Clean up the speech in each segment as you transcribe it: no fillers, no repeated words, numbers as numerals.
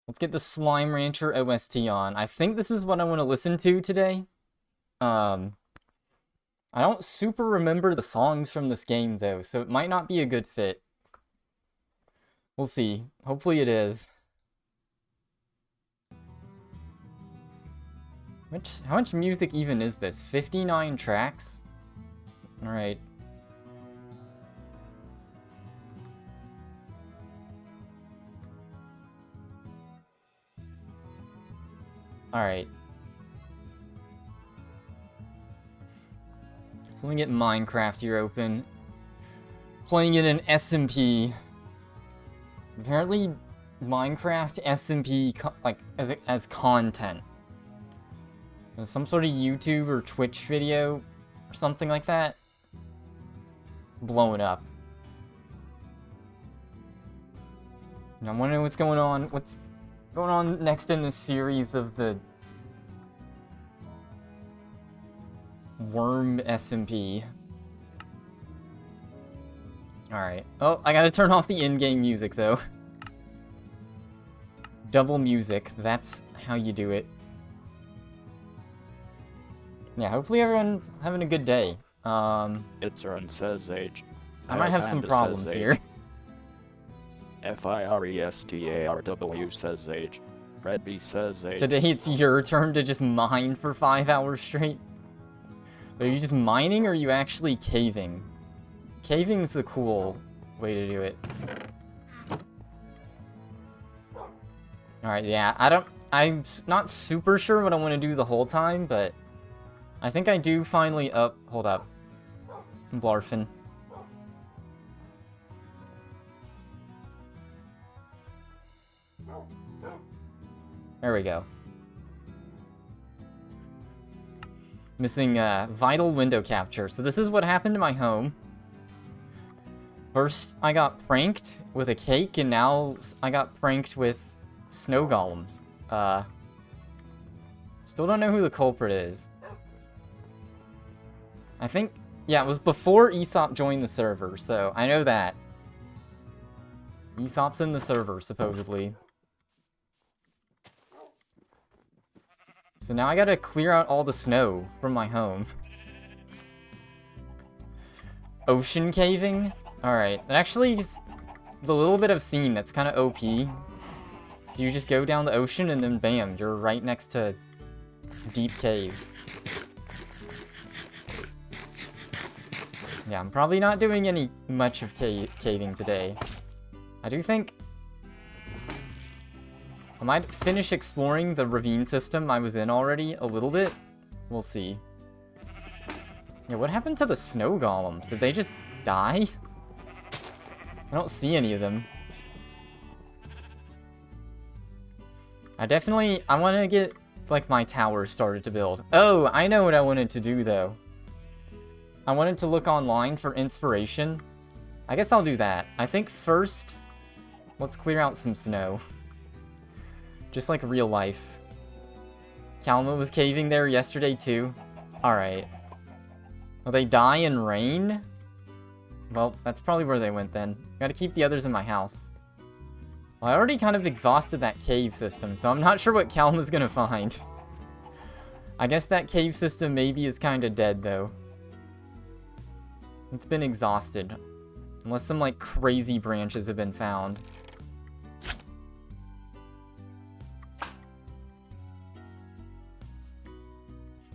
Let's get the Slime Rancher OST on. I think this is what I want to listen to today. I don't super remember the songs from this game, though, so it might not be a good fit. We'll see. Hopefully it is. How much music even is this? 59 tracks? Alright. Alright. So let me get Minecraft here open. Playing it in SMP. Apparently, Minecraft SMP like as content. Some sort of YouTube or Twitch video or something like that. It's blowing up. And I'm wondering what's going on. What's going on next in this series of the Worm SMP. Alright. Oh, I gotta turn off the in-game music, though. Double music. That's how you do it. Yeah, hopefully everyone's having a good day. It's run says age. I might have some problems here. FIRESTARW says age. Red B says age. Today it's your turn to just mine for 5 hours straight. Are you just mining or are you actually caving? Caving's the cool way to do it. Alright, yeah, I'm not super sure what I want to do the whole time, but I think I do finally hold up. I'm blarfing. There we go. Missing vital window capture. So this is what happened to my home. First, I got pranked with a cake, and now I got pranked with snow golems. Still don't know who the culprit is. I think, yeah, it was before Aesop joined the server, so I know that. Aesop's in the server, supposedly. So now I gotta clear out all the snow from my home. Ocean caving? Alright, actually, the little bit I've seen that's kind of OP. Do you just go down the ocean and then bam, you're right next to deep caves. Yeah, I'm probably not doing much of caving today. I do think I might finish exploring the ravine system I was in already a little bit. We'll see. Yeah, what happened to the snow golems? Did they just die? I don't see any of them. I want to get, like, my tower started to build. Oh, I know what I wanted to do, though. I wanted to look online for inspiration. I guess I'll do that. I think first, let's clear out some snow. Just like real life. Kalma was caving there yesterday too. Alright. Will they die in rain? Well, that's probably where they went then. Gotta keep the others in my house. Well, I already kind of exhausted that cave system, so I'm not sure what Kalma's gonna find. I guess that cave system maybe is kinda dead though. It's been exhausted. Unless some, like, crazy branches have been found.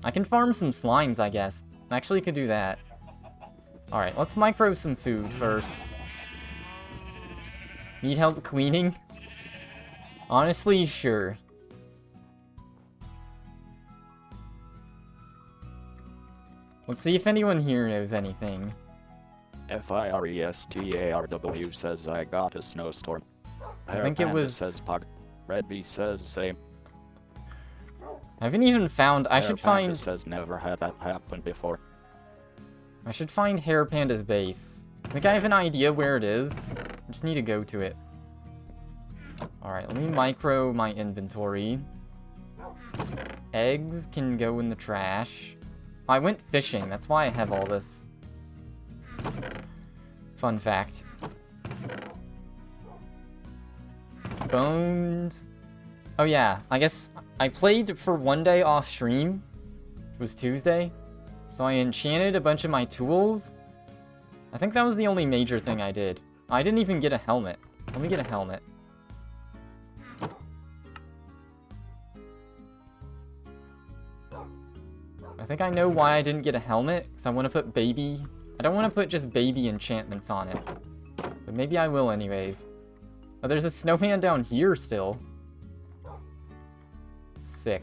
I can farm some slimes, I guess. Actually, could do that. Alright, let's micro some food first. Need help cleaning? Honestly, sure. Let's see if anyone here knows anything. FIRESTARW says I got a snowstorm. I think it was... says Pug. Red B says same. I haven't even found... I should find... says never had that happen before. I should find Hair Panda's base. I think I have an idea where it is. I just need to go to it. Alright, let me micro my inventory. Eggs can go in the trash. I went fishing, that's why I have all this. Fun fact. Bones Oh yeah, I guess I played for one day off stream, which was Tuesday. So I enchanted a bunch of my tools. I think that was the only major thing I did. I didn't even get a helmet. Let me get a helmet. I think I know why I didn't get a helmet, because I want to put baby... I don't want to put just baby enchantments on it. But maybe I will anyways. Oh, there's a snowman down here still. Sick.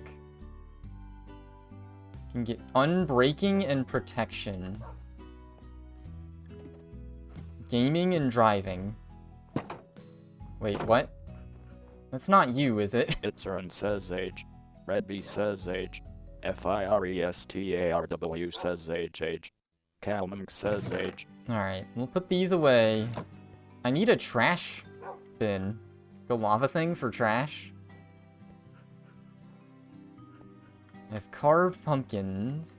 Can get unbreaking and protection. Gaming and driving. Wait, what? That's not you, is it? Itzern says age. Redby says age. Firestarw says age. Calmunk says age. Alright, we'll put these away. I need a trash bin. Go lava thing for trash. I have carved pumpkins.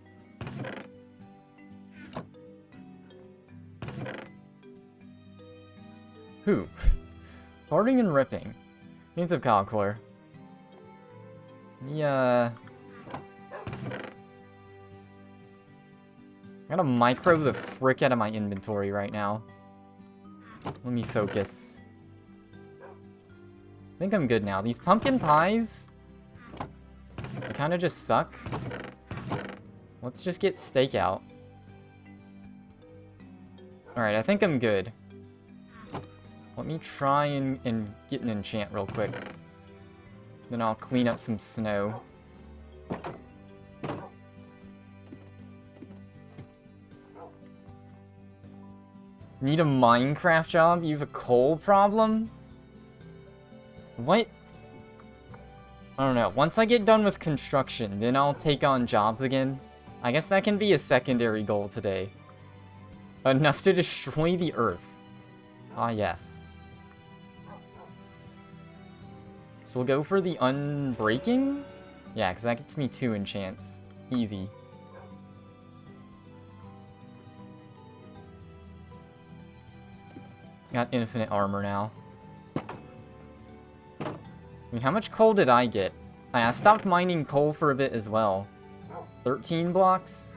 Who? Farting and ripping. Means of Calcor. Yeah. I gotta micro the frick out of my inventory right now. Let me focus. I think I'm good now. These pumpkin pies, they kind of just suck. Let's just get steak out. Alright, I think I'm good. Let me try and get an enchant real quick. Then I'll clean up some snow. Need a Minecraft job? You have a coal problem? What? I don't know. Once I get done with construction, then I'll take on jobs again. I guess that can be a secondary goal today. Enough to destroy the earth. Ah, yes. So we'll go for the unbreaking? Yeah, because that gets me 2 enchants. Easy. Got infinite armor now. I mean, how much coal did I get? I stopped mining coal for a bit as well. 13 blocks?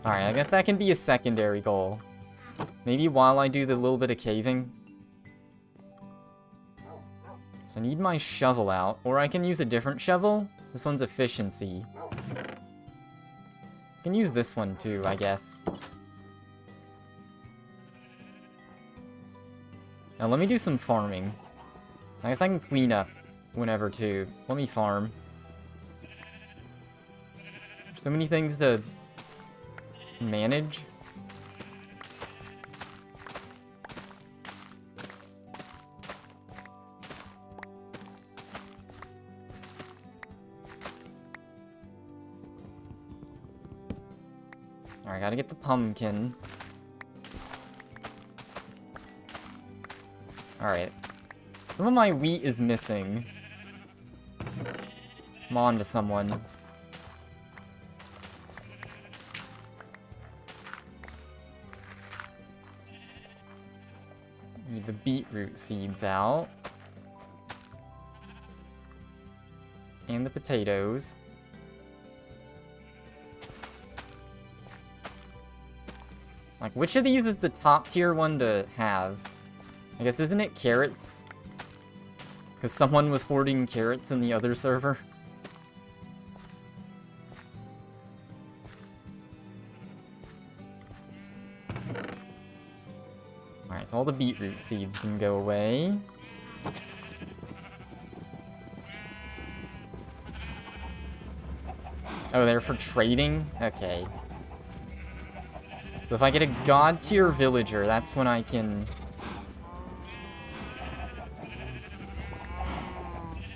Alright, I guess that can be a secondary goal. Maybe while I do the little bit of caving. So I need my shovel out, or I can use a different shovel. This one's efficiency. I can use this one too, I guess. Now let me do some farming. I guess I can clean up whenever too. Let me farm. There's so many things to manage. Alright, gotta get the pumpkin. Alright. Some of my wheat is missing. I'm on to someone. Need the beetroot seeds out. And the potatoes. Like, which of these is the top tier one to have? I guess, isn't it carrots? Because someone was hoarding carrots in the other server. Alright, so all the beetroot seeds can go away. Oh, they're for trading? Okay. So if I get a god tier villager, that's when I can...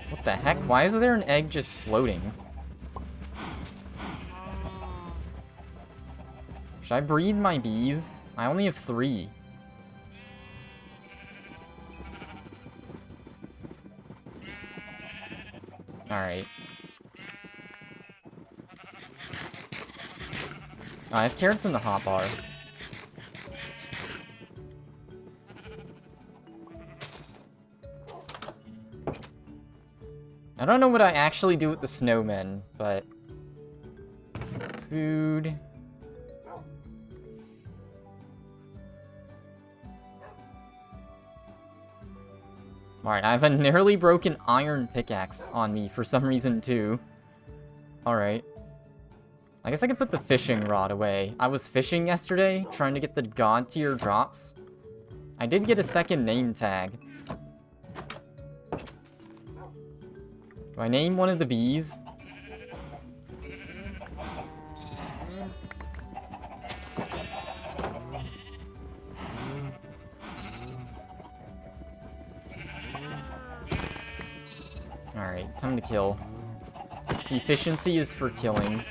What the heck? Why is there an egg just floating? Should I breed my bees? I only have 3. Alright. Oh, I have carrots in the hotbar. I don't know what I actually do with the snowmen, but... Food... Alright, I have a nearly broken iron pickaxe on me for some reason, too. Alright. I guess I could put the fishing rod away. I was fishing yesterday, trying to get the god tier drops. I did get a second name tag. Do I name one of the bees? Alright, time to kill. Efficiency is for killing.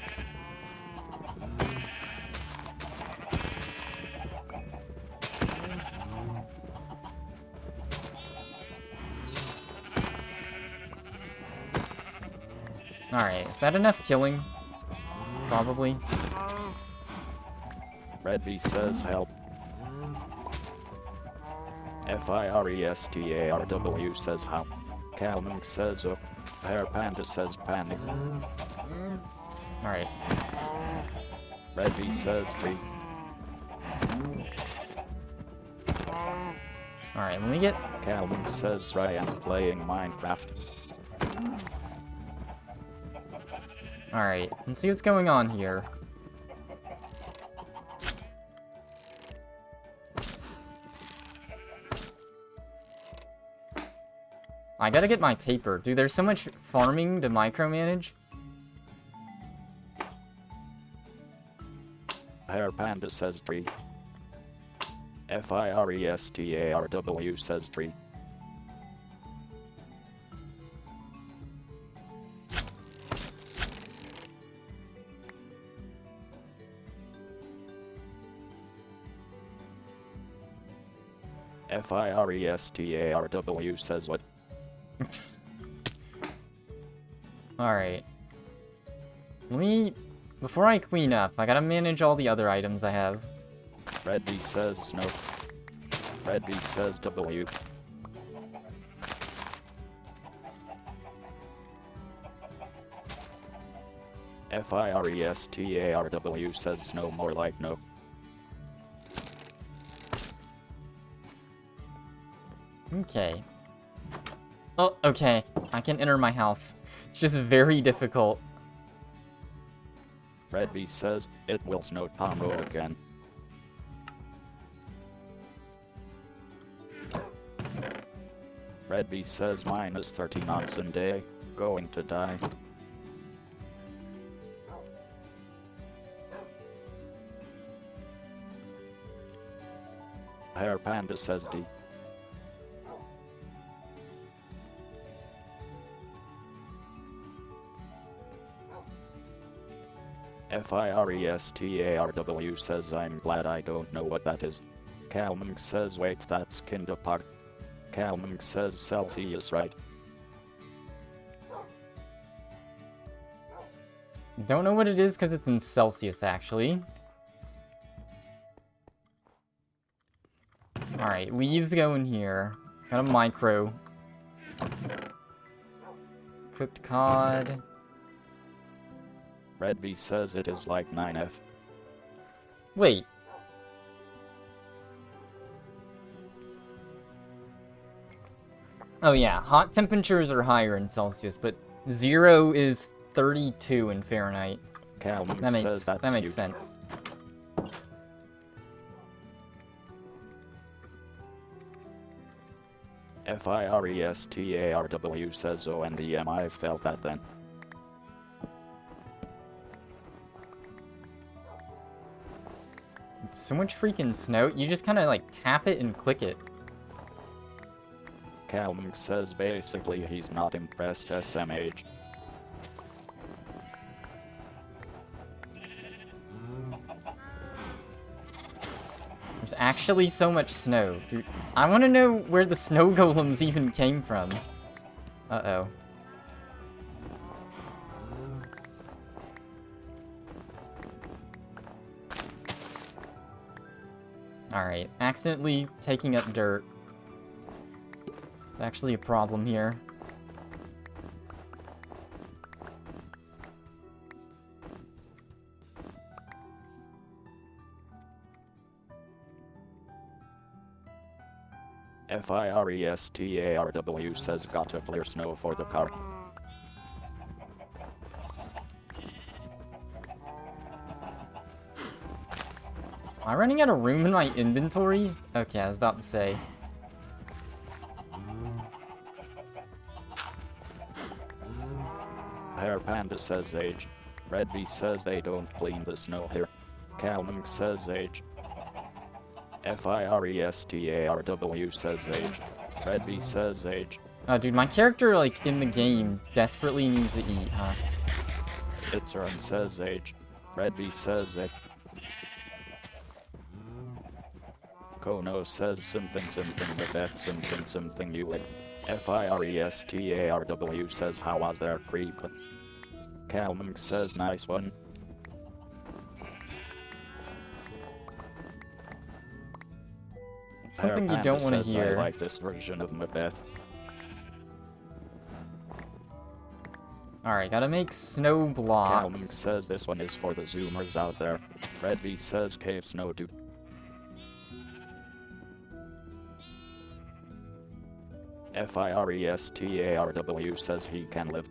Alright, is that enough killing? Probably. Redby says help. FIRESTARW says how. Calming says up. Hair Panda says panic. Alright. Redby says tree. Alright, let me get... Calming says Ryan playing Minecraft. Alright, let's see what's going on here. I gotta get my paper. Dude, there's so much farming to micromanage. Hair Panda says tree. FIRESTARW says tree. FIRESTARW says what? Alright. Let me... Before I clean up, I gotta manage all the other items I have. Redby says no. Redby says W. FIRESTARW says no, more like no. Okay. Oh, okay. I can enter my house. It's just very difficult. Redby says it will snow tomorrow again. Redby says minus 13 on Sunday. Going to die. Hair Panda says D. FIRESTARW says I'm glad I don't know what that is. Calming says wait, that's Kinderpark. Calming says Celsius, right? Don't know what it is because it's in Celsius, actually. Alright, leaves go in here. Got a micro. Cooked cod. Redby says it is like 9F. Wait. Oh yeah, hot temperatures are higher in Celsius, but 0 is 32 in Fahrenheit. Calvin That says makes you. sense. FIRESTARW says ONDM, I felt that then. So much freaking snow. You just kind of like tap it and click it. Calvin says basically he's not impressed SMH. There's actually so much snow. Dude, I want to know where the snow golems even came from. Uh-oh. Alright, accidentally taking up dirt. It's actually a problem here. FIRESTARW says gotta clear snow for the car. Am I running out of room in my inventory? Okay, I was about to say. Hair Panda says age. Red Bee says they don't clean the snow here. Calming says age. FIRESTARW says age. Red Bee says age. Oh, dude, my character, like, in the game desperately needs to eat, huh? Itzern says age. Red Bee says age. Kono says something but that's something you like. FIRESTARW says how was their creep? Calming says nice one. Something you don't want to hear. I like this version of Macbeth. Alright, gotta make snow Calming blocks. says this one is for the zoomers out there. Red Bee says cave snow dude. FIRESTARW says he can live.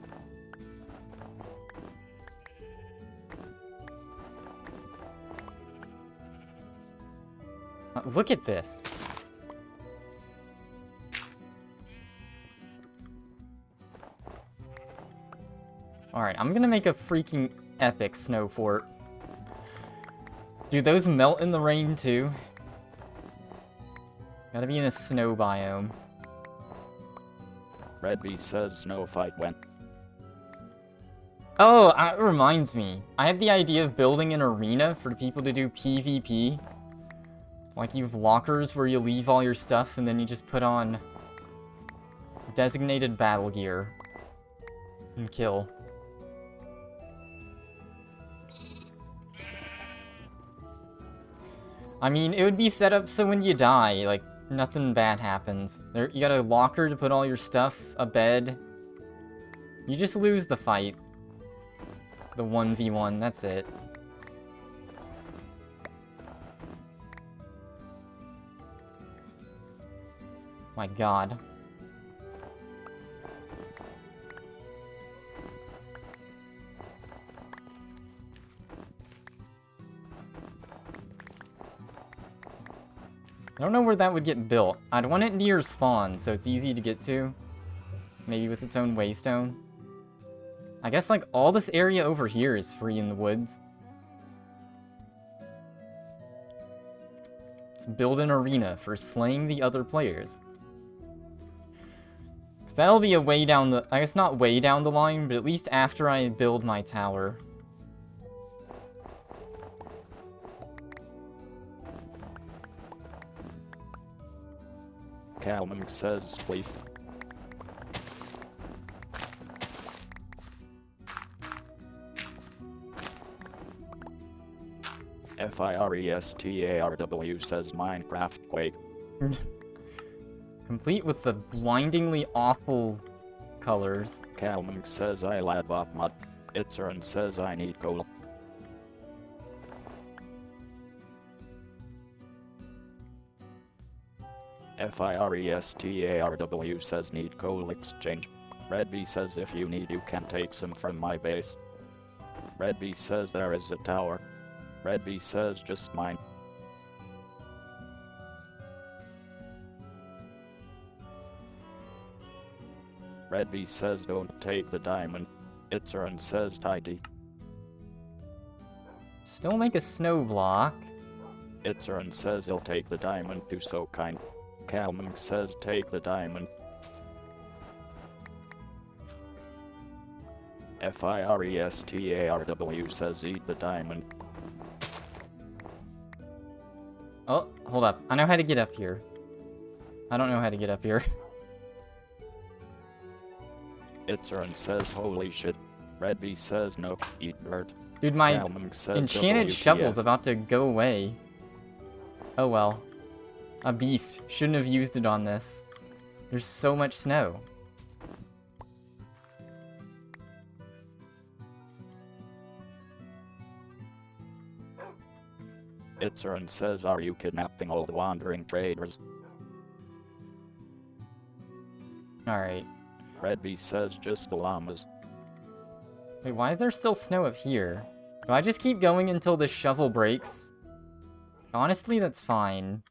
Look at this. Alright, I'm gonna make a freaking epic snow fort. Do those melt in the rain too? Gotta be in a snow biome. Red Bee says snow fight went. Oh, it reminds me. I had the idea of building an arena for people to do PvP. Like, you have lockers where you leave all your stuff and then you just put on designated battle gear and kill. I mean, it would be set up so when you die, like, nothing bad happens. You got a locker to put all your stuff, a bed. You just lose the fight. The 1v1, that's it. My god. I don't know where that would get built. I'd want it near spawn, so it's easy to get to. Maybe with its own waystone. I guess, like, all this area over here is free in the woods. Let's build an arena for slaying the other players. So that'll be a way down the... I guess not way down the line, but at least after I build my tower. Calming says spleef. FIRESTARW says Minecraft Quake. Complete with the blindingly awful colors. Calming says I lab up mod. Itzern says I need coal. FIRESTARW says need coal exchange. Red Bee says if you need you can take some from my base. Red Bee says there is a tower. Red Bee says just mine. Red Bee says don't take the diamond. Itzern says tidy. Still make a snow block. Itzern says he'll take the diamond, do so kind. Calming says take the diamond. FIRESTARW says eat the diamond. Oh, hold up. I know how to get up here. I don't know how to get up here. Itzern says holy shit. Red Bee says no, eat dirt. Dude, my Calming says enchanted WTF. shovel's about to go away. Oh well. I beefed. Shouldn't have used it on this. There's so much snow. Itzern says are you kidnapping all the wandering traders? Alright. Red B says just the llamas. Wait, why is there still snow up here? Do I just keep going until this shovel breaks? Honestly, that's fine.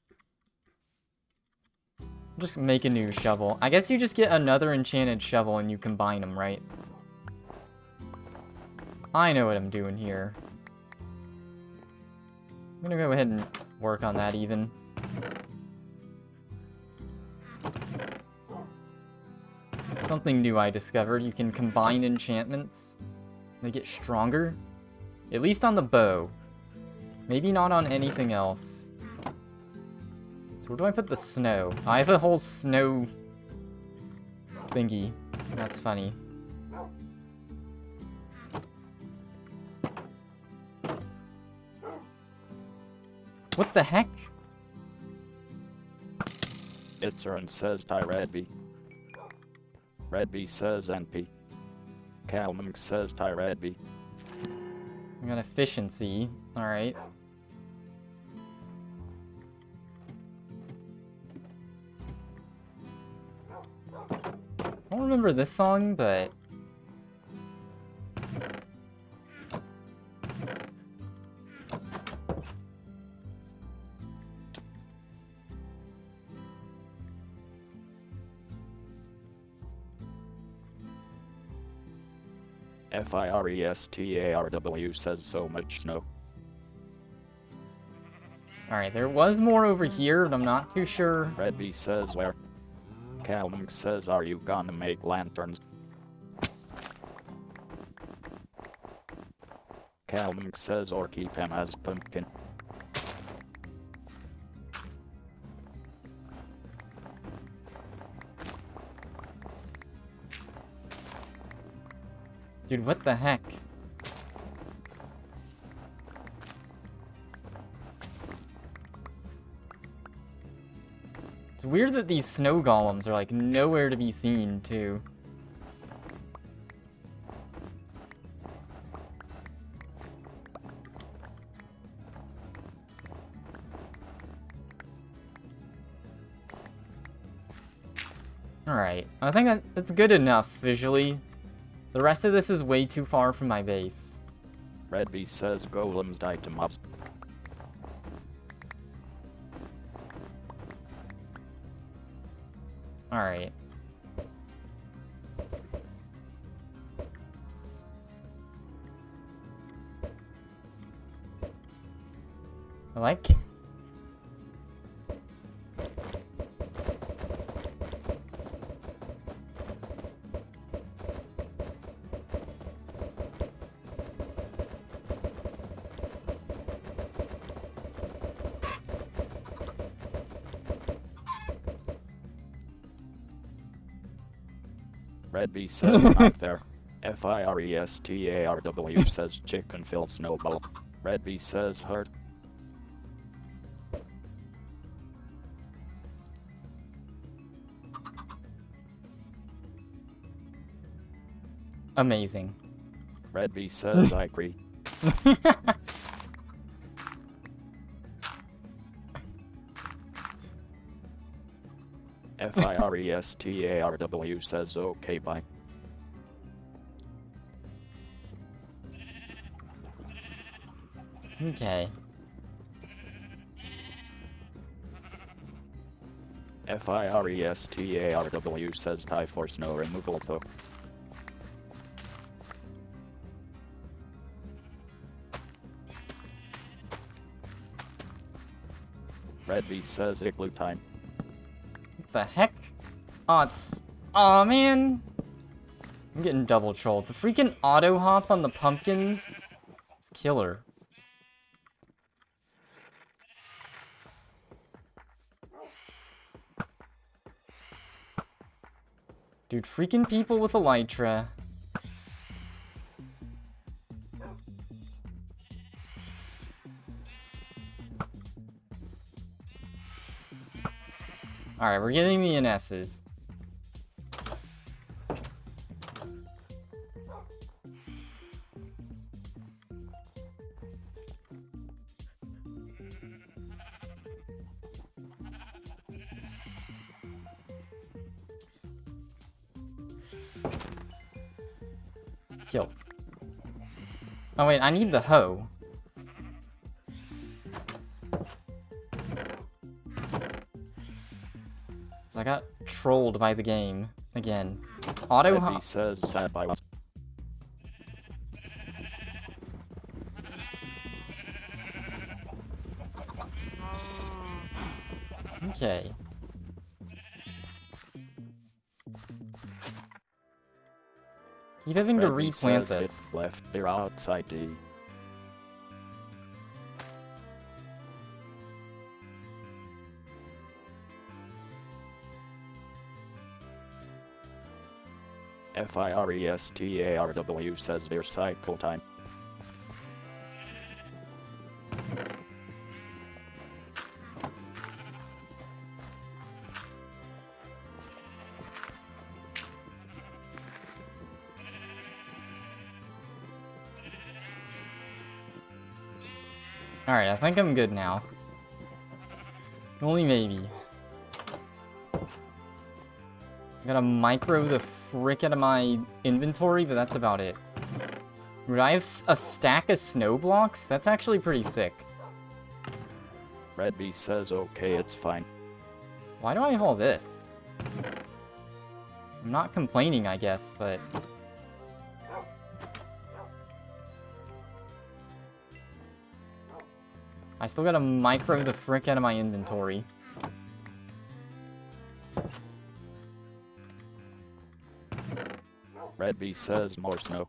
Just make a new shovel. I guess you just get another enchanted shovel and you combine them, right? I know what I'm doing here. I'm gonna go ahead and work on that even. Something new I discovered. You can combine enchantments. They get stronger. At least on the bow. Maybe not on anything else. So where do I put the snow? I have a whole snow thingy. That's funny. What the heck? Itzern says Ty Red B. Red B says NP. Calming says Ty Red B. I got efficiency. Alright. I don't remember this song, but... FIRESTARW says so much snow. Alright, there was more over here, but I'm not too sure. Red B says where? Calming says are you gonna make lanterns? Calming says or keep him as pumpkin. Dude, what the heck? It's weird that these snow golems are like nowhere to be seen, too. Alright, I think that's good enough visually. The rest of this is way too far from my base. Red B says golems die to mobs. Alright. I like... Red B says not there. FIRESTARW says chicken filled snowball. Red B says hurt. Amazing. Red B says I agree. FIRESTARW says okay bye. Okay. FIRESTARW says tie for snow removal though. Red B says igloo time. What the heck? Oh, it's... Aw, man! I'm getting double trolled. The freaking auto hop on the pumpkins is killer. Dude, freaking people with elytra. Alright, we're getting the NS's. Kill. Oh wait, I need the hoe. So I got trolled by the game again. Auto Red B says sad by once. Okay. Keep having to Red B replant says this. it left beer outside D. FIRESTARW says beer cycle time. Alright, I think I'm good now. Only maybe. I gotta micro the frick out of my inventory, but that's about it. Would I have a stack of snow blocks? That's actually pretty sick. Red B says okay, it's fine. Why do I have all this? I'm not complaining, I guess, but... I still gotta micro the frick out of my inventory. Red B says more snow.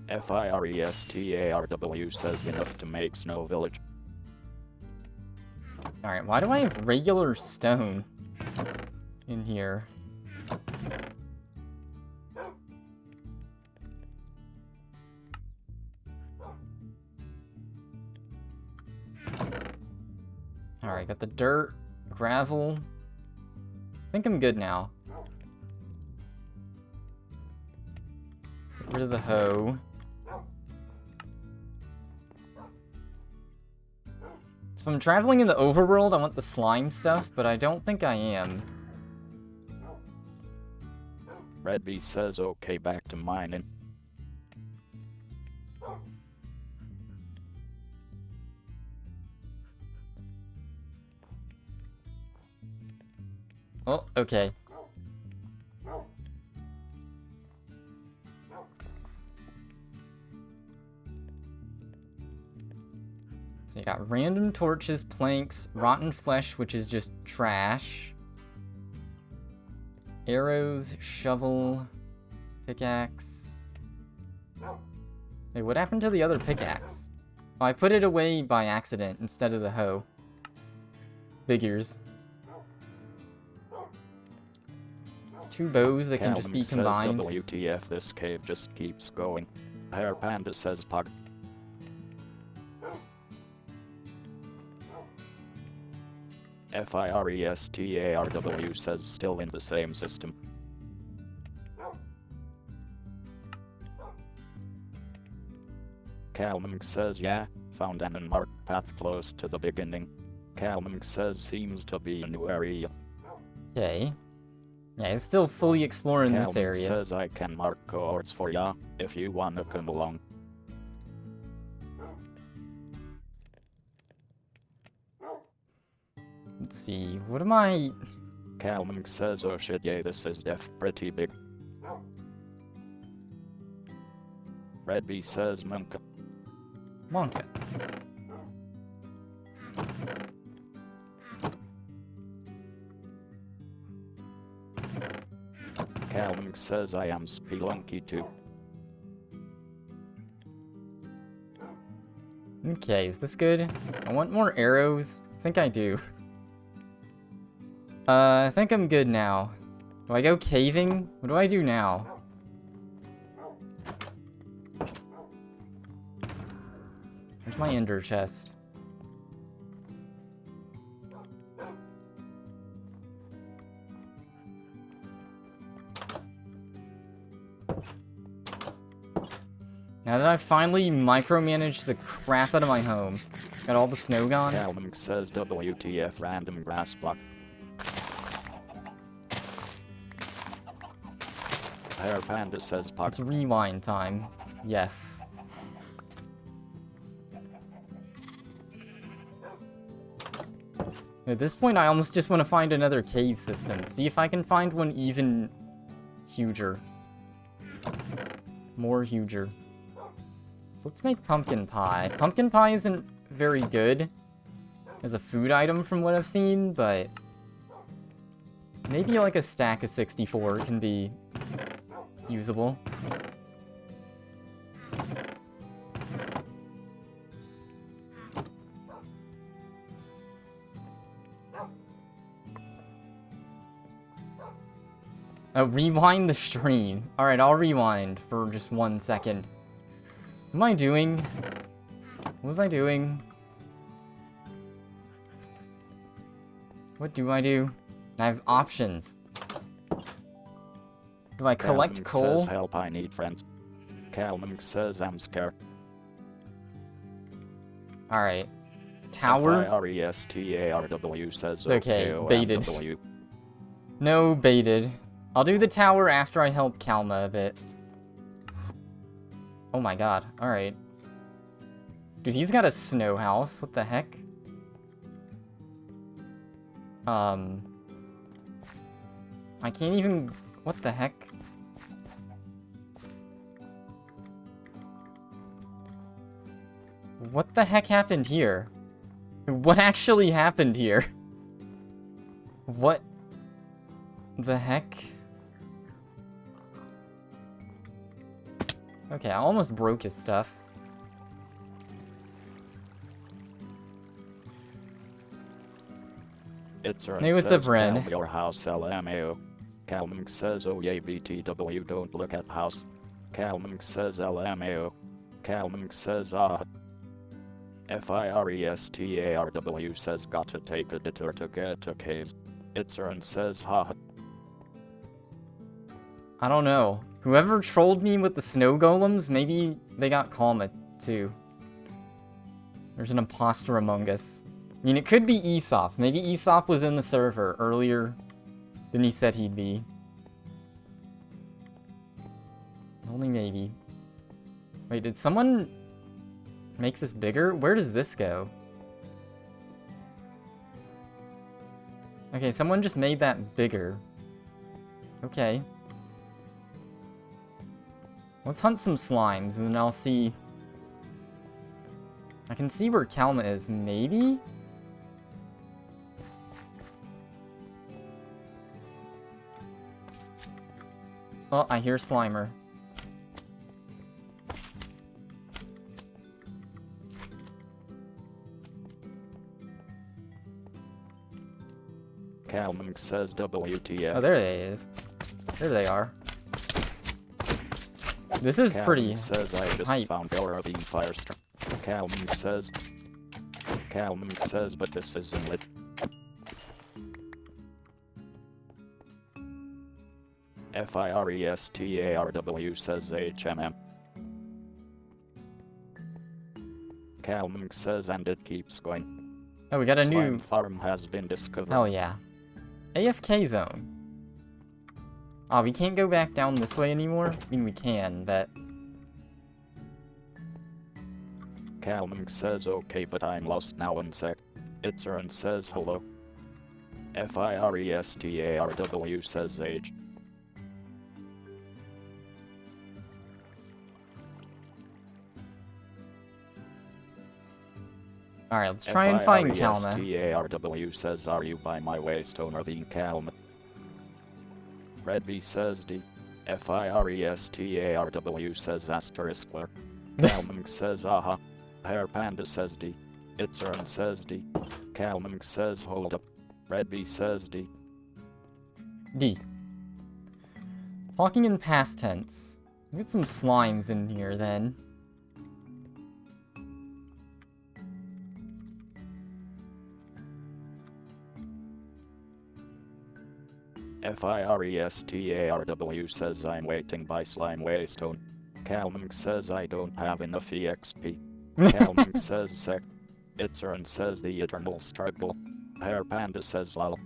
FIRESTARW says enough to make snow village. Alright, why do I have regular stone in here? Alright, got the dirt, gravel. I think I'm good now. Get rid of the hoe. So if I'm traveling in the overworld, I want the slime stuff, but I don't think I am. Red B says okay, back to mining. Oh, okay. So you got random torches, planks, rotten flesh, which is just trash. Arrows, shovel, pickaxe. Wait, what happened to the other pickaxe? Oh, I put it away by accident instead of the hoe. Figures. It's two bows that can just be combined. Says WTF, this cave just keeps going. Hair Panda says pug. FIRESTARW says still in the same system. Calming says yeah, found an unmarked path close to the beginning. Calming says seems to be a new area. Okay. Yeah, he's still fully exploring this Calvin area. says I can mark cohorts for ya, if you wanna come along. Let's see, what am I... Calming says oh shit yeah, this is def pretty big. Red B says Monka. Monka. Calming says I am spelunky too. Okay, is this good? I want more arrows. I think I do. I think I'm good now. Do I go caving? What do I do now? There's my ender chest. Now that I finally micromanaged the crap out of my home. Got all the snow gone. Calming says WTF random grass block. Hair Panda says Puck. It's rewind time. Yes. At this point, I almost just want to find another cave system. See if I can find one even huger. More huger. So let's make pumpkin pie. Pumpkin pie isn't very good as a food item from what I've seen, but maybe like a stack of 64 can be usable. Rewind the stream. Alright, I'll rewind for just 1 second. What am I doing? What was I doing? What do I do? I have options. Do I collect coal? Says help, I need friends. Calming says I'm scared. Alright. Tower? FIRESTARW says okay, baited. OMW. No, baited. I'll do the tower after I help Kalma a bit. Oh my god, alright. Dude, he's got a snow house, what the heck? I can't even... what the heck? What the heck happened here? What actually happened here? What the heck? Okay, I almost broke his stuff. Hey, what's up, Ren? Your house LMAO. Calming says oh yeah VTW don't look at house. Calming says LMAO. Calming says FIRESTARW says gotta take a detour to get to caves. Itzern says ha. I don't know. Whoever trolled me with the snow golems, maybe they got Kalma too. There's an imposter among us. I mean, it could be Aesop. Maybe Aesop was in the server earlier than he said he'd be. Only maybe. Wait, did someone make this bigger? Where does this go? Okay, someone just made that bigger. Okay. Let's hunt some slimes, and then I'll see... I can see where Kalma is, maybe? Oh, I hear Slimer. Calming says WTF. Oh, there it is. There they are. This is pretty says I just hype. found Bean Firestorm. Calming says, but this isn't lit. FIRESTARW says HMM. Calming says and it keeps going. Oh, we got a Slime new farm has been discovered. Hell yeah. AFK zone. Oh, we can't go back down this way anymore? I mean, we can, but... Calming says okay, but I'm lost now in sec. Itzern says hello. FIRESTARW says age. Alright, let's try and find Kalma. FIRESTARW says are you by my waystone or the Kalma? Redby says D. FIRESTARW says asterisk. Kalming says aha. Hair Panda says D. Itzern says D. Kalming says hold up. Redby says D. D. Talking in past tense. Get some slimes in here then. FIRESTARW says I'm waiting by slime waystone. Calming says I don't have enough EXP. Calming says sec. Itzern says the eternal struggle. Hair Panda says lol.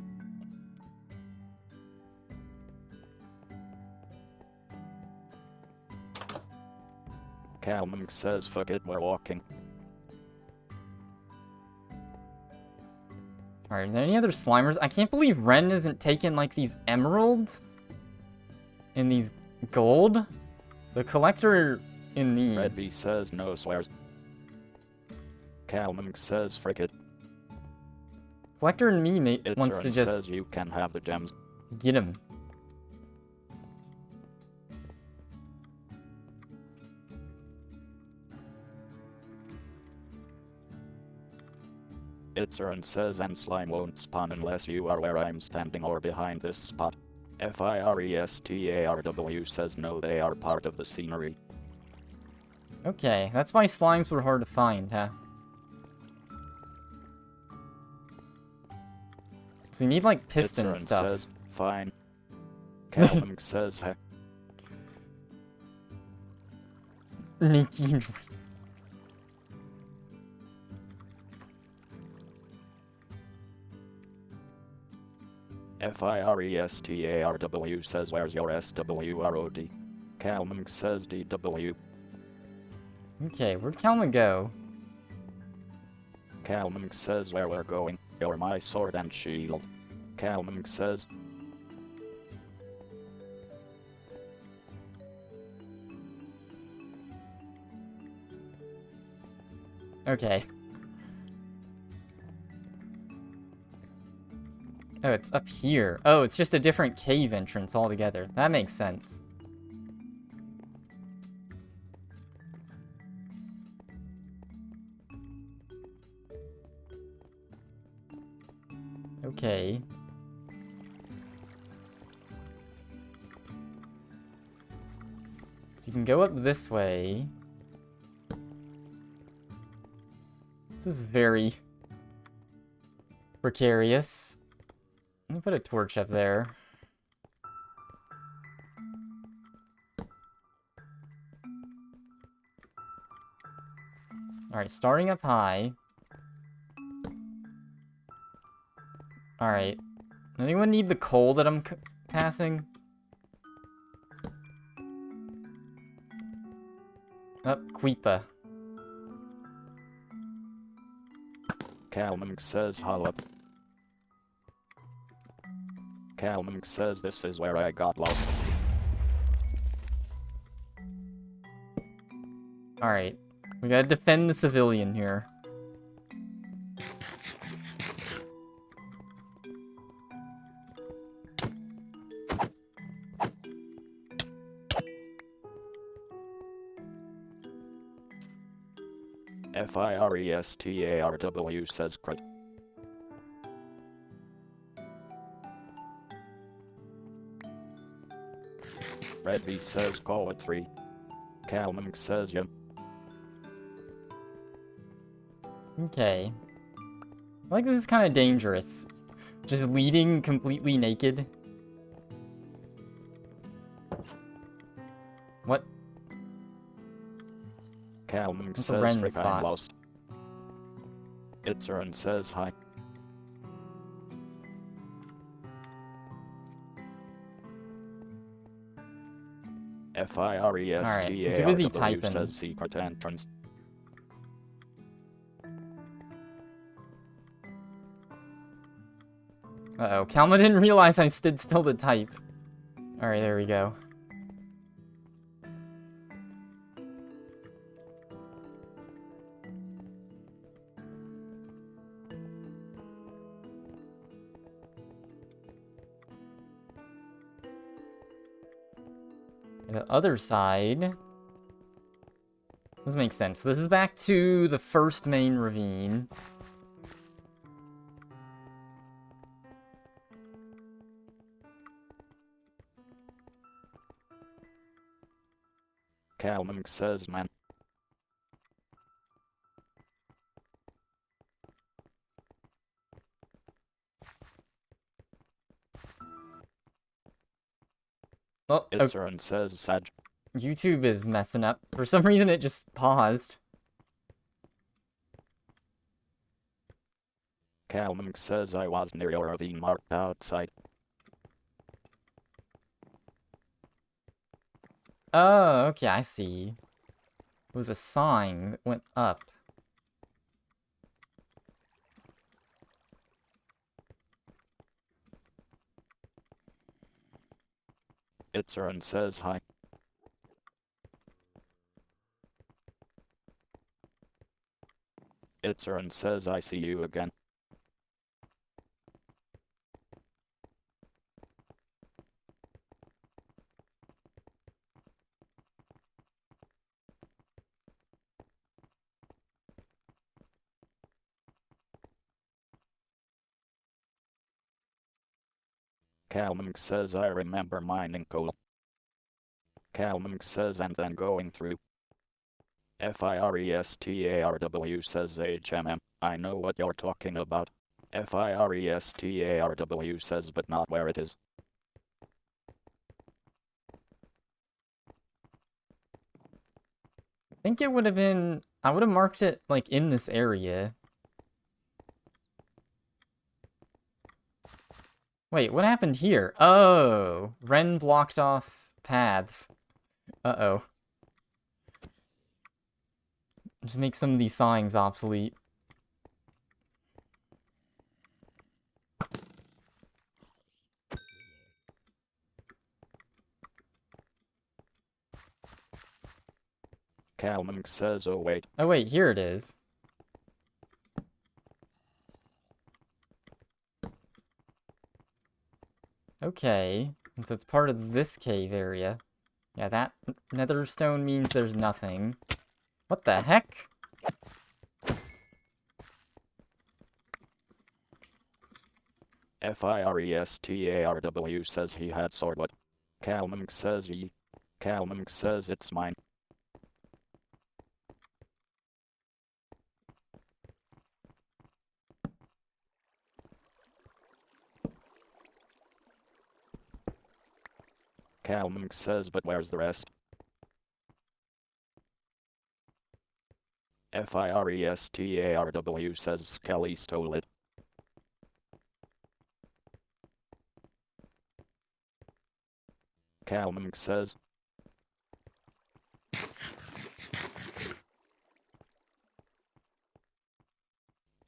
Calming says fuck it, we're walking. Alright, are there any other Slimers? I can't believe Ren isn't taking, like, these emeralds? And these gold? The collector in me. Red B says no swears. Calming says frick it. Collector in me wants to just says you can have the gems. get him. Itzern says and slime won't spawn unless you are where I'm standing or behind this spot. FIRESTARW says no, they are part of the scenery. Okay, that's why slimes were hard to find, huh? So you need, like, piston Itzern stuff. says, fine. Calvin says heck. Nikki. FIRESTARW says where's your SWROD? Calming says DW. Okay, where'd Kalma go? Calming says where we're going. You're my sword and shield. Calming says. Okay. Oh, it's up here. Oh, it's just a different cave entrance altogether. That makes sense. Okay. So you can go up this way. This is very precarious. I'm gonna put a torch up there. Alright, starting up high. Alright. Anyone need the coal that I'm passing? Oh, Queepa. Calming says holla. Calming says this is where I got lost. Alright. We gotta defend the civilian here. FIRESTARW says crit. Red B says call it 3. Calming says yeah. Okay. I like this is kind of dangerous. Just leading completely naked. What? Calming That's a says Ren frick spot. I'm lost. Itzern says hi. Alright, too busy FIRESTARW typing. says secret entrance. Uh-oh, Kalma didn't realize I stood still to type. Alright, there we go. The other side... This makes sense. This is back to the first main ravine. Calming says man. Oh, okay. Itzern says Sag. YouTube is messing up. For some reason, it just paused. Calming says I was near your ravine marked outside. Oh, okay, I see. It was a sign that went up. It's her and says hi. It's her and says I see you again. Calming says I remember mining coal. Calming says and then going through. FIRESTARW says HMM. I know what you're talking about. FIRESTARW says but not where it is. I think it would have been... I would have marked it, like, in this area. Wait, what happened here? Oh! Ren blocked off paths. Uh-oh. Just make some of these signs obsolete. Calming says oh wait. Oh wait, here it is. Okay, and so it's part of this cave area. Yeah, that nether stone means there's nothing. What the heck? FIRESTARW says he had swordwood. Calming says ye. Calming says it's mine. Calming says but where's the rest? FIRESTARW says Kelly stole it. Calming says.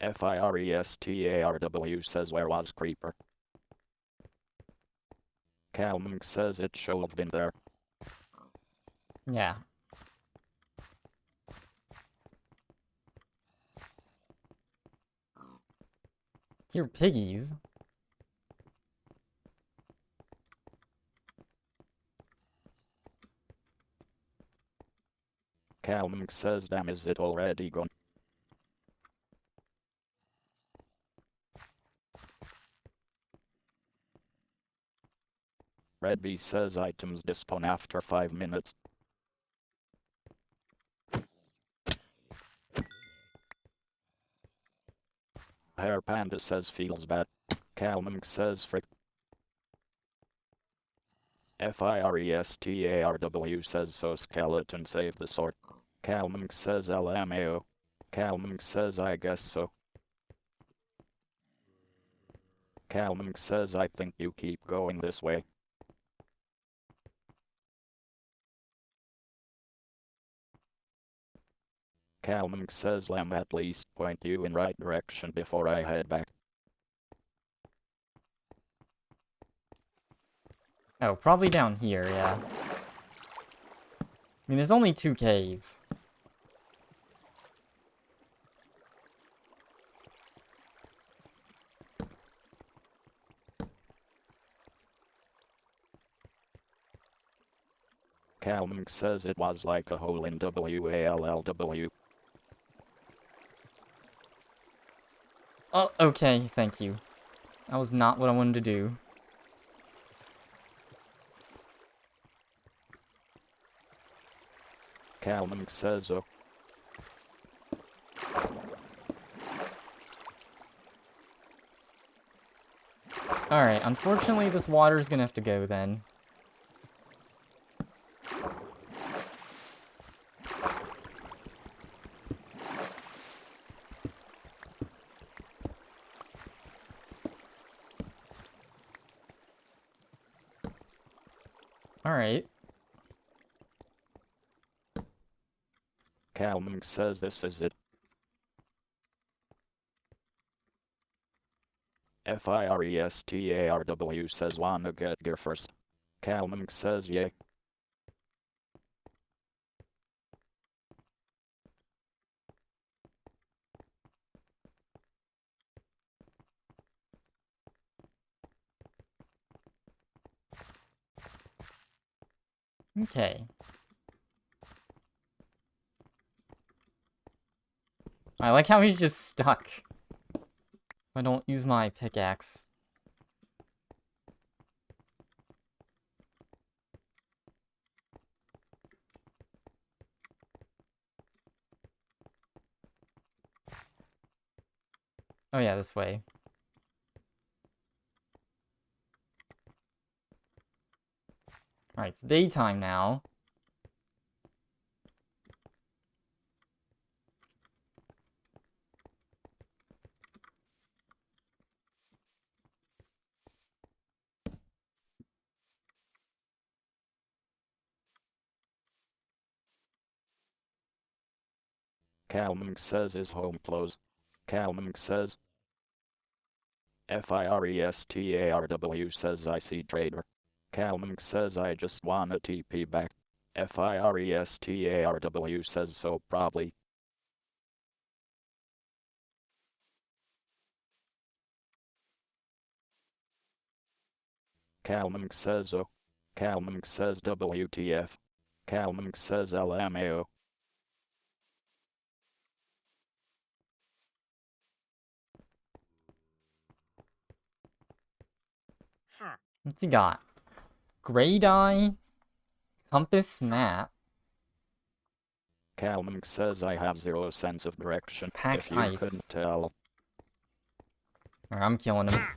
FIRESTARW says where was Creeper? Calming says it should have been there. Yeah. Here, piggies. Calming says damn is it already gone? Redby says items despawn after 5 minutes. Hair Panda says feels bad. Calming says frick. FIRESTARW says so skeleton save the sword. Calming says LMAO. Calming says I guess so. Calming says I think you keep going this way. Calming says let me at least point you in right direction before I head back. Oh, probably down here, yeah. I mean, there's only 2 caves. Calming says it was like a hole in WALLW. Oh, okay, thank you. That was not what I wanted to do. Calming says oh. Alright, unfortunately this water's gonna have to go then. Alright. Calming says this is it. Firestarw says wanna get gear first. Calming says yeah. Okay. I like how he's just stuck. I don't use my pickaxe. Oh yeah, this way. Alright, it's daytime now. Calming says his home closed. Calming says Firestarw says I see trader. Calming says I just wanna TP back. Firestarw says so probably. Calming says oh. Calming says WTF. Calming says LMAO. What's he got? Gray dye, compass map, Calming says I have zero sense of direction. pack If you ice. couldn't tell. Alright, I'm killing him.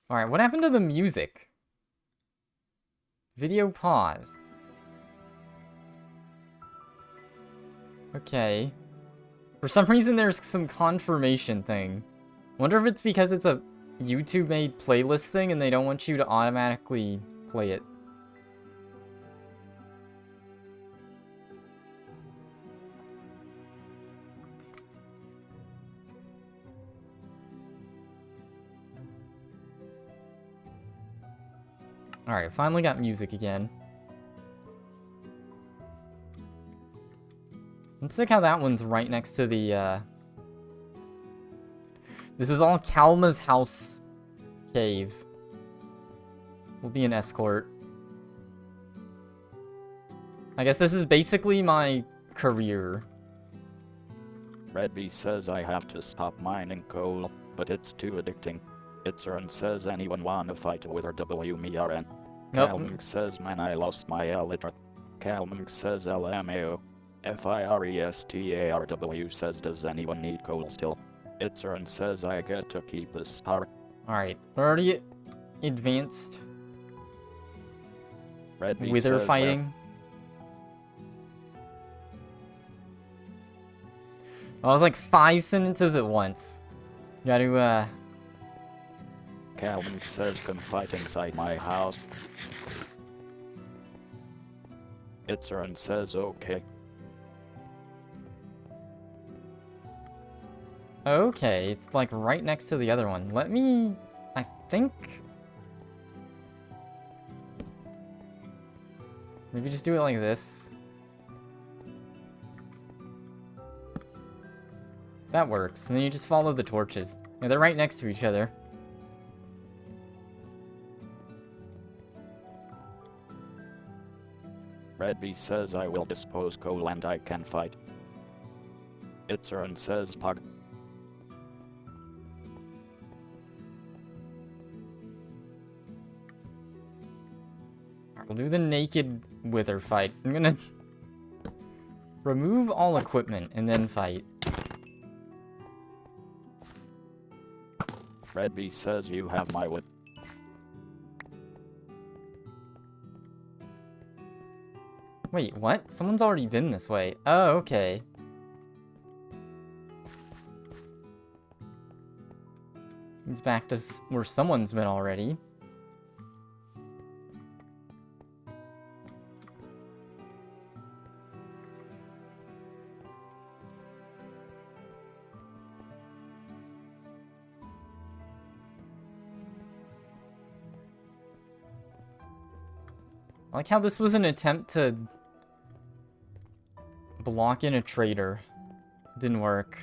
Alright, what happened to the music? Video pause. Okay. For some reason there's some confirmation thing. Wonder if it's because it's a YouTube-made playlist thing and they don't want you to automatically play it. Alright, finally got music again. Let's look how that one's right next to the, This is all Kalma's house caves. We'll be an escort. I guess this is basically my career. Redby says I have to stop mining coal, but it's too addicting. Itzern says anyone wanna fight with her WMRN. Nope. Calming says man I lost my elytra. Calming says LMAO. Firestarw says does anyone need coal still? Itzern says I get to keep this star. Alright, we're already advanced Redby wither says fighting. I was like 5 sentences at once. Gotta, Calming says come fight inside my house. Itzern says okay. Okay, it's like right next to the other one. Let me... I think... Maybe just do it like this. That works. And then you just follow the torches. Yeah, they're right next to each other. Redby says I will dispose coal and I can fight. Itzern says pug. We'll do the naked wither fight. I'm gonna remove all equipment and then fight. Redby says you have my wood. Wait, what? Someone's already been this way. Oh, okay. It's back to where someone's been already. I like how this was an attempt to block in a trader. Didn't work.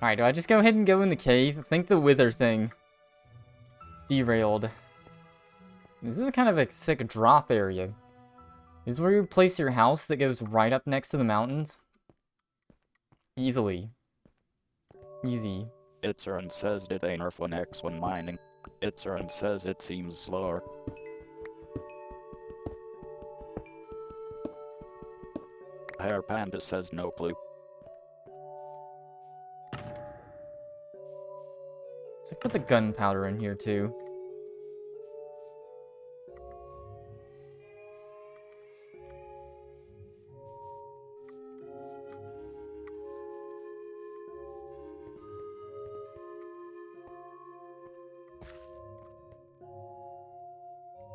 Alright, do I just go ahead and go in the cave? I think the wither thing derailed. This is kind of a sick drop area. This is where you place your house that goes right up next to the mountains. Easily. Easy. Itzern says did a nerf when X1 mining. Itzern says it seems slower. Hair Panda says no clue. So put the gunpowder in here too.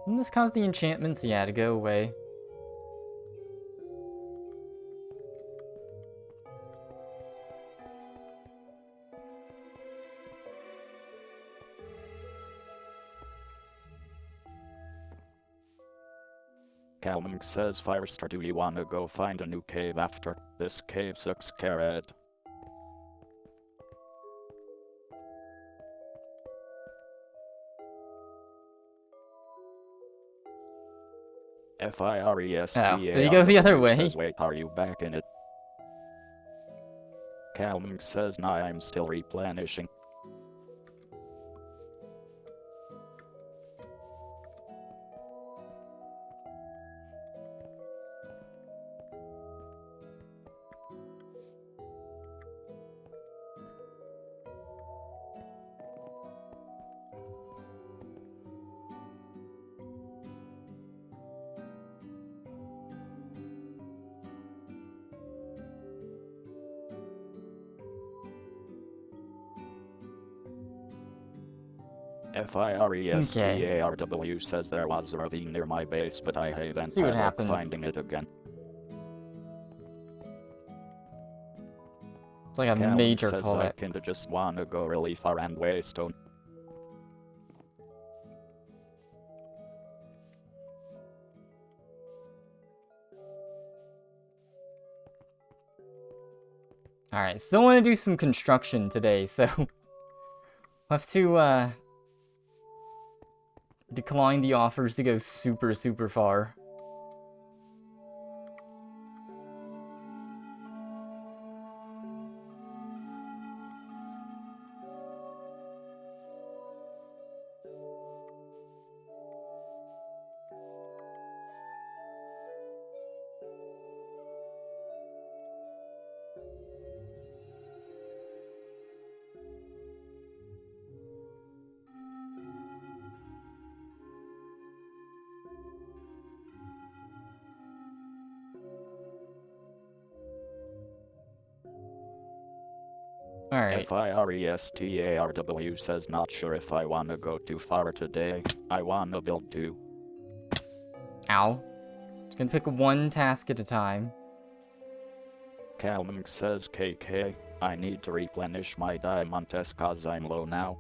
Didn't this cause the enchantments? Yeah, to go away. Calming says Firestar, do you wanna go find a new cave after? This cave sucks, carrot. Firesta. Oh, there you go the other way. Says, wait, are you back in it? Calming says, nah, I'm still replenishing. Firestarw says there was a ravine near my base, but I haven't See what had luck happens. finding it again. It's like a Calvin major says I collect. kinda just wanna go really far and waste on. Alright, still want to do some construction today, so I'll have to decline the offers to go super, super far. Alright. Firestarw says not sure if I wanna go too far today. I wanna build too. Ow. Just gonna pick one task at a time. Calming says KK, I need to replenish my diamonds cause I'm low now.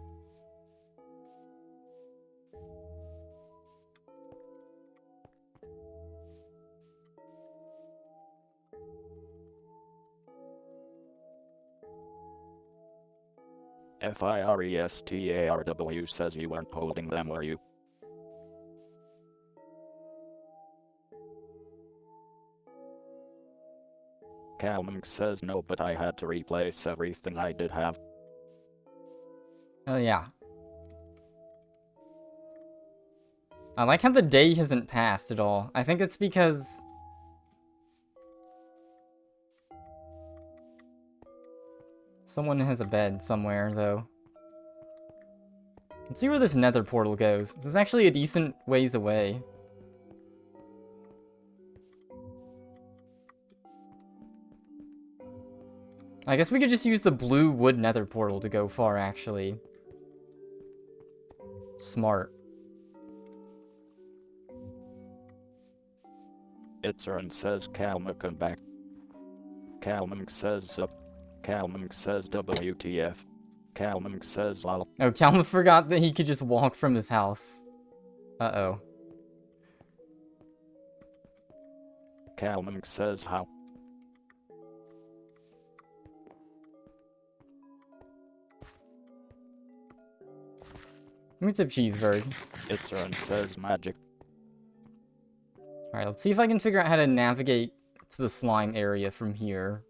Firestarw says you weren't holding them, were you? Calming says no, but I had to replace everything I did have. Oh yeah. I like how the day hasn't passed at all. I think it's because someone has a bed somewhere, though. Let's see where this nether portal goes. This is actually a decent ways away. I guess we could just use the blue wood nether portal to go far, actually. Smart. Itzern says Calma come back. Calmunk says up. Calmunk says WTF. Calmunk says lol. Oh, Kalma forgot that he could just walk from his house. Uh-oh. Calmunk says how. It's a cheeseburger. Itzern says magic. Alright, let's see if I can figure out how to navigate to the slime area from here.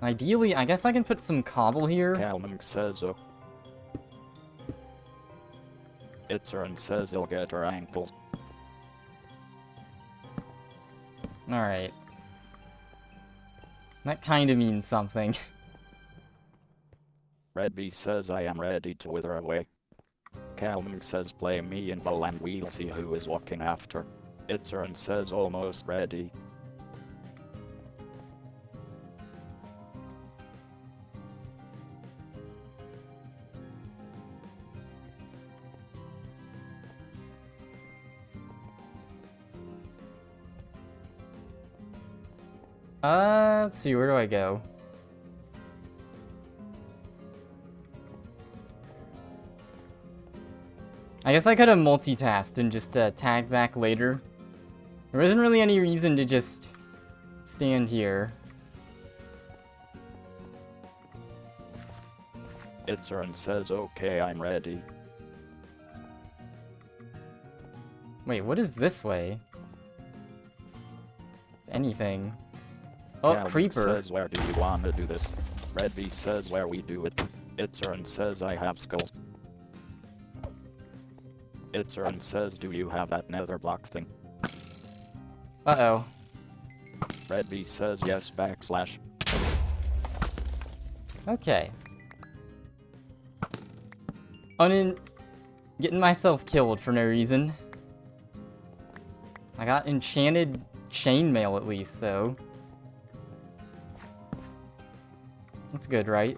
Ideally, I guess I can put some cobble here. Calmunk says oh. Itzern says he'll get her ankles. Alright. That kinda means something. Redby says I am ready to wither away. Calmunk says play me in bowl and we'll see who is walking after. Itzern says almost ready. Let's see, where do I go? I guess I could have multitasked and just tag back later. There isn't really any reason to just stand here. Itzern says okay, I'm ready. Wait, what is this way? If anything. Oh, Calmunk creeper. says where do you wanna do this? Redby says where we do it. Itzern says I have skulls. Itzern says do you have that nether block thing? Uh-oh. Redby says yes backslash. Okay. Getting myself killed for no reason. I got enchanted chainmail at least, though. That's good, right?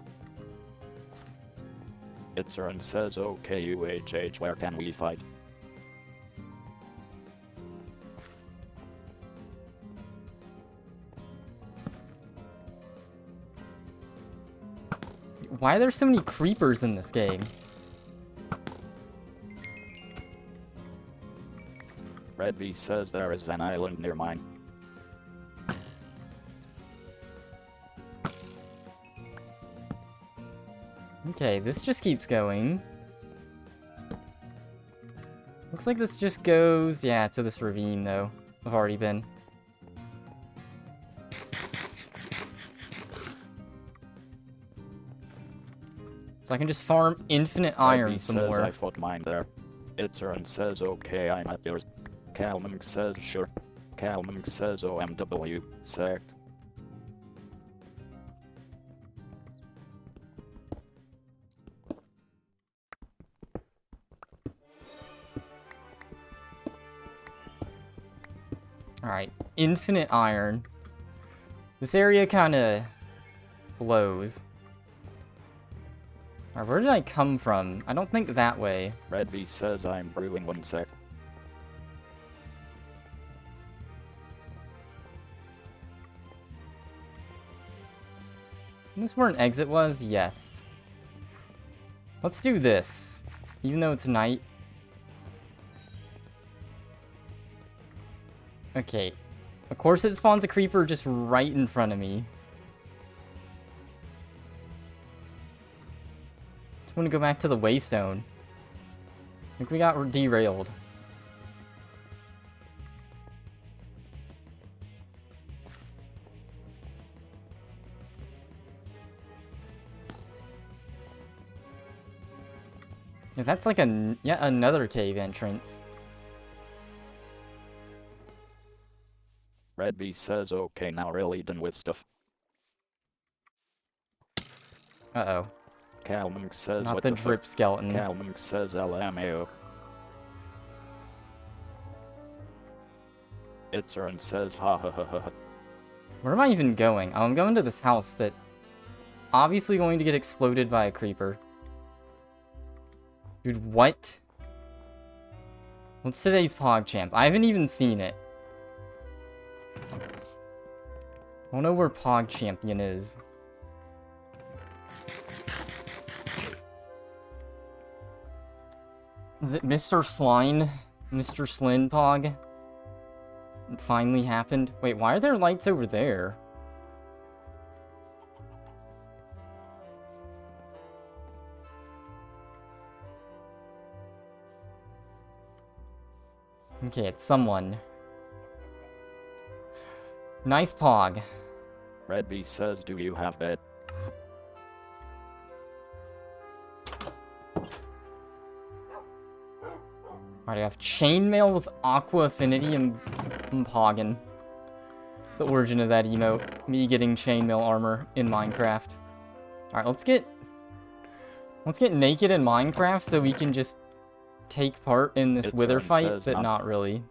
Itzern says okay UHH where can we fight? Why are there so many creepers in this game? Redby says there is an island near mine. Okay, this just keeps going. Looks like this just goes, yeah, to this ravine, though. I've already been. So I can just farm infinite iron Redby some says more. I fought mine there. Itzern says okay, I'm at yours. Calmunk says sure. Calmunk says OMW, sec. Alright, infinite iron. This area kinda blows. Alright, where did I come from? I don't think that way. Redby says I'm brewing 1 sec. Is this where an exit was? Yes. Let's do this. Even though it's night. Okay. Of course it spawns a creeper just right in front of me. Just want to go back to the waystone. I think we got derailed. Yeah, that's like yet another cave entrance. Redby says okay, now really done with stuff. Uh-oh. Calming says Not what the the drip skeleton. Calming says LMAO. Itzern says ha ha ha ha. Where am I even going? Oh, I'm going to this house that obviously going to get exploded by a creeper. Dude, what? What's today's PogChamp? I haven't even seen it. I don't know where PogChampion is. Is it Mr. Slime? Mr. Slin Pog? It finally happened. Wait, why are there lights over there? Okay, it's someone. Nice Pog. Red B says, do you have bed? Alright, I have chainmail with aqua affinity and Poggin. It's the origin of that emote. Me getting chainmail armor in Minecraft. Alright, let's get naked in Minecraft so we can just take part in this wither fight, but not really.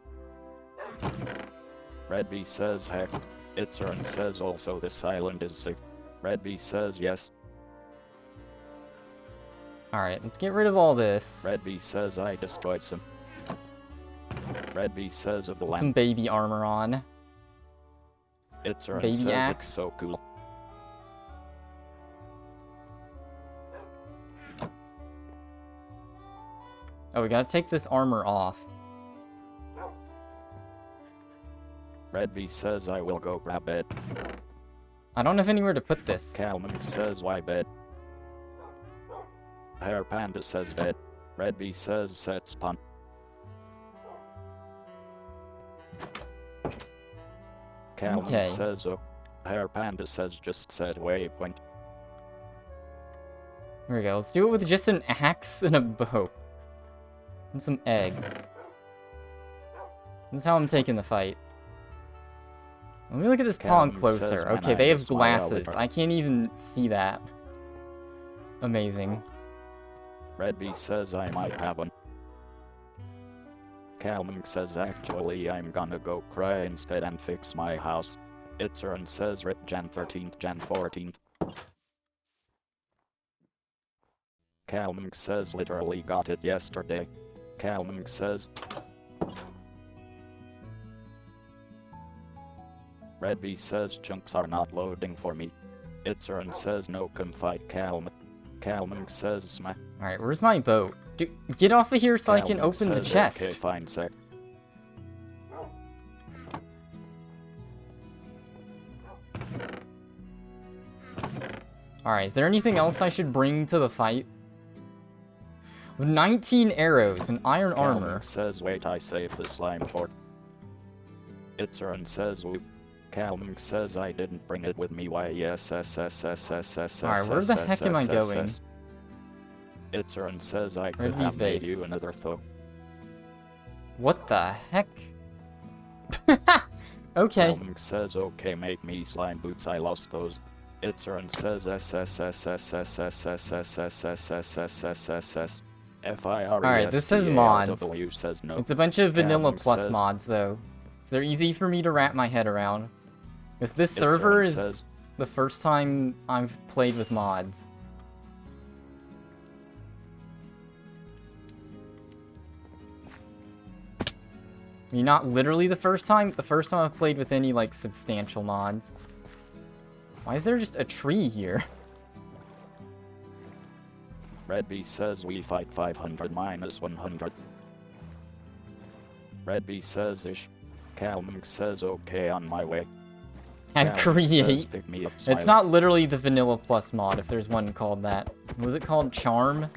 Red B says heck. Itzern says also this island is sick. Red B says yes. Alright, let's get rid of all this. Red B says I destroyed some. Red B says of the land. Some baby armor on. Itzern baby says axe. it's so cool. Oh, we gotta take this armor off. Red B says I will go grab it. I don't have anywhere to put this. Calman says why bed. Hair Panda says bed. Red B says set spawn. Calman says oh. Hair Panda says just set waypoint. Here we go. Let's do it with just an axe and a bow. And some eggs. This is how I'm taking the fight. Let me look at this pond closer. Okay, they have glasses. I can't even see that. Amazing. Red B says I might have one. Calman says actually I'm gonna go cry instead and fix my house. Itzern says rip Jan 13th, Jan 14th. Calman says literally got it yesterday. Calman says Red B says chunks are not loading for me. Itzern says no come fight Calman. Calman says smack. Alright, where's my boat? Dude, get off of here so I can open the chest. Okay, fine sec. Alright, is there anything else I should bring to the fight? 19 arrows and iron armor. Says wait I saved the slime fort. Itzern says whoop. Calming says I didn't bring it with me. Why yes. Alright, where the heck am I going? Itzern says I could have made you another though. What the heck? Okay. Calming says okay make me slime boots I lost those. Itzern says Alright, this says mods. Says no. It's a bunch of vanilla plus mods though. So they're easy for me to wrap my head around. Because this server is the first time I've played with mods. I mean, not literally the first time I've played with any, like, substantial mods. Why is there just a tree here? Red B says we fight 500 minus 100. Red B says ish. Calming says okay on my way. And create. It's not literally the vanilla plus mod if there's one called that. Was it called Charm?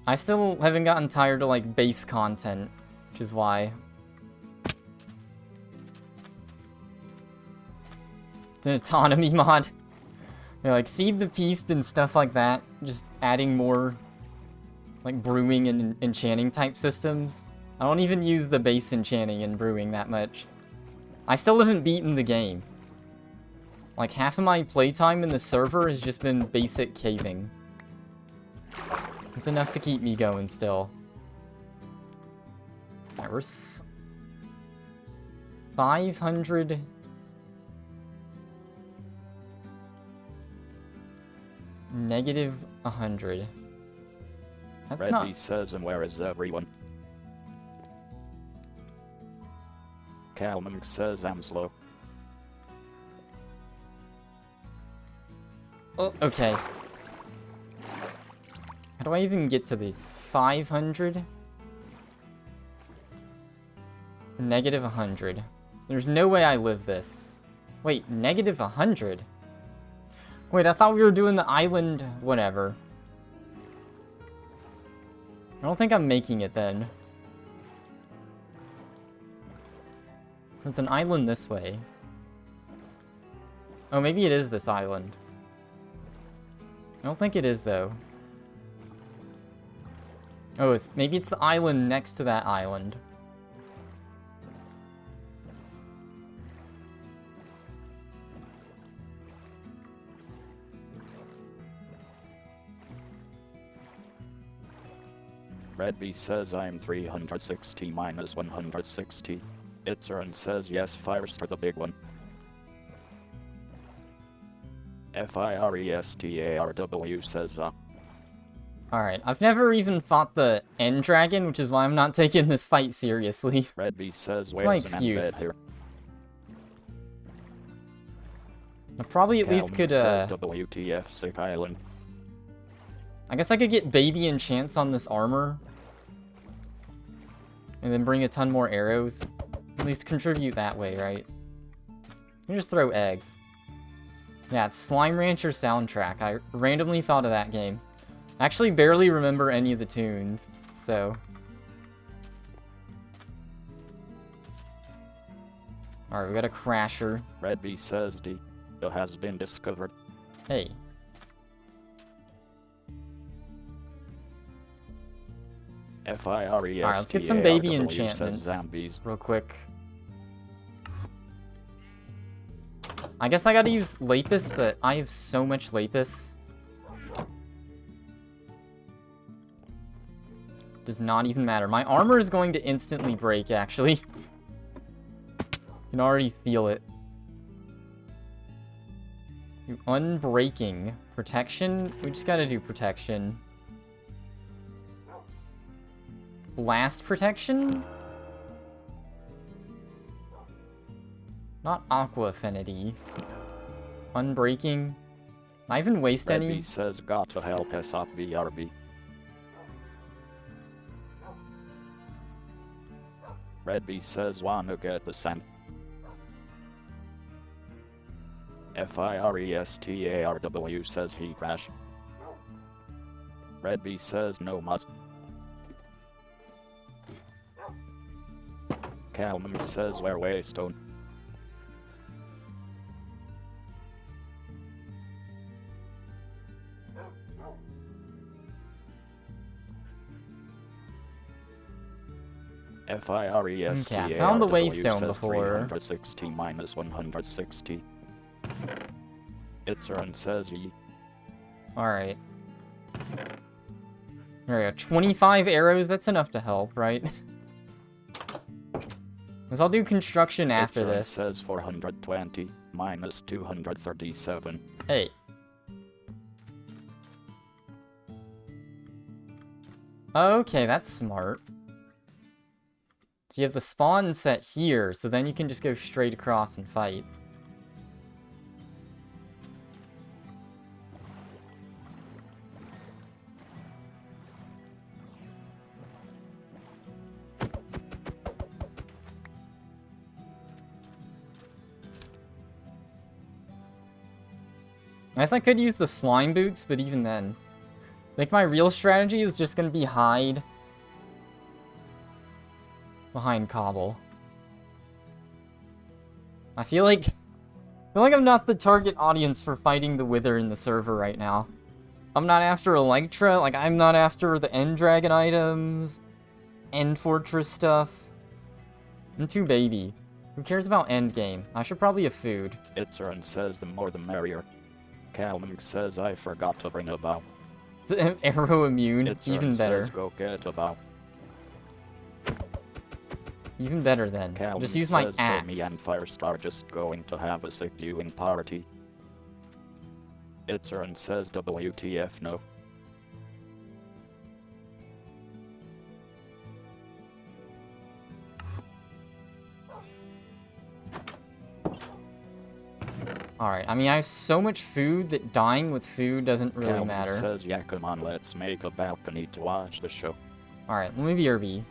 I still haven't gotten tired of like base content, which is why. It's an autonomy mod. They're like feed the beast and stuff like that. Just adding more like brewing and enchanting type systems. I don't even use the base enchanting and brewing that much. I still haven't beaten the game. Like, half of my playtime in the server has just been basic caving. It's enough to keep me going still. Alright, where's 500... Negative 100. That's Redby not... says, and where is everyone? Calming says, I'm slow. Oh, okay. How do I even get to these? 500? Negative 100. There's no way I live this. Wait, negative 100? Wait, I thought we were doing the island whatever. I don't think I'm making it then. There's an island this way. Oh, maybe it is this island. I don't think it is, though. Oh, maybe it's the island next to that island. Redby says, I'm 360 minus 160. Itzern says, yes, fires for the big one. FIRESTARW says, Alright, I've never even fought the end dragon, which is why I'm not taking this fight seriously. Redby says, That's my where's an excuse. embed here? I probably at least could, says, WTF sick island. I guess I could get baby enchants on this armor. And then bring a ton more arrows. At least contribute that way, right? You just throw eggs. Yeah, it's Slime Rancher soundtrack. I randomly thought of that game. I actually barely remember any of the tunes, so... Alright, we got a crasher. Redby says, D has been discovered. Hey. FIRESTARW Alright, let's get some baby says enchantments zombies. real quick. I guess I gotta use lapis, but I have so much lapis. Does not even matter. My armor is going to instantly break, actually. Can already feel it. Unbreaking. Protection? We just gotta do protection. Blast protection? Not aqua affinity. Unbreaking. Not even waste any. Redby says, got to help us up BRB. Redby says, wanna get the sand. FIRESTARW says he crash. Redby says no must. Calming says where waystone. FIRESTARW Okay, I found the waystone says before. 360 minus 160. Itzern says ye. Alright. There we go. 25 arrows, that's enough to help, right? Because I'll do construction after Itzern this. says 420 minus 237. Hey. Okay, that's smart. So you have the spawn set here, so then you can just go straight across and fight. I guess I could use the slime boots, but even then. I think my real strategy is just gonna be hide behind cobble. I feel like I'm not the target audience for fighting the Wither in the server right now. I'm not after Electra, like I'm not after the End Dragon items, End Fortress stuff. I'm too baby. Who cares about endgame? I should probably have food. Itzern says the more the merrier. Calming says I forgot to bring a bow. It's arrow immune. Itzern Even better. says go get a bow. Even better then. Calvin Just use my says, so axe. me and Firestar just going to have a sick viewing party. Itzern says WTF no. Alright, I mean, I have so much food that dying with food doesn't really Calvin matter. says, yeah, come on, let's make a balcony to watch the show. Alright, let me BRB.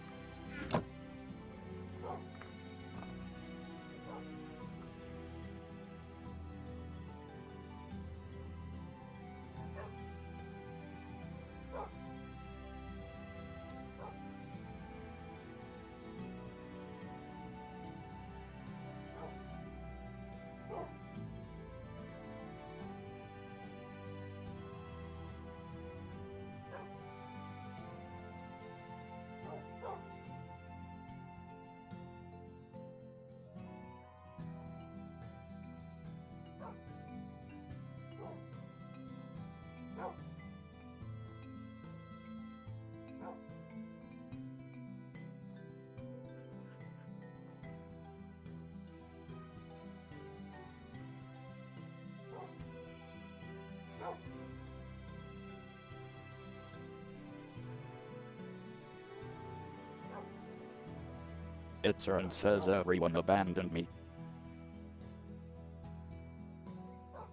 Itzern says everyone abandoned me.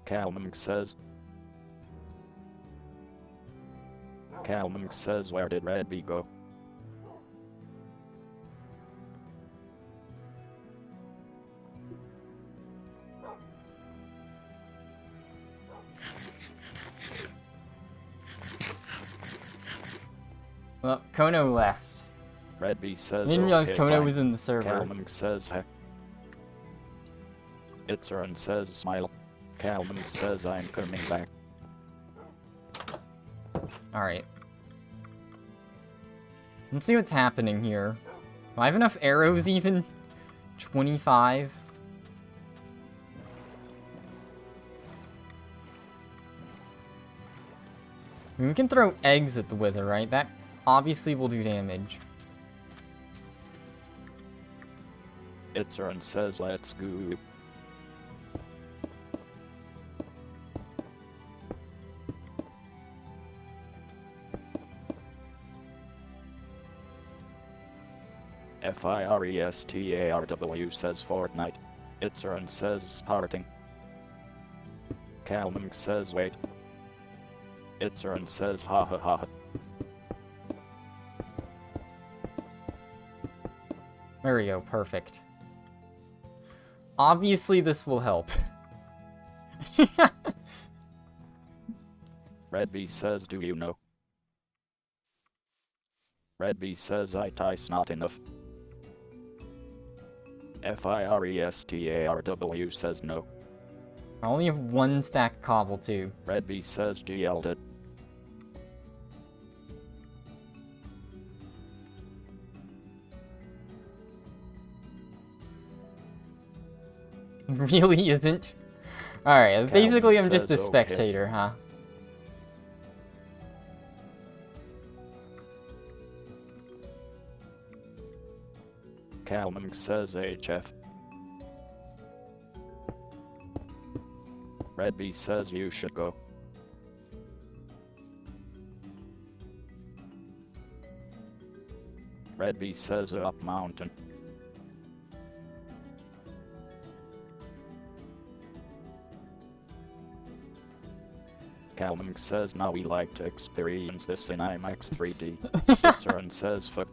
Calming says where did Redby go? Well, Kono left. Redby says I didn't realize okay, Kono fine. was in the server. Calming says heck. Itzern says smile. Calming says I'm coming back. Alright. Let's see what's happening here. Do I have enough arrows even? 25? I mean, we can throw eggs at the wither, right? That obviously will do damage. Itzern says let's go. Firestarw says Fortnite. Itzern says starting. Calming says wait. Itzern says ha ha ha. There we go, perfect. Obviously this will help. Redby says do you know? Redby says I tie's not enough. Firestarw says no. I only have one stack cobble too. Redby says GL did. Really isn't? Alright, basically I'm just a says okay. spectator, huh? Calming says HF. Redby says you should go. Redby says up mountain. Calming says now we like to experience this in IMAX 3D. Itzern says fuck.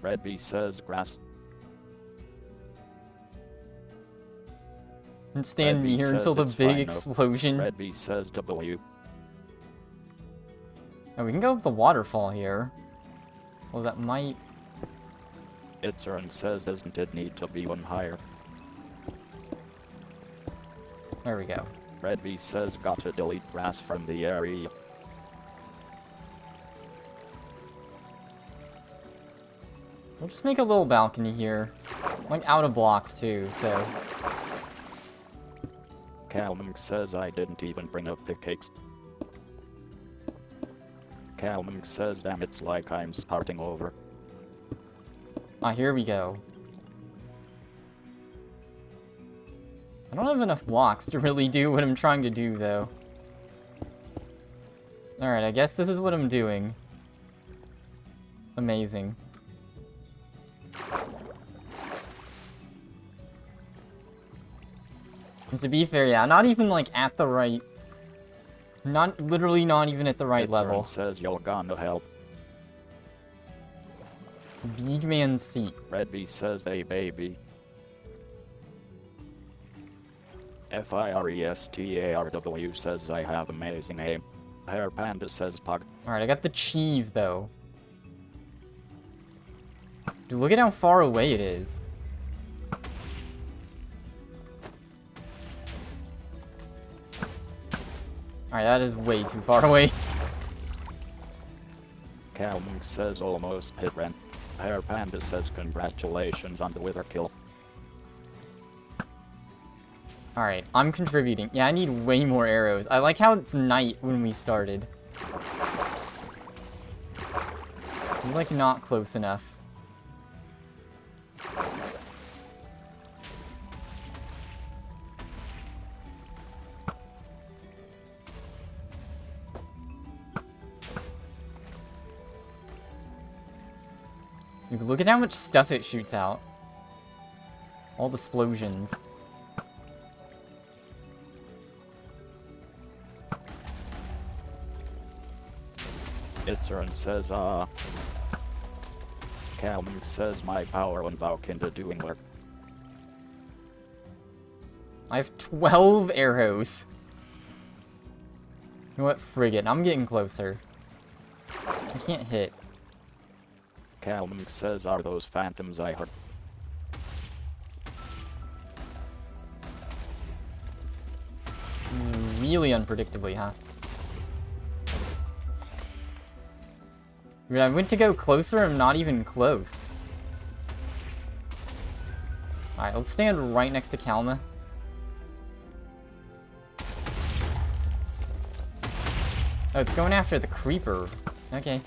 Redby says grass. And stand Redby near says until the it's big fine, no. explosion. Redby says W. Oh, we can go up the waterfall here. Well, that might... Itzern says doesn't it need to be one higher? There we go. Redby says got to delete grass from the area. We'll just make a little balcony here. Like, out of blocks, too, so... Calming says I didn't even bring up pickaxe. Calming says, damn, it's like I'm starting over. Ah, here we go. I don't have enough blocks to really do what I'm trying to do, though. Alright, I guess this is what I'm doing. Amazing. And to be fair, yeah, not even, like, at the right... literally not even at the right level. Says you're gonna help. Big man seat. Redby says, hey baby. FIRESTARW says I have amazing aim. Hair Panda says pug. Alright, I got the cheese, though. Dude, look at how far away it is. Alright, that is way too far away. Calming says almost hit rent. Hair Panda says congratulations on the wither kill. Alright, I'm contributing. Yeah, I need way more arrows. I like how it's night when we started. It's like not close enough. Look at how much stuff it shoots out. All the explosions. Itzern says, Calming says my power went back into doing work. I have 12 arrows. You know what? Frig it. I'm getting closer. I can't hit. Calming says, are those phantoms I heard? This is really unpredictably, huh? Dude, I went to go closer, I'm not even close. Alright, let's stand right next to Kalma. Oh, it's going after the creeper. Okay.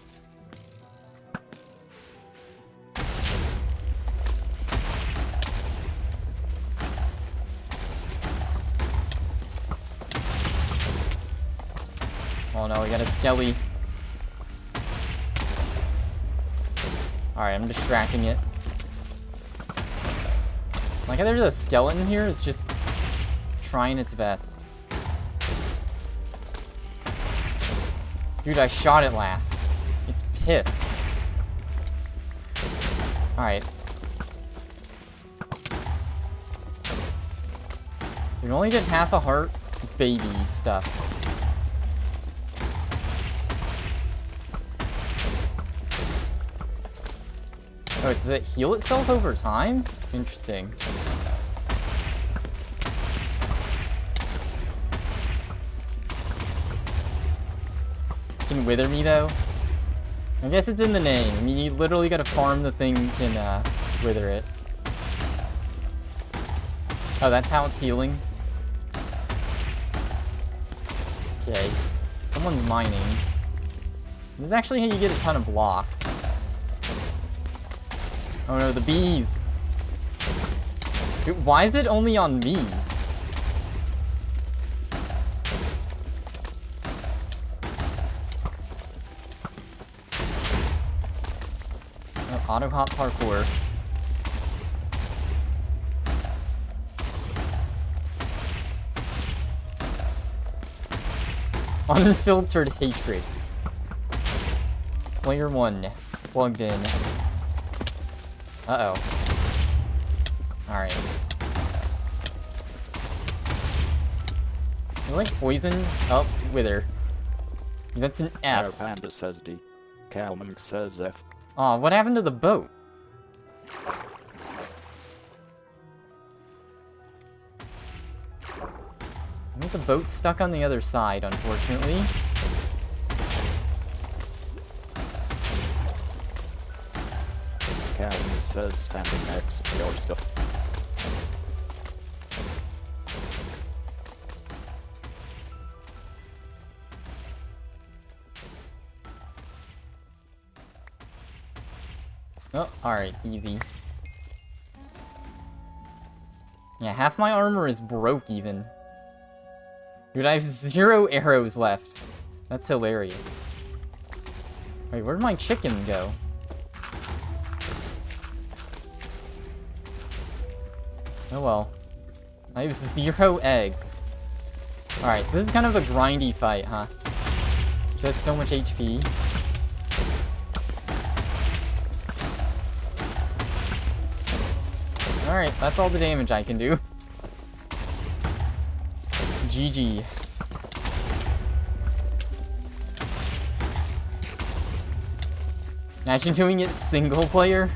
Oh no, we got a skelly. Alright, I'm distracting it. Like how there's a skeleton here, it's just trying its best. Dude, I shot it last. It's pissed. Alright. You only did half a heart, baby stuff. Oh, does it heal itself over time? Interesting. Can wither me, though? I guess it's in the name. I mean, you literally gotta farm the thing can wither it. Oh, that's how it's healing? Okay. Someone's mining. This is actually how you get a ton of blocks. Oh no, the bees! Dude, why is it only on me? Oh, auto hop parkour. Unfiltered hatred. Player 1 is plugged in. Uh-oh. Alright. You like poison? Oh, wither. That's an F. Panda says D. Calming says F. Aw, what happened to the boat? I think the boat's stuck on the other side, unfortunately. Calvin says standing next to your stuff. Oh, alright, easy. Yeah, half my armor is broke even. Dude, I have 0 arrows left. That's hilarious. Wait, where'd my chicken go? Oh well. I have 0 eggs. Alright, so this is kind of a grindy fight, huh? Which has so much HP. Alright, that's all the damage I can do. GG. Imagine doing it single player.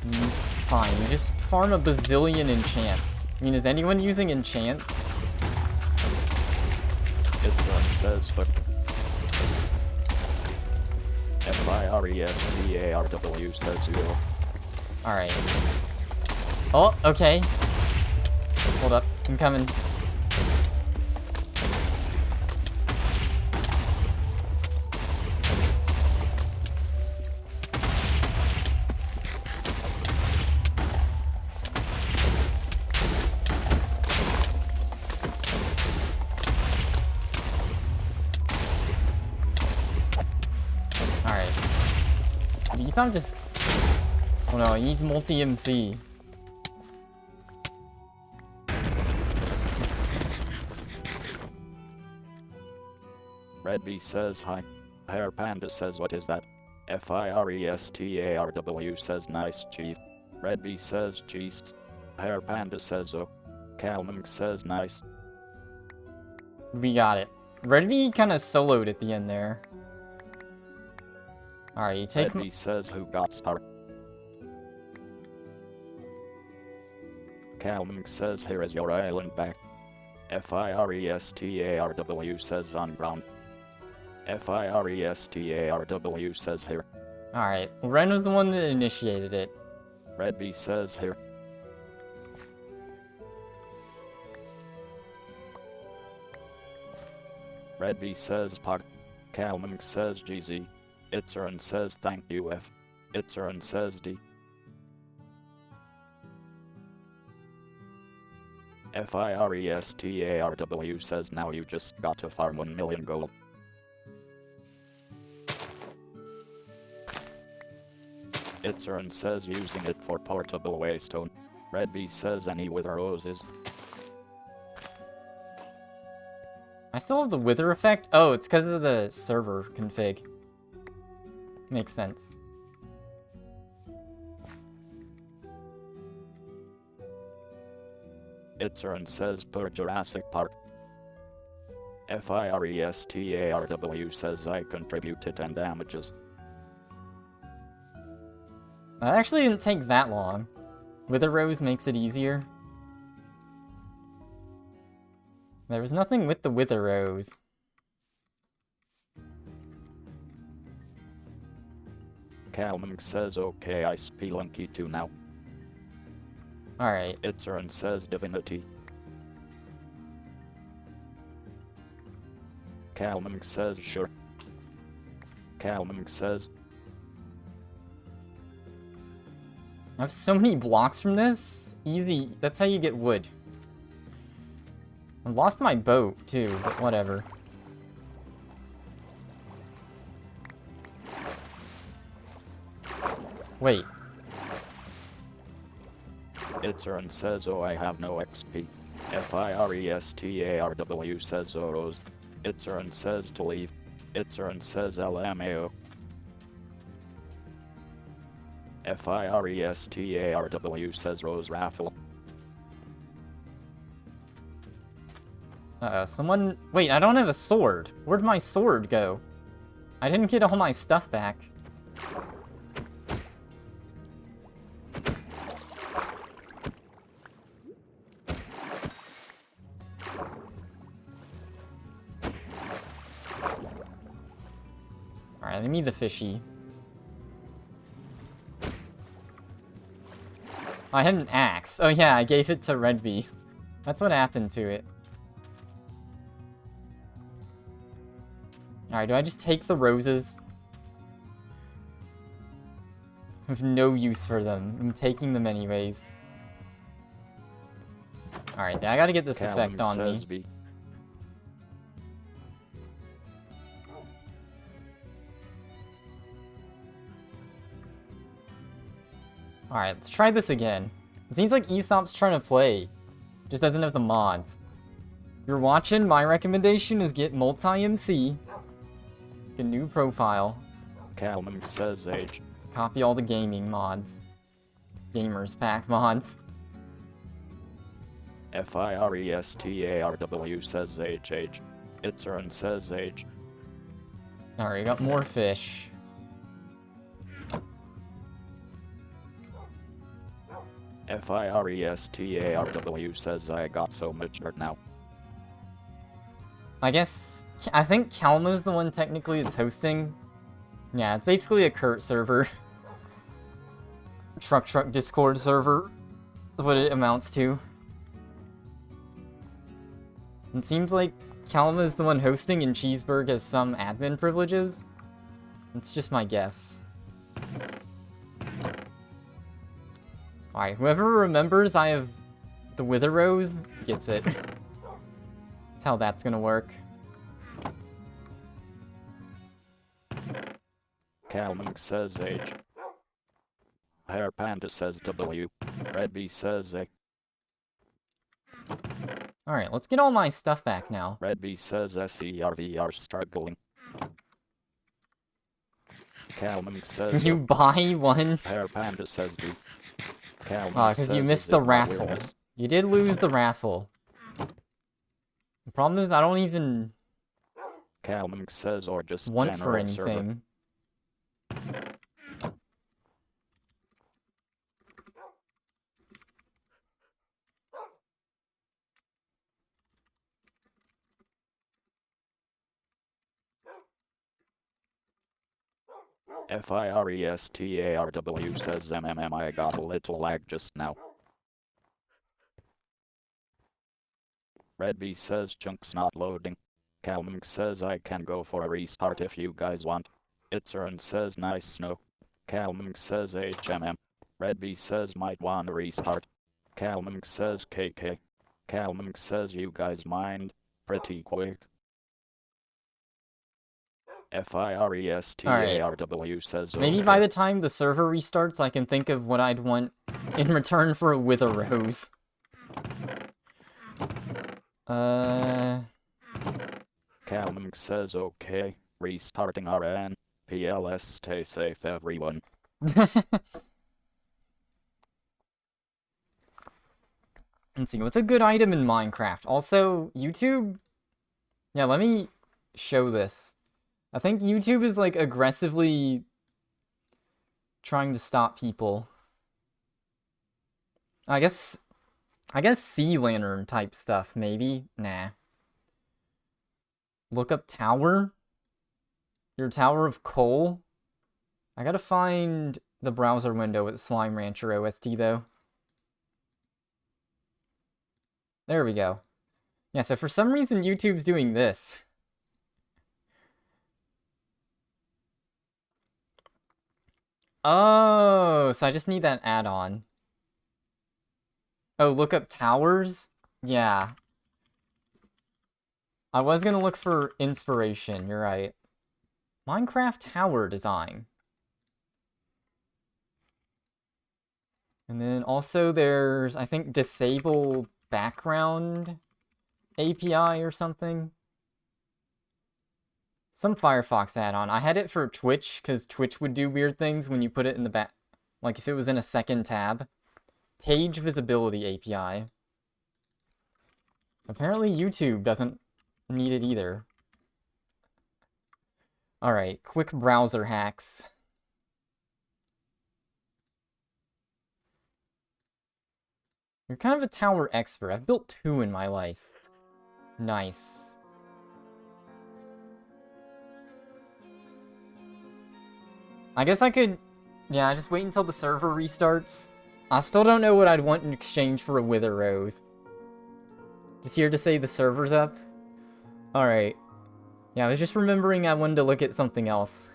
It's fine, you just farm a bazillion enchants. I mean, is anyone using enchants? It says fuck. FIRESTARW says 0. Alright. Oh, okay. Hold up, I'm coming. Alright. He's not just... Oh no, he needs multi-MC. Red B says hi. Hair Panda says what is that? FIRESTARW says nice chief. Red B says cheese. Hair Panda says oh. Calming says nice. We got it. Red V kind of soloed at the end there. Alright, you take... Red B says who got star. Calming says here is your island back. FIRESTARW says on ground. FIRESTARW says here. Alright, Ren was the one that initiated it. Red B says here. Red B says Pog. Calming says GZ. Itzern says thank you F. Itzern says D. FIRESTARW says now you just got to farm 1 million gold. Itzern says using it for portable waystone. Red B says any wither roses. I still have the wither effect? Oh, it's because of the server config. Makes sense. Itzern says per Jurassic Park. FIRESTARW says I contributed 10 damages. That actually didn't take that long. Wither Rose makes it easier. There was nothing with the Wither Rose. Calming says okay I spelunky too now. Alright. Itzern says divinity. Calming says sure. Calming says I have so many blocks from this. Easy. That's how you get wood. I lost my boat, too, but whatever. Wait. Itzern says oh I have no XP. FIRESTARW says Oros. Itzern says to leave. Itzern says LMAO. FIRESTARW says Rose Raffle. Someone... Wait, I don't have a sword. Where'd my sword go? I didn't get all my stuff back. Alright, Alright, let me the fishy. I had an axe. Oh yeah, I gave it to Redby. That's what happened to it. Alright, do I just take the roses? I have no use for them. I'm taking them anyways. Alright, I gotta get this effect on me. Alright, let's try this again. It seems like Aesop's trying to play. Just doesn't have the mods. If you're watching, my recommendation is get multi-MC. Get a new profile. Calvin says age. Copy all the gaming mods. Gamers Pack mods. FIRESTARW says age. Itzern says age. Alright, we got more fish. FIRESTARW says I got so much dirt now. I think Kalma's the one technically that's hosting. Yeah, it's basically a Kurt server. Truck Discord server. That's what it amounts to. It seems like Kalma is the one hosting and Cheeseburg has some admin privileges. It's just my guess. Alright, whoever remembers I have the Wither Rose gets it. That's how that's gonna work. Calming says age. Hair Panda says W. Redby says A. Alright, let's get all my stuff back now. Redby says SERVR struggling. Calming says You buy one? Hair Panda says D. Because you missed the raffle. You did lose the raffle. The problem is I don't even Calming says or just want for anything. FIRESTARW says I got a little lag just now. Redby says chunk's not loading. Calming says I can go for a restart if you guys want. Itzern says nice snow. Calming says HMM. Redby says might want to restart. Calming says KK. Calming says you guys mind pretty quick. FIRESTARW says maybe by the time the server restarts I can think of what I'd want in return for a Wither Rose. Calming says okay. Restarting RN. PLS stay safe everyone. Let's see, what's a good item in Minecraft? Also, YouTube? Yeah, let me show this. I think YouTube is, like, aggressively trying to stop people. I guess sea lantern type stuff, maybe? Nah. Look up tower? Your tower of coal? I gotta find the browser window with Slime Rancher OST, though. There we go. Yeah, so for some reason YouTube's doing this. Oh, so I just need that add-on. Oh, look up towers? Yeah. I was gonna look for inspiration, you're right. Minecraft tower design. And then also there's, I think, disable background API or something. Some Firefox add-on. I had it for Twitch, because Twitch would do weird things when you put it in the back. Like, if it was in a second tab. Page visibility API. Apparently YouTube doesn't need it either. Alright, quick browser hacks. You're kind of a tower expert. I've built 2 in my life. Nice. I guess I could... Yeah, just wait until the server restarts. I still don't know what I'd want in exchange for a Wither Rose. Just here to say the server's up? Alright. Yeah, I was just remembering I wanted to look at something else.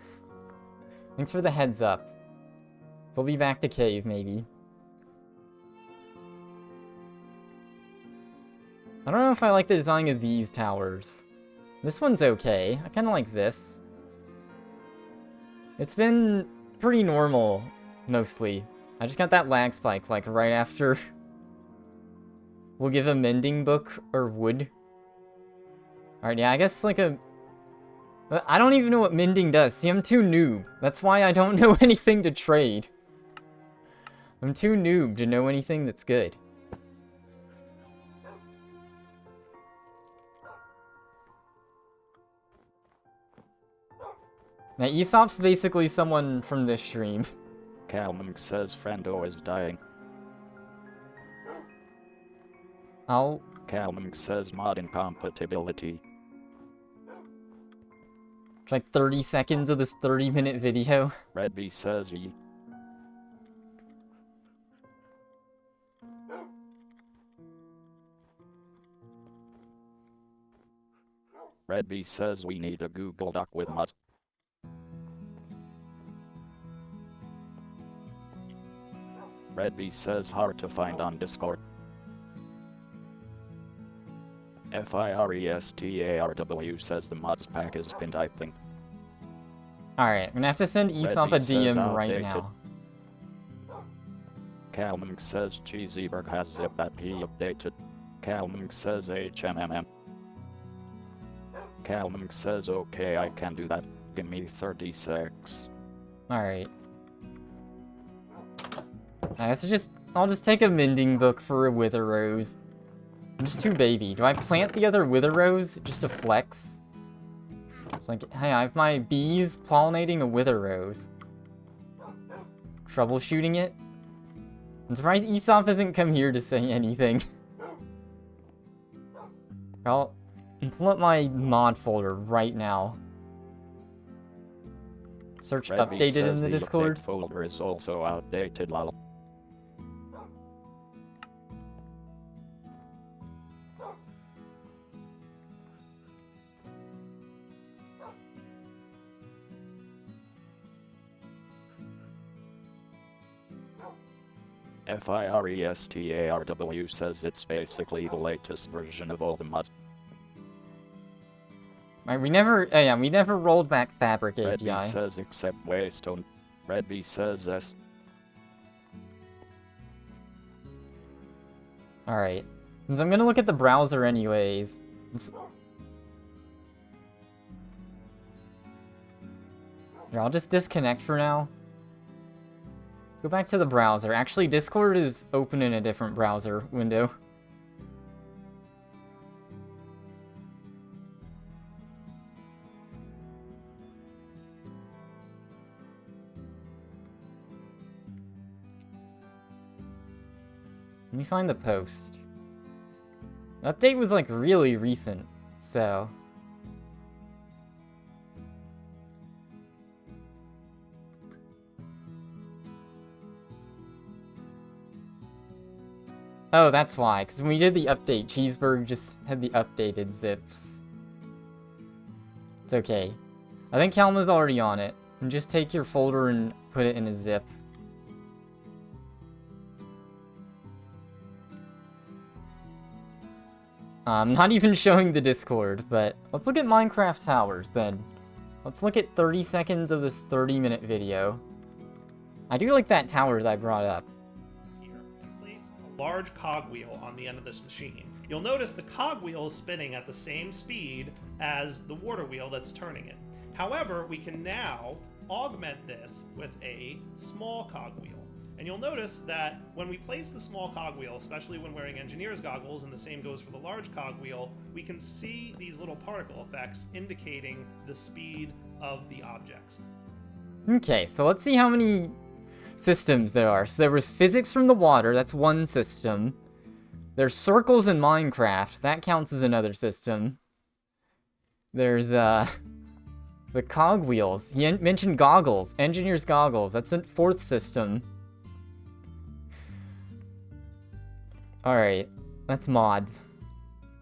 Thanks for the heads up. So I'll be back to cave, maybe. I don't know if I like the design of these towers. This one's okay. I kind of like this. It's been pretty normal, mostly. I just got that lag spike, like, right after... We'll give a mending book, or wood. Alright, yeah, I guess, like, a... I don't even know what mending does. See, I'm too noob. That's why I don't know anything to trade. I'm too noob to know anything that's good. Now, Aesop's basically someone from this stream. Calmunk says Friendo is dying. I'll... Calmunk says mod incompatibility. It's like 30 seconds of this 30-minute video. Redby says ye. Redby says we need a Google Doc with mods. Redby says hard to find on Discord. FIRESTARW says the mods pack is pinned, I think. Alright, I'm gonna have to send Aesop a DM right now. Calmunk says Cheesyberg has zip that he updated. Calmunk says HMMM. Calmunk says okay, I can do that. Give me 36. Alright. I'll just take a mending book for a Wither Rose. I'm just too baby. Do I plant the other Wither Rose just to flex? It's like, hey, I have my bees pollinating a Wither Rose. Troubleshooting it? I'm surprised Aesop hasn't come here to say anything. I'll pull up my mod folder right now. Search Redby updated in the the Discord. update folder is also outdated, lol. FIRESTARW says it's basically the latest version of all the mods. Right, we never rolled back Fabric Redby API. says except Waystone. Redby says yes. Alright. So I'm gonna look at the browser anyways. Here, I'll just disconnect for now. Let's go back to the browser. Actually, Discord is open in a different browser window. Let me find the post. The update was like really recent, so... Oh, that's why, because when we did the update, Cheeseburg just had the updated zips. It's okay. I think Kalma's already on it. And just take your folder and put it in a zip. I'm not even showing the Discord, but let's look at Minecraft Towers then. Let's look at 30 seconds of this 30-minute video. I do like that tower that I brought up. Place a large cogwheel on the end of this machine. You'll notice the cogwheel is spinning at the same speed as the water wheel that's turning it. However, we can now augment this with a small cogwheel. And you'll notice that when we place the small cogwheel, especially when wearing engineer's goggles, and the same goes for the large cogwheel, we can see these little particle effects indicating the speed of the objects. Okay, so let's see how many systems there are. So there was physics from the water, that's one system. There's circles in Minecraft, that counts as another system. There's The cogwheels. He mentioned goggles. Engineer's goggles. That's a 4th system. Alright. That's mods.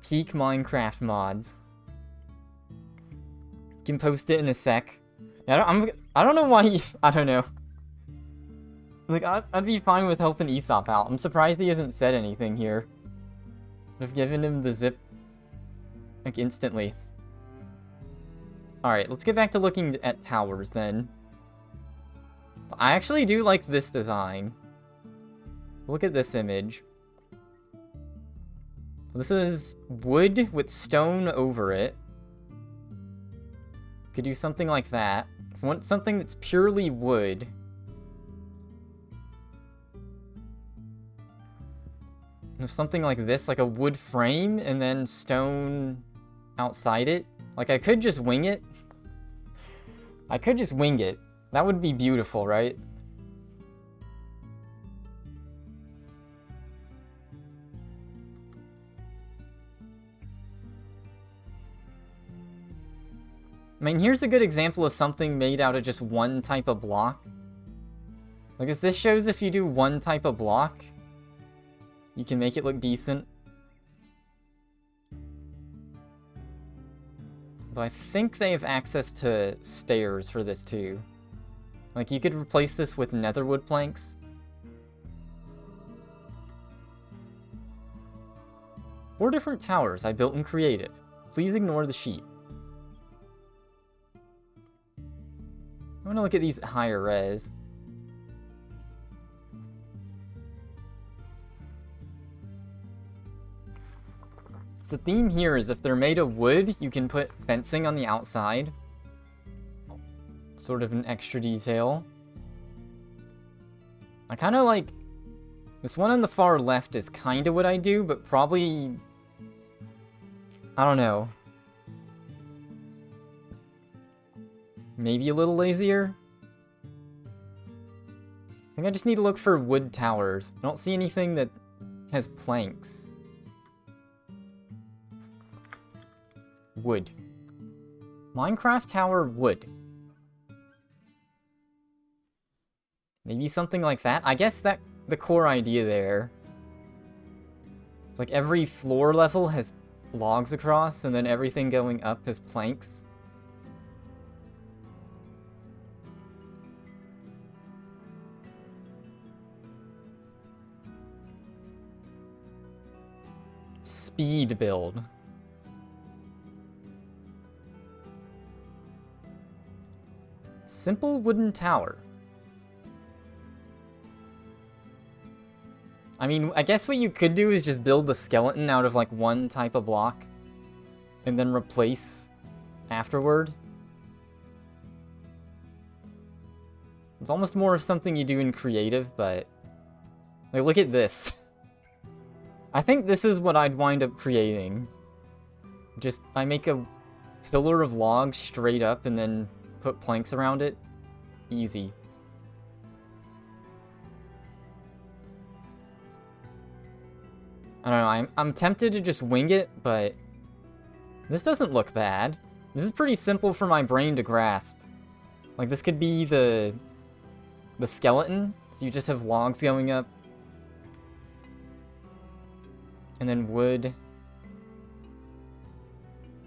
Peak Minecraft mods. You can post it in a sec. I don't know why I don't know. Like, I'd be fine with helping Aesop out. I'm surprised he hasn't said anything here. I've given him the zip, like, instantly. Alright, let's get back to looking at towers, then. I actually do like this design. Look at this image. This is wood with stone over it. Could do something like that. If you want something that's purely wood... If something like this, like a wood frame, and then stone outside it. Like, I could just wing it. I could just wing it. That would be beautiful, right? I mean, here's a good example of something made out of just one type of block. Like, as this shows, if you do one type of block, you can make it look decent. Though I think they have access to stairs for this too. Like, you could replace this with netherwood planks. 4 different towers I built in creative. Please ignore the sheep. I want to look at these at higher res. So the theme here is if they're made of wood, you can put fencing on the outside. Sort of an extra detail. I kind of like... This one on the far left is kind of what I do, but probably... I don't know. Maybe a little lazier? I think I just need to look for wood towers. I don't see anything that has planks. Wood. Minecraft tower wood. Maybe something like that. I guess that the core idea there. It's like every floor level has logs across, and then everything going up has planks. Speed build. Simple wooden tower. I mean, I guess what you could do is just build the skeleton out of like one type of block and then replace afterward. It's almost more of something you do in creative, but like, look at this. I think this is what I'd wind up creating. Just, I make a pillar of logs straight up and then put planks around it. Easy. I don't know, I'm tempted to just wing it, but this doesn't look bad. This is pretty simple for my brain to grasp. Like, this could be the skeleton, so you just have logs going up. And then wood.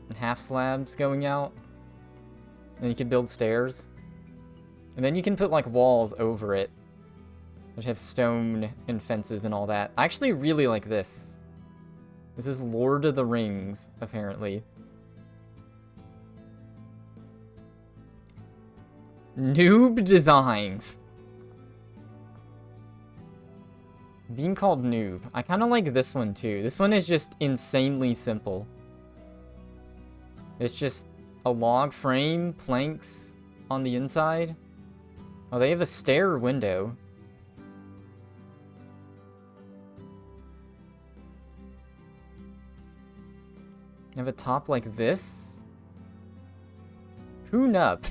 And half slabs going out. And then you can build stairs. And then you can put, like, walls over it. Which have stone and fences and all that. I actually really like this. This is Lord of the Rings, apparently. Noob designs. Being called noob. I kind of like this one too. This one is just insanely simple. It's just a log frame, planks on the inside. Oh, they have a stair window. They have a top like this. Who nub?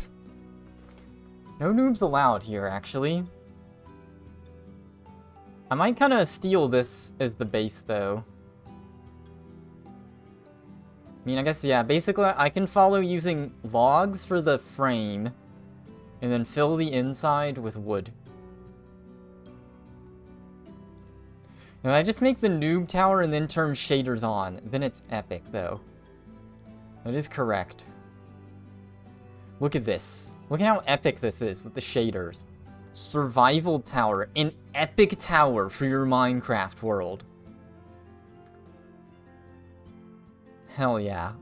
No noobs allowed here, actually. I might kind of steal this as the base, though. mean, I guess, yeah, basically I can follow using logs for the frame, and then fill the inside with wood. If I just make the noob tower and then turn shaders on, then it's epic, though. That is correct. Look at this. Look at how epic this is with the shaders. Survival tower. An epic tower for your Minecraft world. Hell yeah.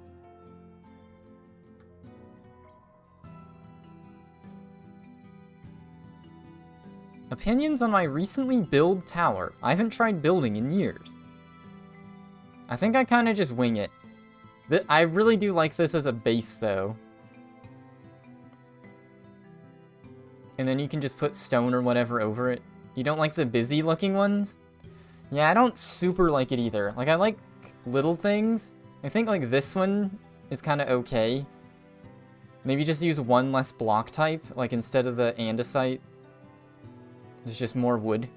Opinions on my recently built tower. I haven't tried building in years. I think I kind of just wing it. I really do like this as a base, though. And then you can just put stone or whatever over it. You don't like the busy-looking ones? Yeah, I don't super like it either. Like, I like little things. I think, like, this one is kind of okay. Maybe just use one less block type, like, instead of the andesite. There's just more wood.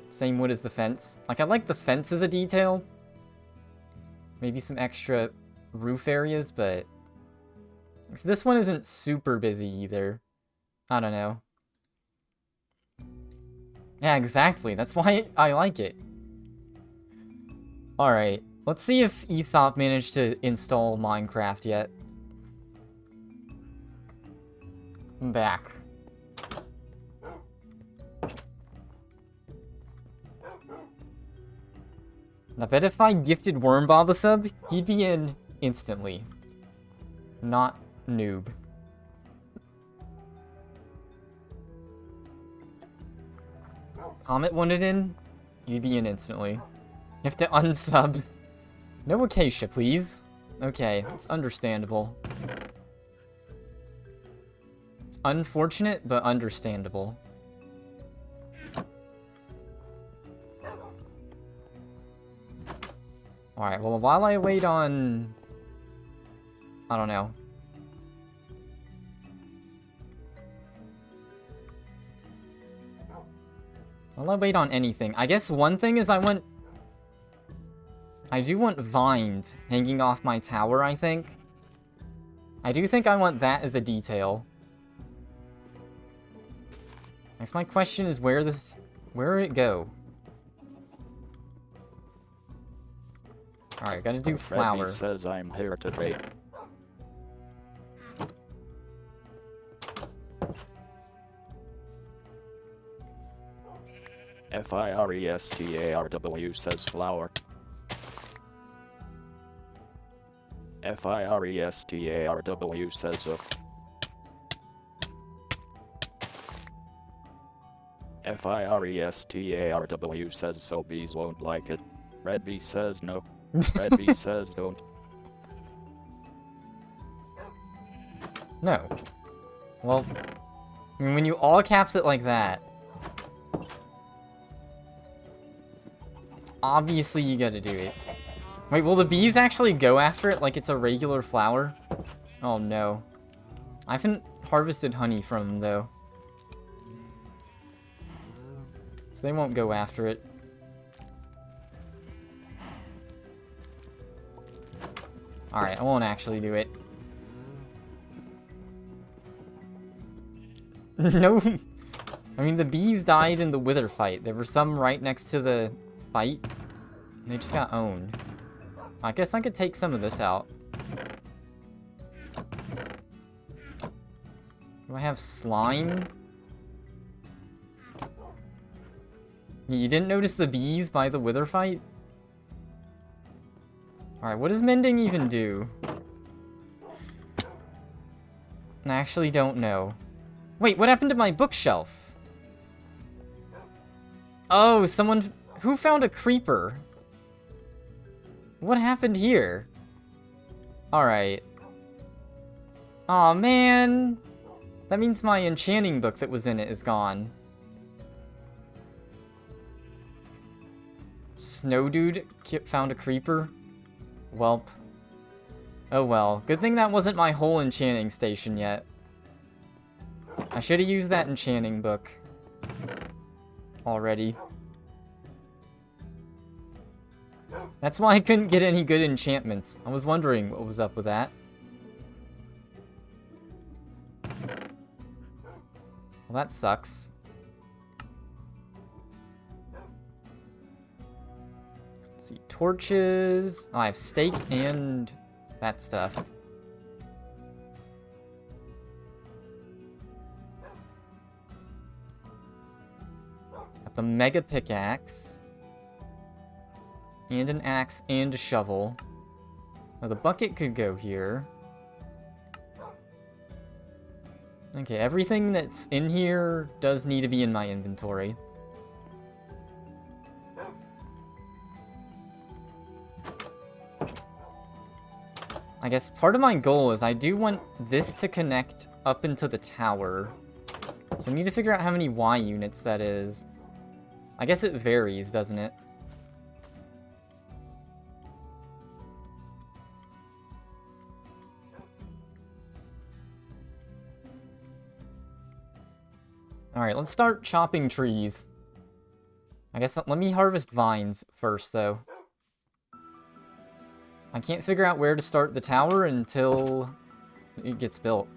Same wood as the fence. Like, I like the fence as a detail. Maybe some extra roof areas, but... this one isn't super busy either. I don't know. Yeah, exactly. That's why I like it. Alright. Let's see if Aesop managed to install Minecraft yet. I'm back. I bet if I gifted Wormbob a sub, he'd be in instantly. Not noob. Comet wanted in, you'd be in instantly. You have to unsub. No acacia, please. Okay, it's understandable. It's unfortunate, but understandable. Alright, well, while I wait on... I don't know. While I wait on anything, I guess one thing is I do want vines hanging off my tower, I think. I do think I want that as a detail. I guess my question is where would it go? Alright, gotta do flour. Freddy says I'm here to trade. FIRESTARW says flower. FIRESTARW says up. FIRESTARW says so bees won't like it. Red bee says no. Red bee says don't. No. Well, I mean, when you all caps it like that, obviously you gotta do it. Wait, will the bees actually go after it like it's a regular flower? Oh no. I haven't harvested honey from them though. So they won't go after it. Alright, I won't actually do it. No. I mean, the bees died in the wither fight. There were some right next to the fight. And they just got owned. I guess I could take some of this out. Do I have slime? You didn't notice the bees by the wither fight? Alright, what does mending even do? I actually don't know. Wait, what happened to my bookshelf? Oh, someone... Who found a creeper? What happened here? Alright. Aw, man. That means my enchanting book that was in it is gone. Snow dude found a creeper? Welp. Oh well. Good thing that wasn't my whole enchanting station yet. I should have used that enchanting book. Already. That's why I couldn't get any good enchantments. I was wondering what was up with that. Well, that sucks. Let's see, torches. Oh, I have steak and that stuff. Got the mega pickaxe. And an axe and a shovel. Now the bucket could go here. Okay, everything that's in here does need to be in my inventory. I guess part of my goal is I do want this to connect up into the tower. So I need to figure out how many Y units that is. I guess it varies, doesn't it? Alright, let's start chopping trees. I guess let me harvest vines first, though. I can't figure out where to start the tower until it gets built.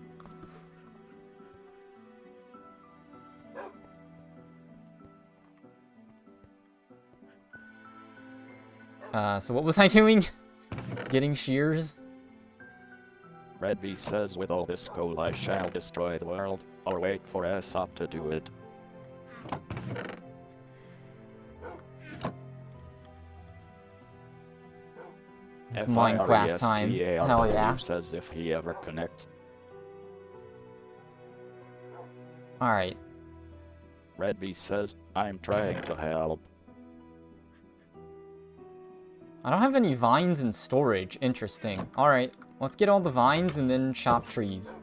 So what was I doing? Getting shears? Redby says with all this coal I shall destroy the world, or wait for Aesop to do it. It's Minecraft time. Hell yeah. Says if he ever connects. Alright. Redby says, I'm trying to help. I don't have any vines in storage. Interesting. Alright, let's get all the vines and then chop trees.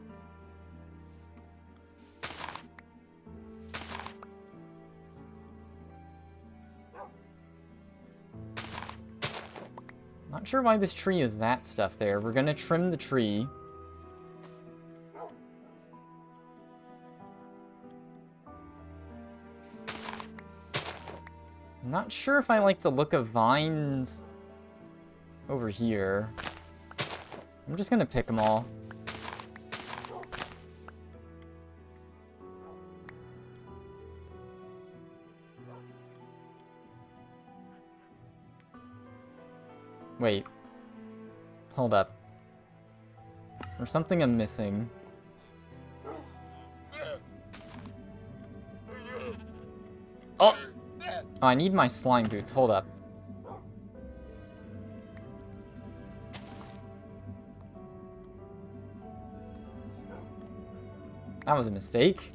Not sure why this tree is that stuff there. We're gonna trim the tree. I'm not sure if I like the look of vines over here. I'm just gonna pick them all. Wait. Hold up. There's something I'm missing. Oh! Oh, I need my slime boots. Hold up. That was a mistake.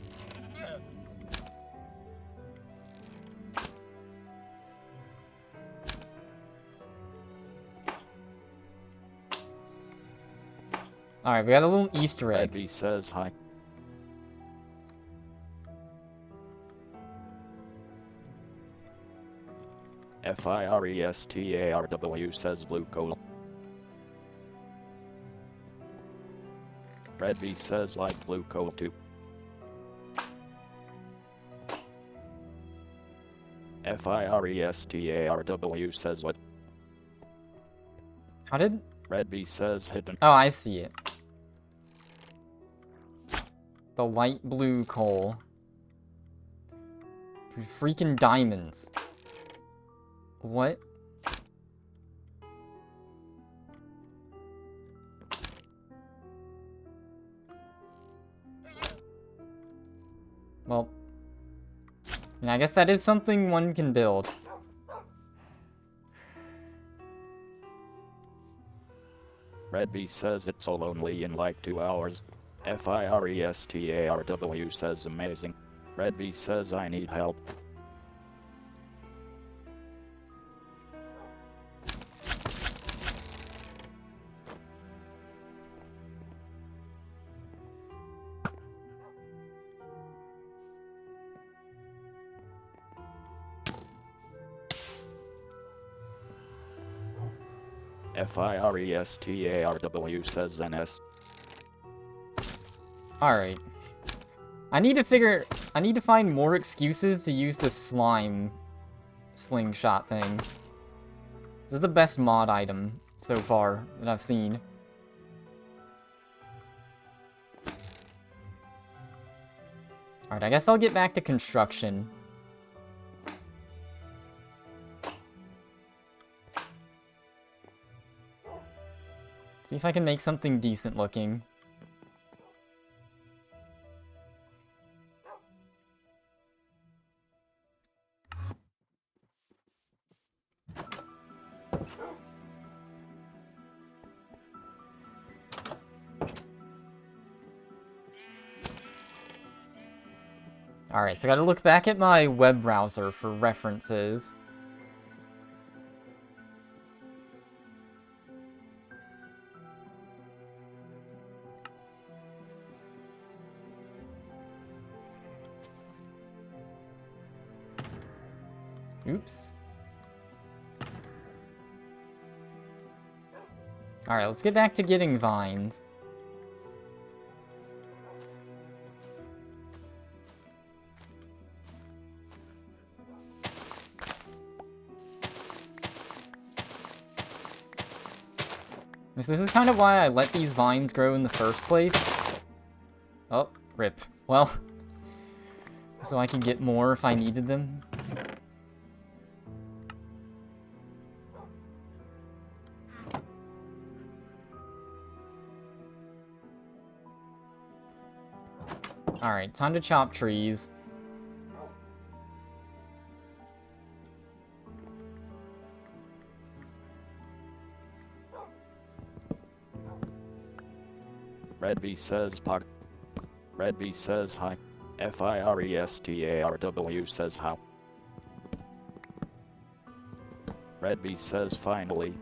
Alright, we got a little Easter egg. Redby says hi. FIRESTARW says blue coal. Redby says like blue coal too. FIRESTARW says what? How did... Redby says hidden. Oh, I see it. The light blue coal. Dude, freaking diamonds. What? Well, I guess that is something one can build. Redby says it's all only in like 2 hours. FIRESTARW says amazing. Redby says I need help. FIRESTARW says NS. Alright. I need to find more excuses to use this slime slingshot thing. This is the best mod item so far that I've seen. Alright, I guess I'll get back to construction. See if I can make something decent looking. Alright, so I gotta look back at my web browser for references. Oops. Alright, let's get back to getting vines. This is kind of why I let these vines grow in the first place. Oh, rip. Well, so I can get more if I needed them. Alright, time to chop trees. Redby says Pog. Redby says hi. FIRESTARW says how. Redby says finally.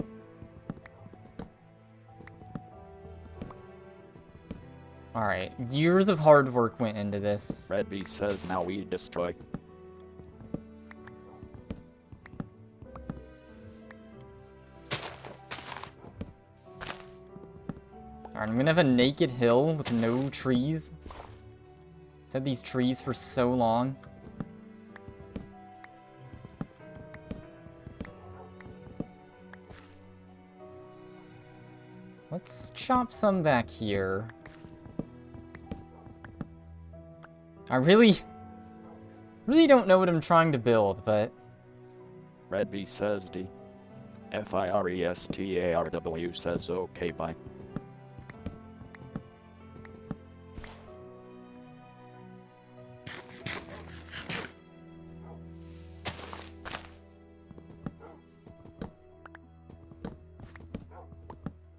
Alright, years of hard work went into this. Redby says now we destroy. Alright, I'm gonna have a naked hill with no trees. Said these trees for so long. Let's chop some back here. I really don't know what I'm trying to build, but... Redby says D. FIRESTARW says okay bye.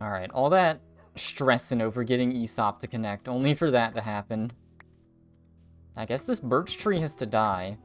Alright, all that stressing over getting Aesop to connect, only for that to happen. I guess this birch tree has to die.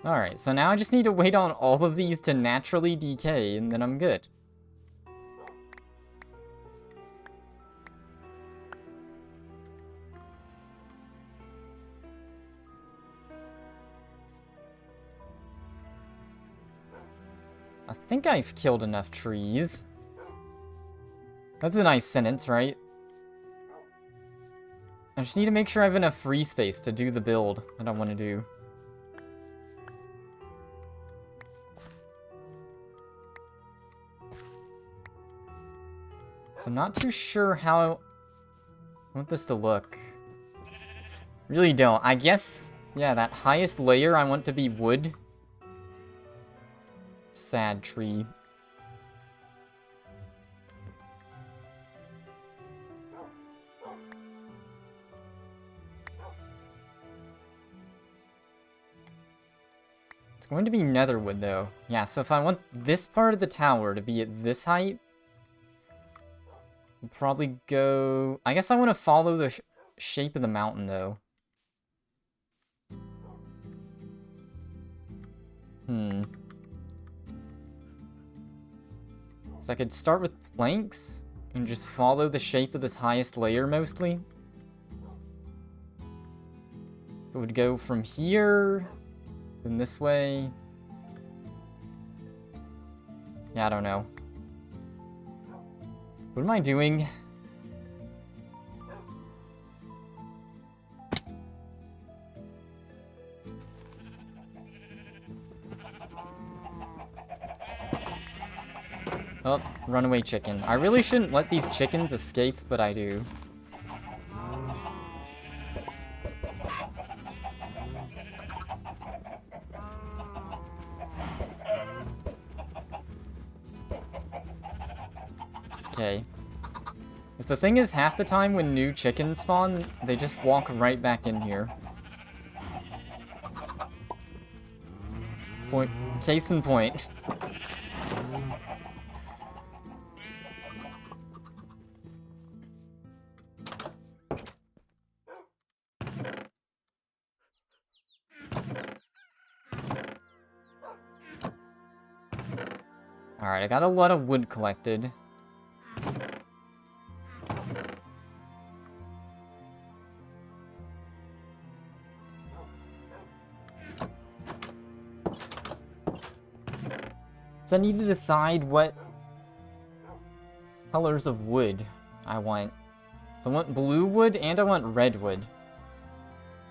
Alright, so now I just need to wait on all of these to naturally decay, and then I'm good. I think I've killed enough trees. That's a nice sentence, right? I just need to make sure I have enough free space to do the build that I want to do. So I'm not too sure how I want this to look. Really don't. I guess, yeah, that highest layer I want to be wood. Sad tree. It's going to be netherwood though. Yeah, so if I want this part of the tower to be at this height, I'll probably go... I guess I want to follow the shape of the mountain though. So I could start with planks and just follow the shape of this highest layer mostly. So it would go from here Then this way... Yeah, I don't know. What am I doing? Oh, runaway chicken. I really shouldn't let these chickens escape, but I do. Okay. Because the thing is, half the time when new chickens spawn, they just walk right back in here. Case in point. Alright, I got a lot of wood collected. So I need to decide what colors of wood I want. So I want blue wood and I want red wood.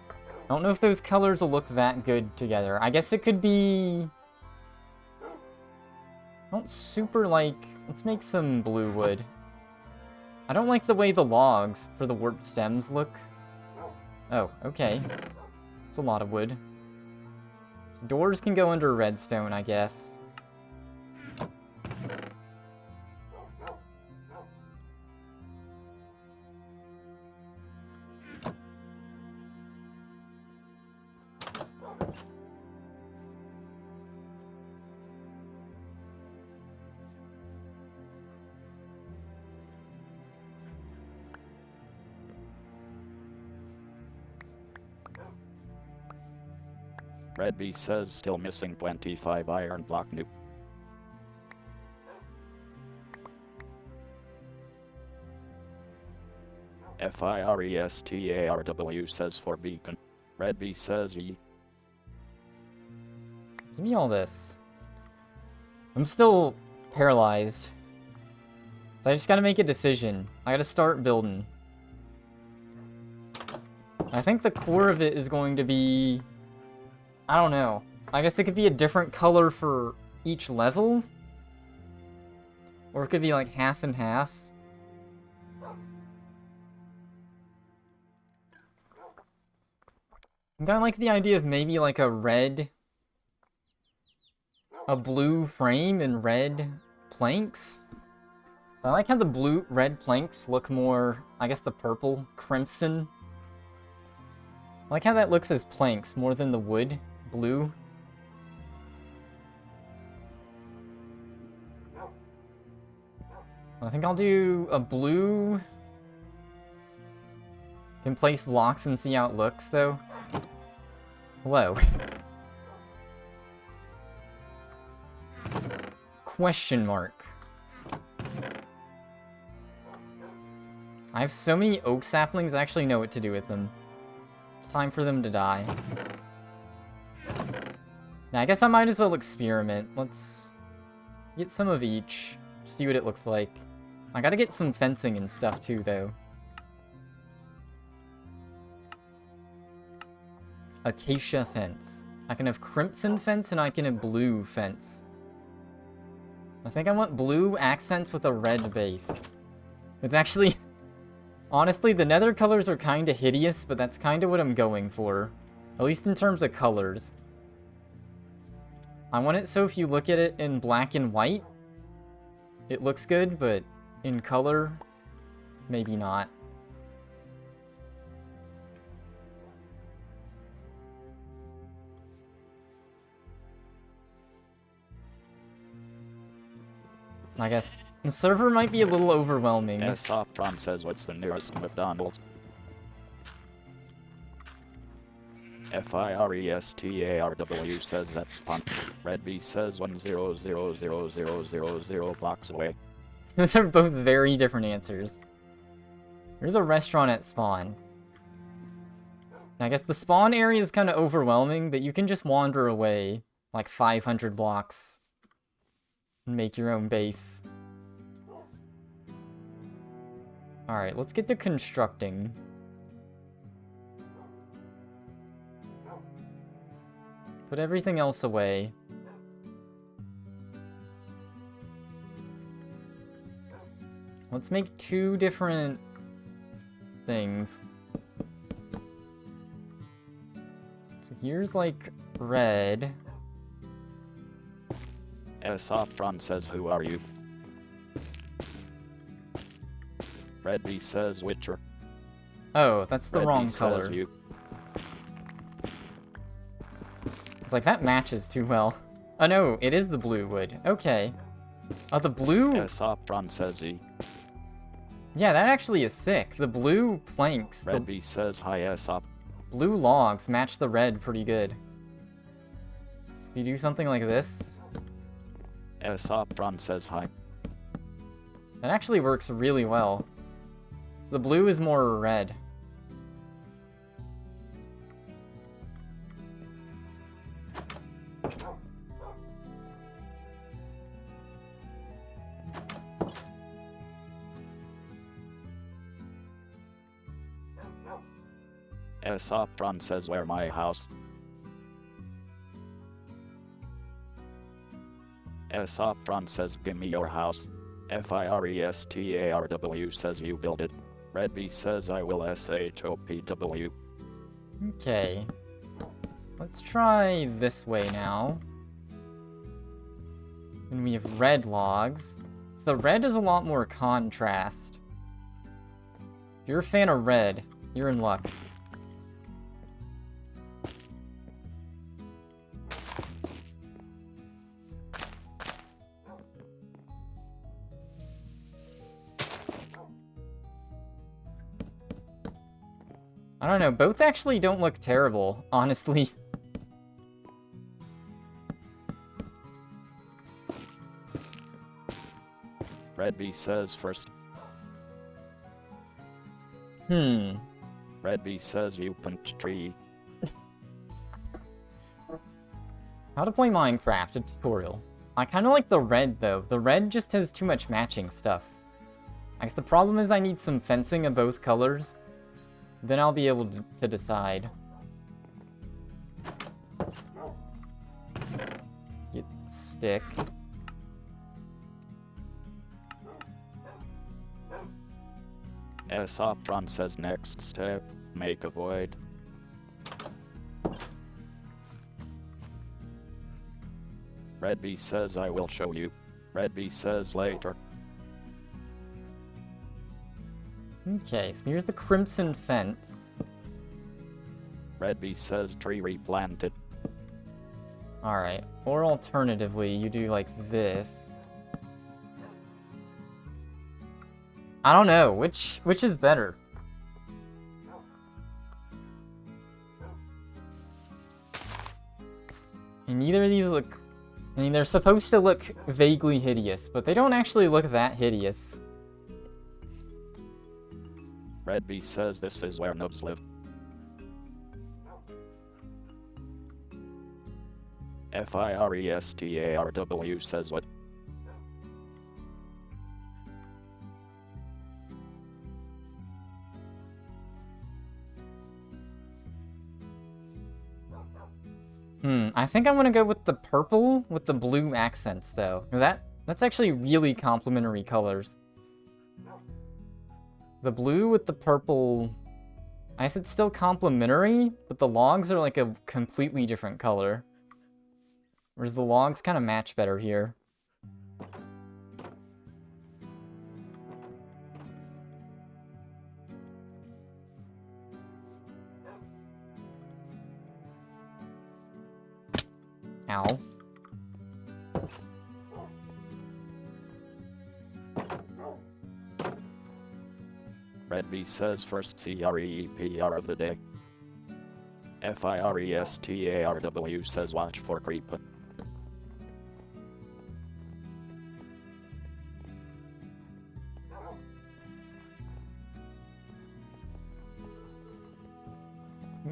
I don't know if those colors will look that good together. I guess it could be... I don't super like... Let's make some blue wood. I don't like the way the logs for the warped stems look. Oh, okay. It's a lot of wood. Doors can go under redstone, I guess. Red B says still missing 25 iron block new. FIRESTARW says for beacon. Red B says E. Give me all this. I'm still paralyzed. So I just gotta make a decision. I gotta start building. I think the core of it is going to be... I don't know. I guess it could be a different color for each level. Or it could be like half and half. I'm kinda like the idea of maybe like a blue frame and red planks. I like how the red planks look more, I guess the purple, crimson. I like how that looks as planks more than the wood, blue. I think I'll do a blue. Can place blocks and see how it looks though. Hello. Question mark. I have so many oak saplings, I actually know what to do with them. It's time for them to die. Now, I guess I might as well experiment. Let's get some of each, see what it looks like. I gotta get some fencing and stuff too, though. Acacia fence. I can have crimson fence and I can have blue fence. I think I want blue accents with a red base. It's actually... Honestly, the nether colors are kind of hideous, but that's kind of what I'm going for. At least in terms of colors. I want it so if you look at it in black and white, it looks good, but in color, maybe not. I guess the server might be a little overwhelming. Yes, Optron says what's the nearest McDonald's? FIRESTARW says that's fun. Red B says 1000000 blocks away. Those are both very different answers. There's a restaurant at spawn. I guess the spawn area is kind of overwhelming, but you can just wander away like 500 blocks and make your own base. Alright, let's get to constructing. Put everything else away. Let's make 2 different things. So here's like red. Esoptron says, who are you? Red B says, Witcher. Oh, that's the Red wrong B color. says, you. It's like, that matches too well. Oh no, it is the blue wood. Okay. Oh, the blue... Esoptron says, E. Yeah, that actually is sick. The blue planks, Red the B says, hi Esop. blue logs match the red pretty good. If you do something like this, Esoptron says, hi. that actually works really well. So the blue is more red. Esoptron says, where my house? Esoptron says, give me your house. Firestarw says, you build it. Red B says, I will SHOPW. Okay. Let's try this way now. And we have red logs. So red is a lot more contrast. If you're a fan of red, you're in luck. I don't know, both actually don't look terrible, honestly. Red B says first. Red B says, you punch tree. How to play Minecraft, a tutorial. I kind of like the red, though. The red just has too much matching stuff. I guess the problem is I need some fencing of both colors. Then I'll be able to decide. Get stick. Esoptron says, next step, make a void. Red B says, I will show you. Red B says, later. Okay, so here's the crimson fence. Red B says, tree replanted. Alright, or alternatively, you do like this. I don't know, which is better? And neither of these look... I mean, they're supposed to look vaguely hideous, but they don't actually look that hideous. Red B says, this is where noobs live. Firestarw says, what? I think I'm gonna go with the purple with the blue accents, though. That's actually really complementary colors. The blue with the purple... I guess it's still complementary, but the logs are like a completely different color. Whereas the logs kind of match better here. Ow. Red B says, first CREPR of the day. FIRESTARW says, watch for creeper.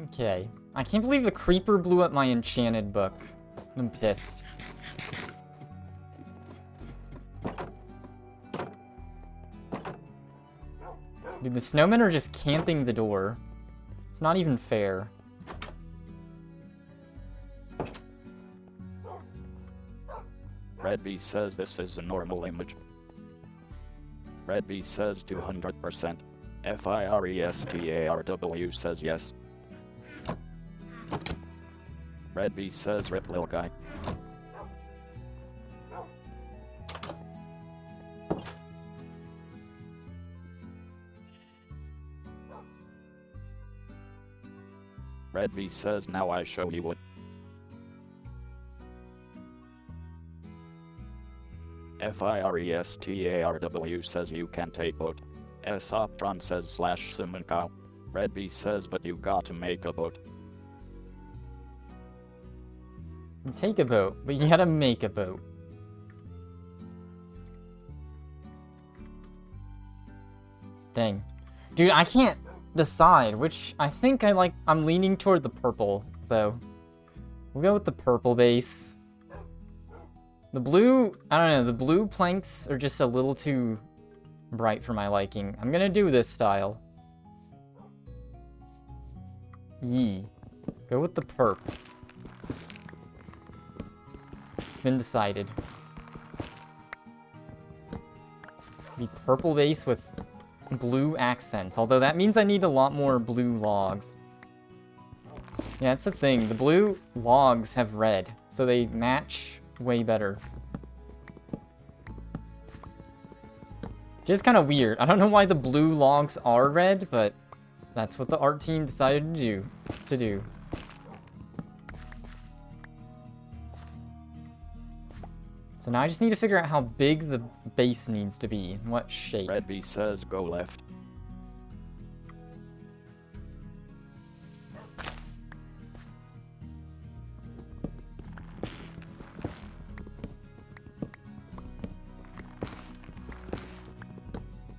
Okay. I can't believe the creeper blew up my enchanted book. I'm pissed. Dude, the snowmen are just camping the door. It's not even fair. Red B says this is a normal image. Red B says 200%. FIRESTARW says yes. Red B says rip lil guy. Red B says now I show you what. FIRESTARW says you can take boat. Soptron says slash summon cow. Red B says but you got to make a boat. Take a boat, but you gotta make a boat. Dang. Dude, I can't decide which... I think I'm leaning toward the purple, though. We'll go with the purple base. The blue... I don't know, the blue planks are just a little too bright for my liking. I'm gonna do this style. Yee. Go with the perp. It's been decided. The purple base with blue accents. Although that means I need a lot more blue logs. Yeah, it's a thing. The blue logs have red, so they match way better. Just kind of weird. I don't know why the blue logs are red, but that's what the art team decided to do. So now I just need to figure out how big the base needs to be, and what shape. Red B says go left.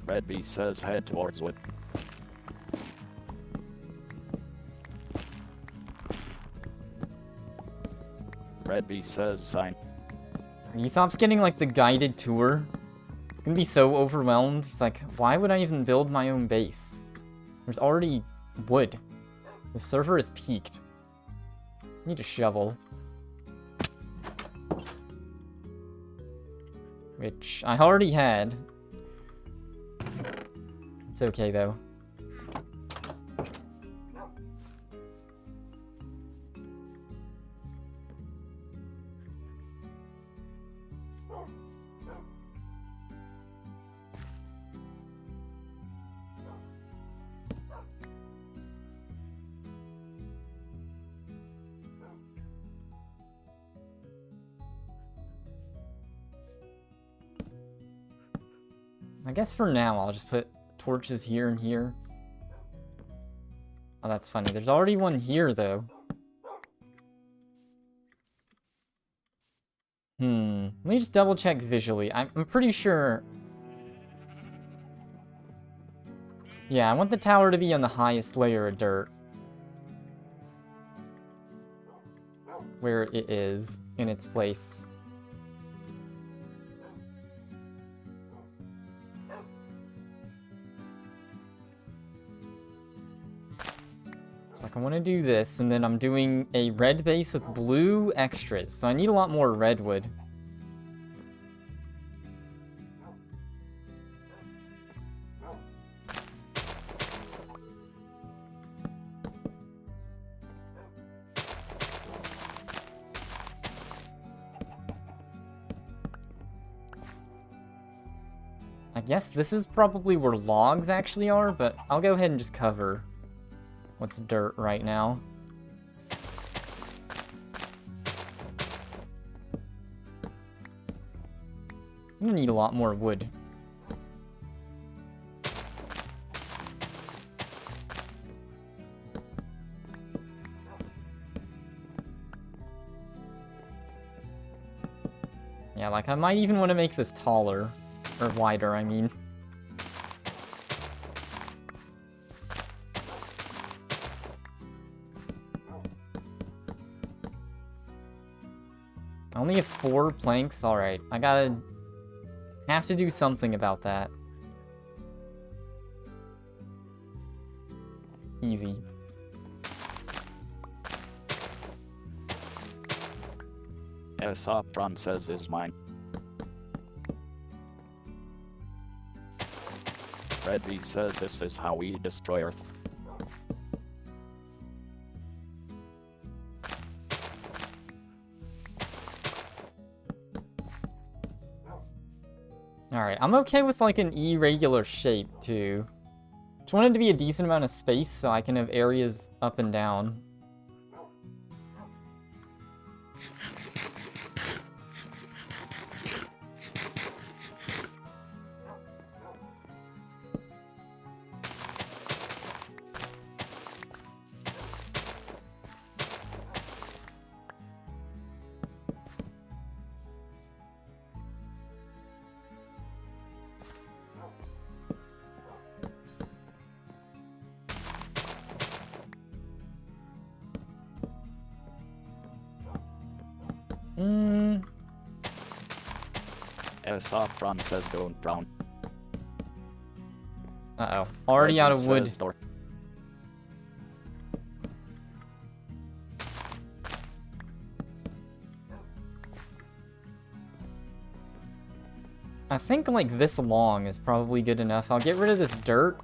Red B says head towards wood. Red B says sign. Aesop's getting like the guided tour. He's gonna be so overwhelmed. He's like, why would I even build my own base? There's already wood. The server is peaked. Need a shovel. Which I already had. It's okay though. I guess for now I'll just put torches here and here. Oh, that's funny. There's already one here, though. Let me just double check visually. I'm pretty sure... Yeah, I want the tower to be on the highest layer of dirt. Where it is in its place. Like, I want to do this, and then I'm doing a red base with blue extras, so I need a lot more redwood. I guess this is probably where logs actually are, but I'll go ahead and just cover what's dirt right now. I'm gonna need a lot more wood. Yeah, like I might even want to make this taller. Or wider, I mean. only have 4 planks? Alright, I gotta... have to do something about that. Easy. Esoptron says is mine. Red V says this is how we destroy Earth. Alright, I'm okay with like an irregular shape too. Just want it to be a decent amount of space so I can have areas up and down. Esoptron says don't drown. Uh-oh. Already Red out V of wood. says door. I think like this long is probably good enough. I'll get rid of this dirt.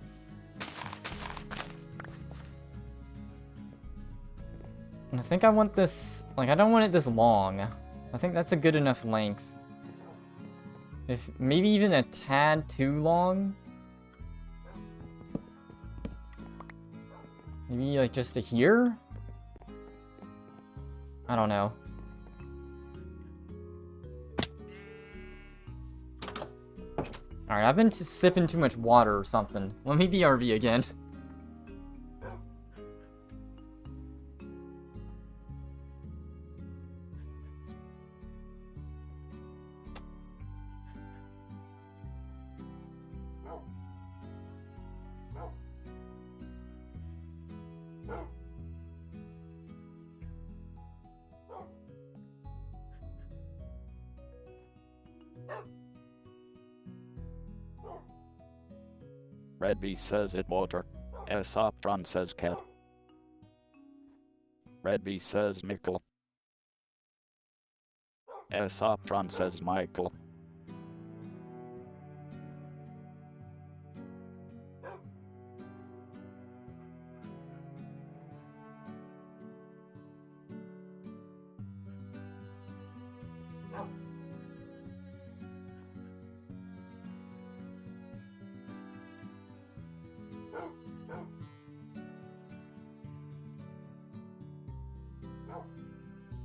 And I think I want this, like I don't want it this long. I think that's a good enough length. If maybe even a tad too long. Maybe like just to here? I don't know. Alright, I've been sipping too much water or something. Let me BRB again. Red V says it water. Esoptron says cat. Red V says Michael. Esoptron says Michael.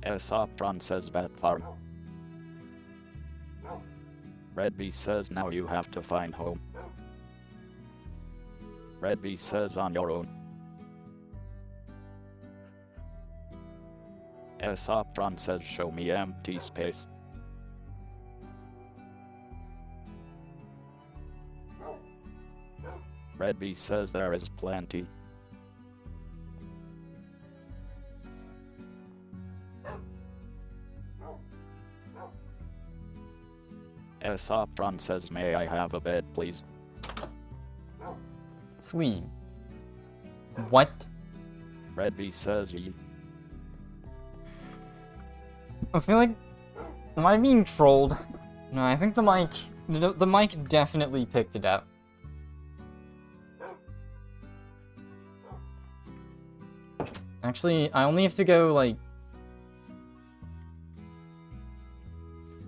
Esoptron says bat farm. Red V says now you have to find home. Red V says on your own. Esoptron says show me empty space. Red V says there is plenty. Esoptron says may I have a bed please. Sleep. What? Red V says ye. I feel like... Am I being trolled? No, I think the mic... The mic definitely picked it up. Actually, I only have to go, like...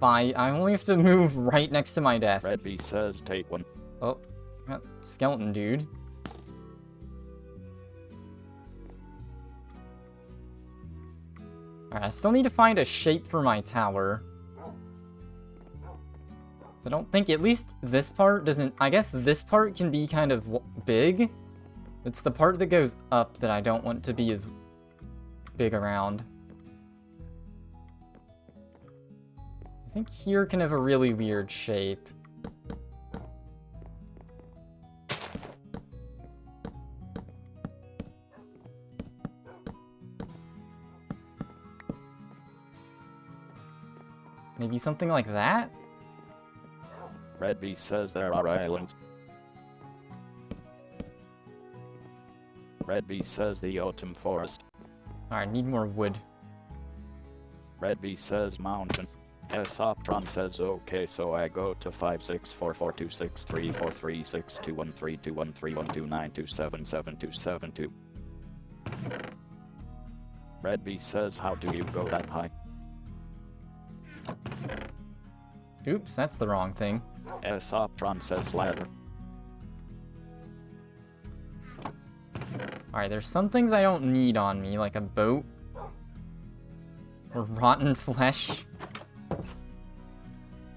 I only have to move right next to my desk. Red V says take one. Oh, got skeleton dude. Alright, I still need to find a shape for my tower. So I don't think, at least this part doesn't... I guess this part can be kind of big. It's the part that goes up that I don't want to be as big around. I think here can have a really weird shape. Maybe something like that? Red B says there are islands. Red B says the autumn forest. Alright, need more wood. Red B says mountain. Optron says okay, so I go to 5644263436213213213129277272. Red B says how do you go that high? Oops, that's the wrong thing. Optron says ladder. Alright, there's some things I don't need on me, like a boat. Or rotten flesh.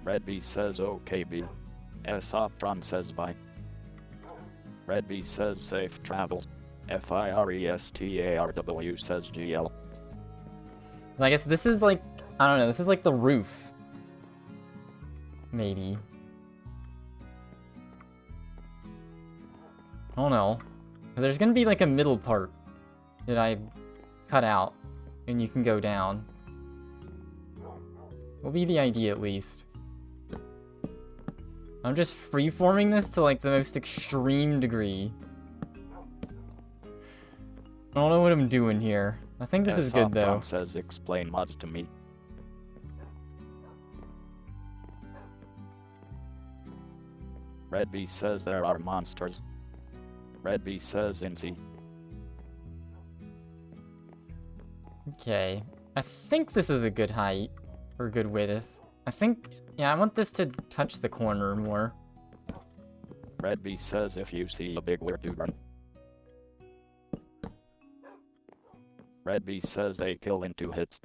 Red B says okay B. Optron says bye. Red B says safe travels. FIRESTARW says GL. So I guess this is like, I don't know, this is like the roof. Maybe. I don't know. 'Cause there's gonna be like a middle part that I cut out, and you can go down. Will be the idea at least. I'm just freeforming this to like the most extreme degree. I don't know what I'm doing here. I think this is good though. Says explain mods to me. Red B says there are monsters. Red B says in C. Okay. I think this is a good height. Or good width. I think, yeah, I want this to touch the corner more. Red B says if you see a big weird dude run. Red B says they kill in 2 hits.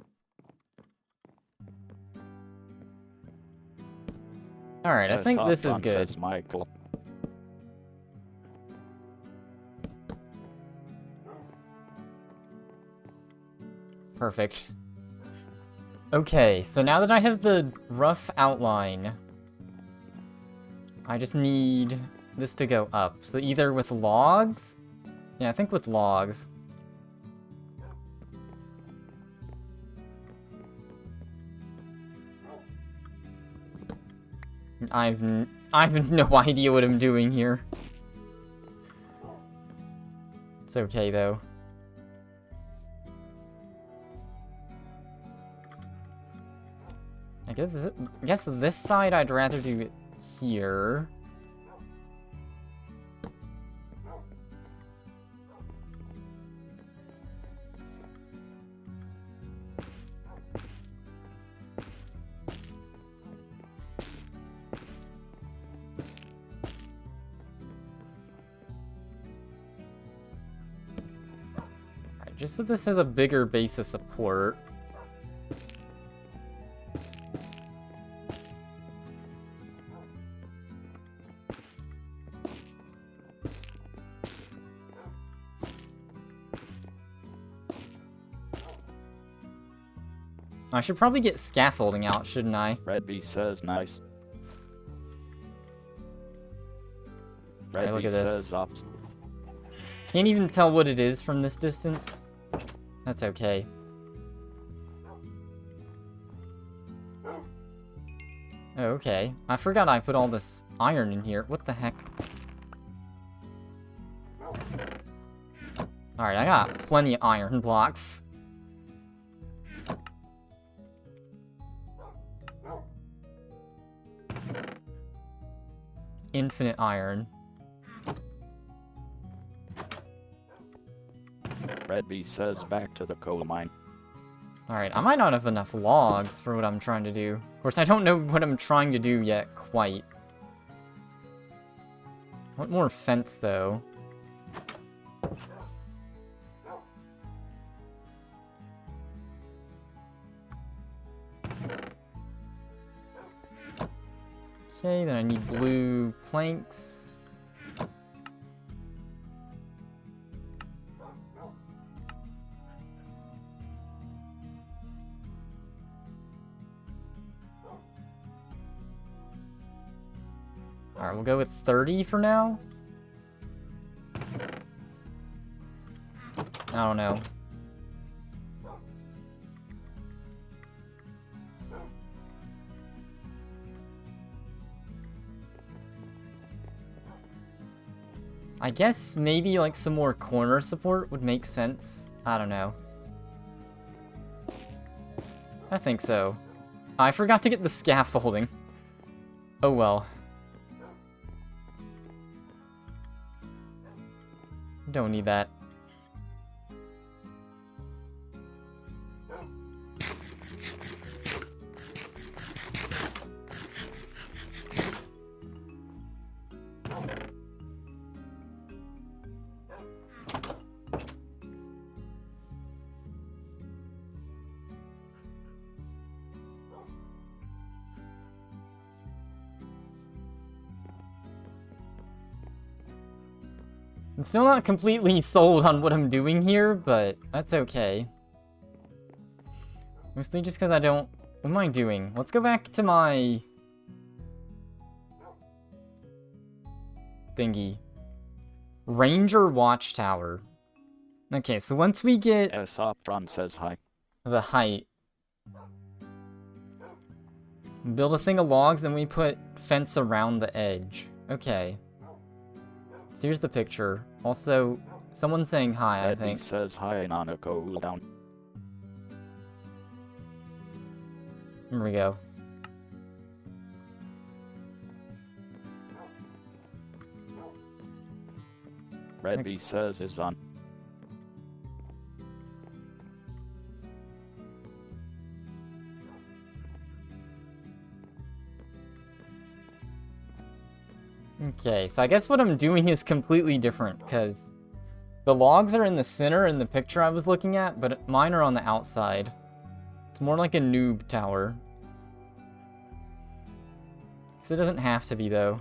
Alright, I think this is good. Says Michael. Perfect. Okay, so now that I have the rough outline, I just need this to go up. So either with logs? Yeah, I think with logs. I have no idea what I'm doing here. It's okay though. I guess this side I'd rather do it here. Alright, just so this has a bigger base of support. I should probably get scaffolding out, shouldn't I? Red B says nice. Red look B at this. says ops. Can't even tell what it is from this distance. That's okay. Oh, okay. I forgot I put all this iron in here. What the heck? Alright, I got plenty of iron blocks. Infinite iron. Red B says back to the coal mine. Alright, I might not have enough logs for what I'm trying to do. Of course, I don't know what I'm trying to do yet, quite. I want more fence, though. Okay, then I need blue planks. Alright, we'll go with 30 for now. I don't know. I guess maybe like some more corner support would make sense. I don't know. I think so. I forgot to get the scaffolding. Oh well. Don't need that. I'm still not completely sold on what I'm doing here, but that's okay. Mostly just because I don't... What am I doing? Let's go back to my... thingy. Ranger Watchtower. Okay, so once we get... Esoptron says hi. the height. Build a thing of logs, then we put fence around the edge. Okay. So here's the picture. Also, someone's saying hi, I think. Says hi and on a cooldown. Here we go. Redby says is on. Okay, so I guess what I'm doing is completely different, because the logs are in the center in the picture I was looking at, but mine are on the outside. It's more like a noob tower. So it doesn't have to be, though.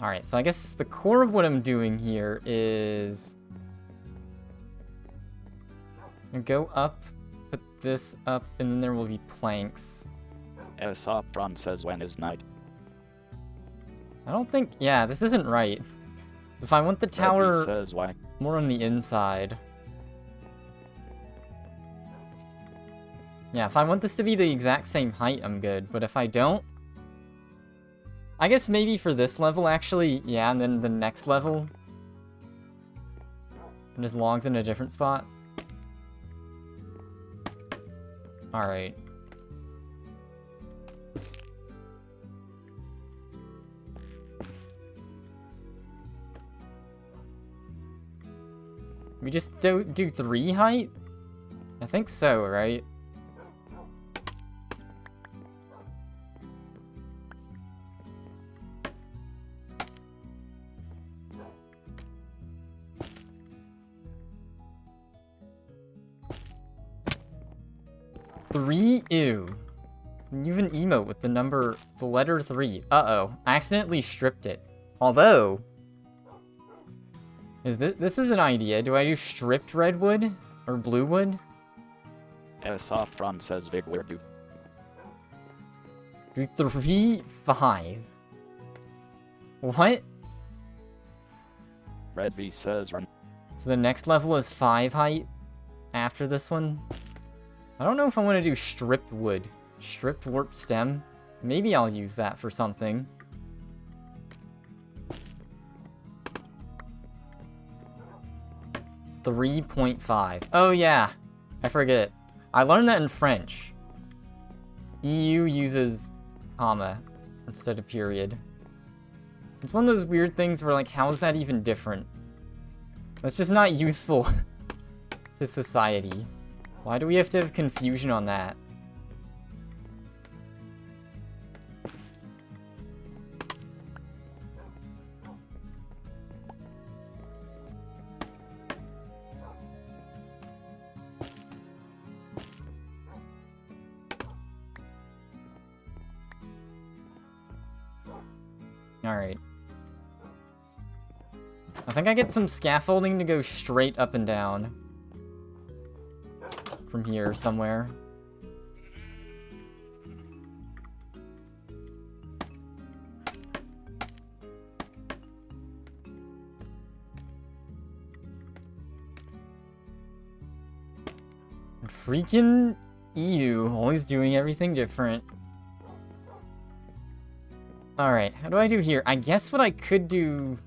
Alright, so I guess the core of what I'm doing here is... go up, put this up, and then there will be planks. Esoptron says when is night. I don't think... Yeah, this isn't right. So if I want the tower Redby says why. more on the inside... Yeah, if I want this to be the exact same height, I'm good. But if I don't... I guess maybe for this level, actually, yeah, and then the next level... and just logs in a different spot. Alright. We just do 3 height? I think so, right? Three? Ew. You have an emote with the letter 3. Uh-oh. I accidentally stripped it. Although... This is an idea. Do I do stripped redwood? Or blue wood? Esoptron says big where do. Do 3, 5. What? Redby says run. So the next level is 5 height? After this one? I don't know if I want to do stripped wood. Stripped warp stem? Maybe I'll use that for something. .5. Oh yeah, I forget. I learned that in French. EU uses comma instead of period. It's one of those weird things where like, how is that even different? That's just not useful to society. Why do we have to have confusion on that? Alright. I think I get some scaffolding to go straight up and down. From here somewhere. Freaking EU, always doing everything different. Alright, how do I do here? I guess what I could do...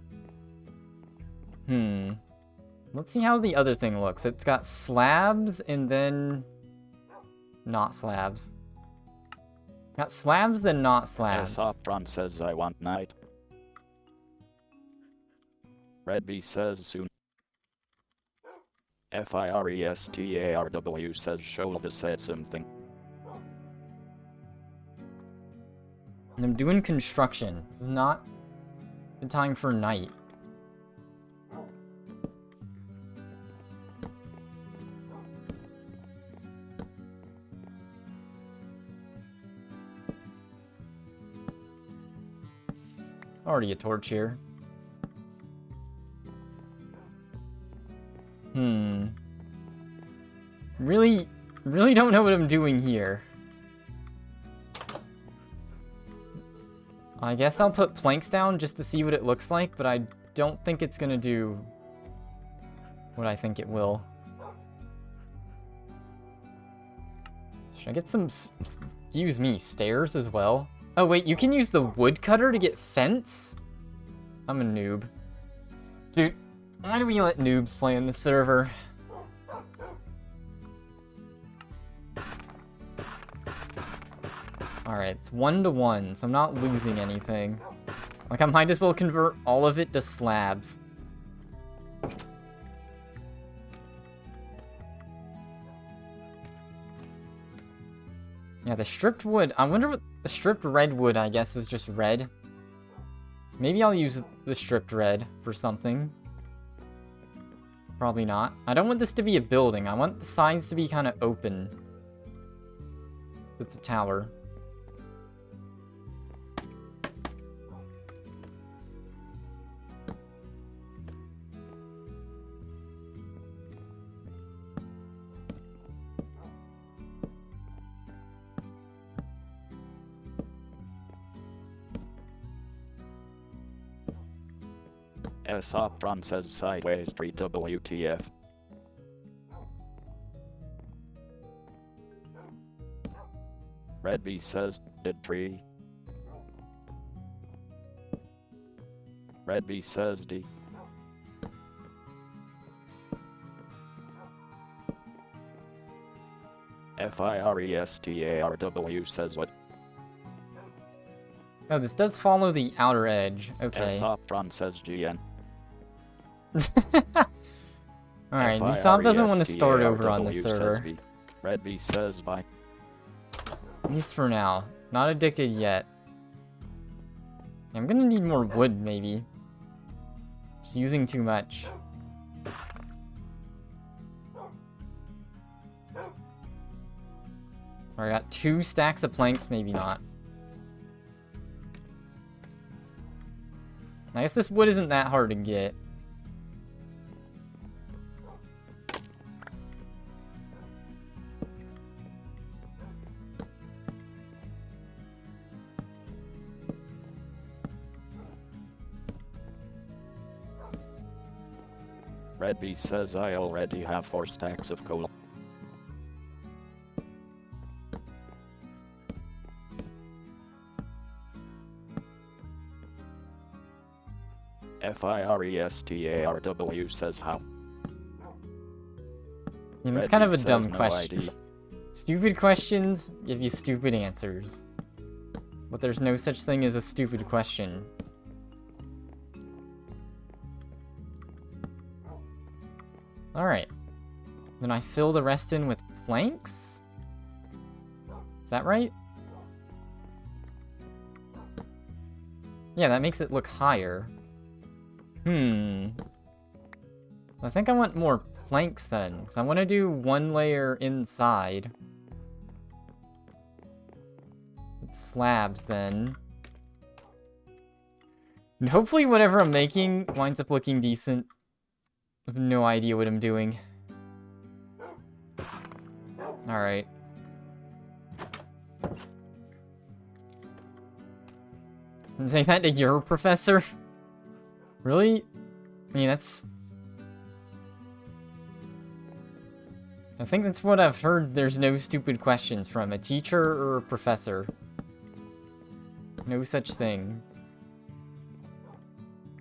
Let's see how the other thing looks. It's got slabs and then... not slabs. Got slabs, then not slabs. Sopron says I want night. Red B says soon. FIRESTARW says shoulda said something. And I'm doing construction. This is not the time for night. Already a torch here. Really don't know what I'm doing here. I guess I'll put planks down just to see what it looks like, but I don't think it's gonna do what I think it will. Should I get some... Excuse me, stairs as well? Oh wait, you can use the woodcutter to get fence? I'm a noob. Dude, why do we let noobs play in the server? Alright, it's 1-to-1, so I'm not losing anything. Like, I might as well convert all of it to slabs. Yeah, the stripped wood. I wonder what the stripped red wood, I guess, is just red. Maybe I'll use the stripped red for something. Probably not. I don't want this to be a building. I want the sides to be kind of open. It's a tower. Sopron says sideways 3 WTF. Red B says, did 3. Red B says D. FIRESTARW says what? Oh, this does follow the outer edge. Okay. Sopron says GN. Alright, Nisop doesn't want to start over on this server. Red B says bye. At least for now. Not addicted yet. I'm gonna need more wood, maybe. Just using too much. I got 2 stacks of planks, maybe not. I guess this wood isn't that hard to get. Red B says I already have 4 stacks of coal. FIRESTARW says how. I mean, it's kind of a dumb question. Stupid questions give you stupid answers. But there's no such thing as a stupid question. Alright. Then I fill the rest in with planks? Is that right? Yeah, that makes it look higher. I think I want more planks then, because I want to do 1 layer inside. With slabs then. And hopefully whatever I'm making winds up looking decent. I have no idea what I'm doing. Alright. Say that to your professor? Really? I mean, that's... I think that's what I've heard there's no stupid questions from. A teacher or a professor. No such thing.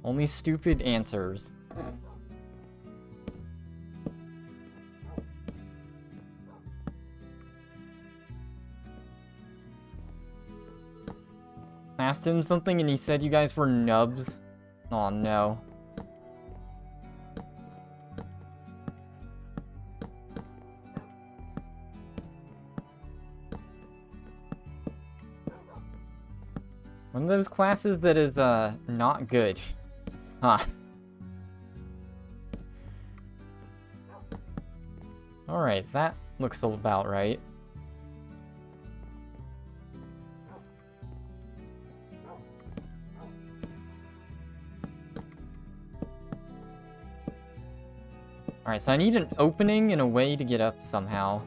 Only stupid answers. Asked him something and he said you guys were nubs. Oh no. One of those classes that is, not good. Huh. Alright, that looks about right. Alright, so I need an opening and a way to get up somehow.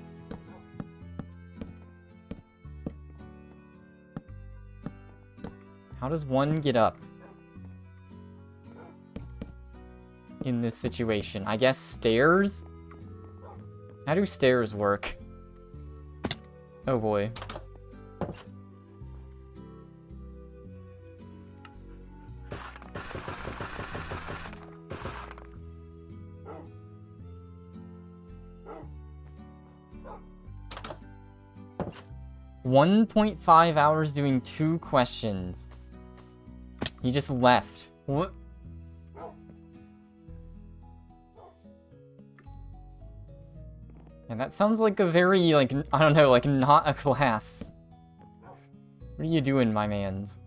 How does one get up in this situation? I guess stairs? How do stairs work? Oh boy. $1.5 hours doing 2 questions. He just left. What? And that sounds like a very, like, I don't know, like, not a class. What are you doing, my mans?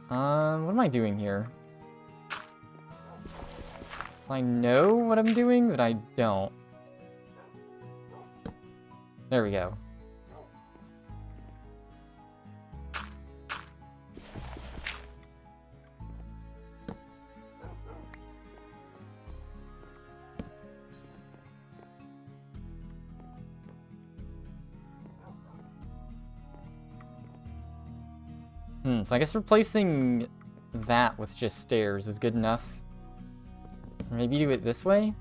What am I doing here? So I know what I'm doing, but I don't. There we go. So I guess replacing that with just stairs is good enough. Or maybe do it this way?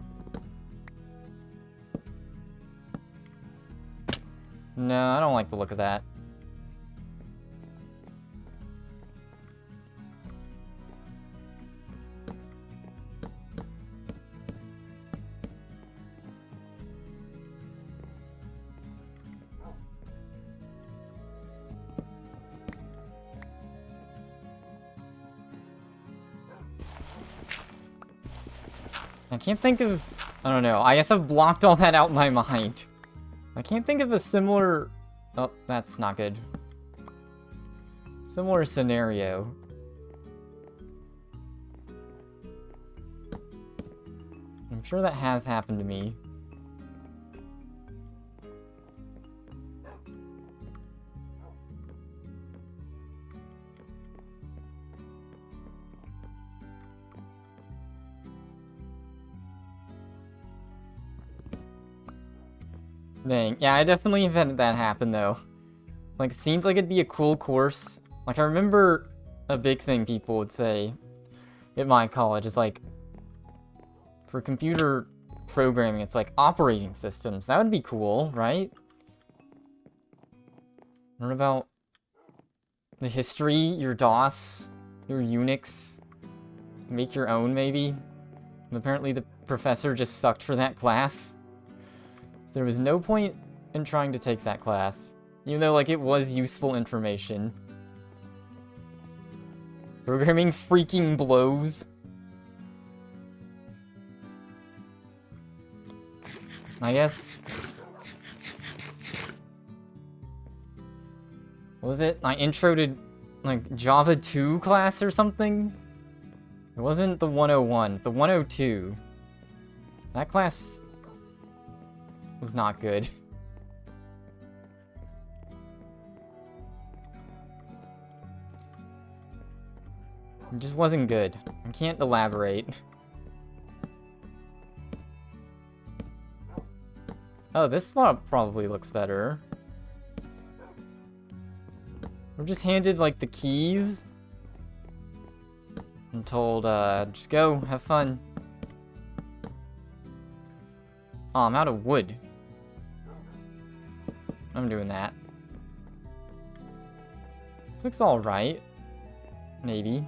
No, I don't like the look of that. I can't think of... I don't know. I guess I've blocked all that out in my mind. I can't think of a similar... Oh, that's not good. Similar scenario. I'm sure that has happened to me. Dang. Yeah, I definitely have had that happen, though. Like, it seems like it'd be a cool course. Like, I remember a big thing people would say at my college is, like, for computer programming, it's like operating systems. That would be cool, right? Learn about the history, your DOS, your Unix. Make your own, maybe. And apparently the professor just sucked for that class. There was no point in trying to take that class, even though, like, it was useful information. Programming freaking blows. I guess... What was it? My intro to, like, Java 2 class or something? It wasn't the 101, the 102. That class... was not good. It just wasn't good. I can't elaborate. Oh, this one probably looks better. We're just handed, like, the keys. And told, just go, have fun. Oh, I'm out of wood. I'm doing that. This looks alright. Maybe.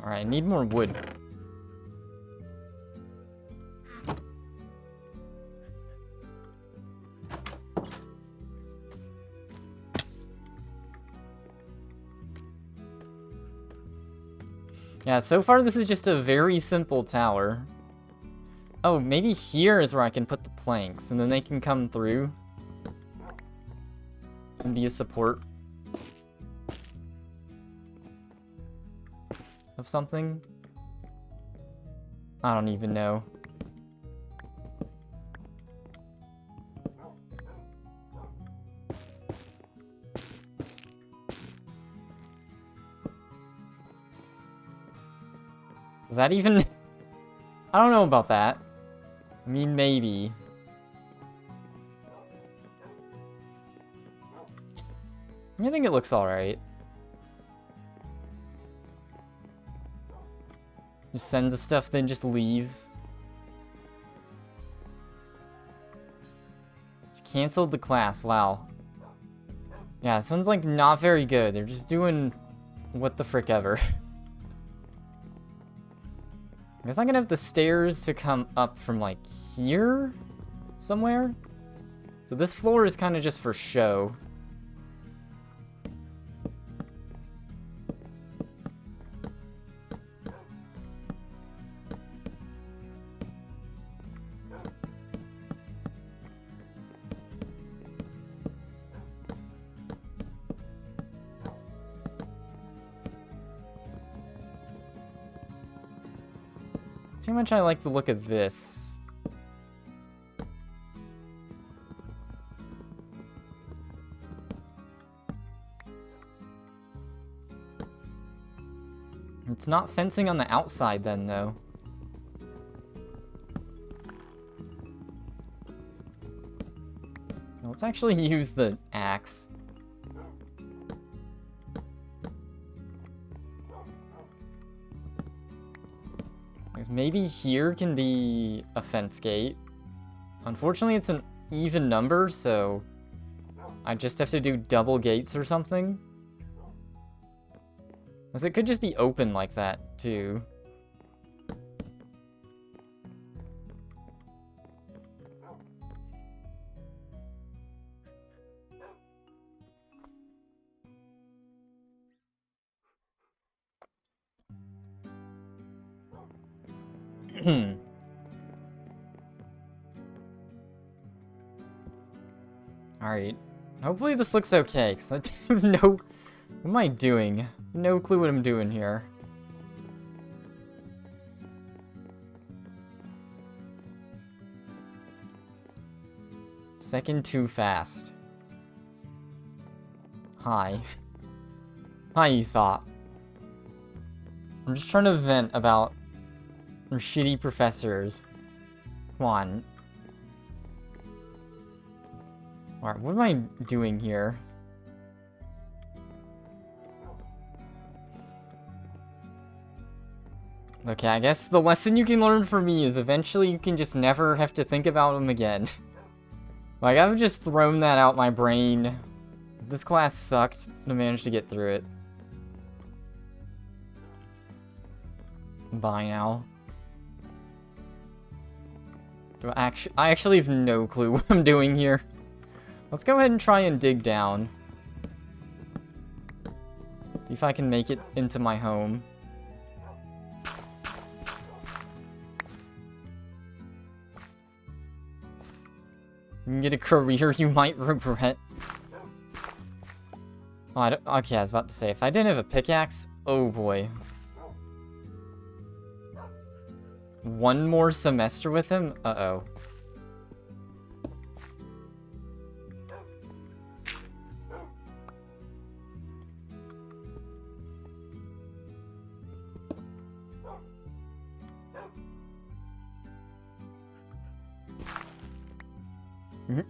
Alright, I need more wood. Yeah, so far this is just a very simple tower. Oh, maybe here is where I can put the planks, and then they can come through and be a support of something. I don't even know. Is that even... I don't know about that. I mean, maybe. I think it looks alright. Just sends the stuff, then just leaves. Just canceled the class, wow. Yeah, it sounds like not very good. They're just doing what the frick ever. I guess I'm gonna have the stairs to come up from, like, here? Somewhere? So this floor is kind of just for show. See how much I like the look of this. It's not fencing on the outside then, though. Let's actually use the axe. Because maybe here can be a fence gate. Unfortunately, it's an even number, so I just have to do double gates or something. Because it could just be open like that, too. Alright. Hopefully this looks okay, because I have no... What am I doing? No clue what I'm doing here. Second too fast. Hi. Hi, Aesop. I'm just trying to vent about shitty professors. Come on. Alright, what am I doing here? Okay, I guess the lesson you can learn from me is eventually you can just never have to think about them again. Like, I've just thrown that out my brain. This class sucked to manage to get through it. Bye now. I actually have no clue what I'm doing here. Let's go ahead and try and dig down. See if I can make it into my home. You can get a career you might regret. Oh, okay, I was about to say, if I didn't have a pickaxe, oh boy. One more semester with him? Uh-oh.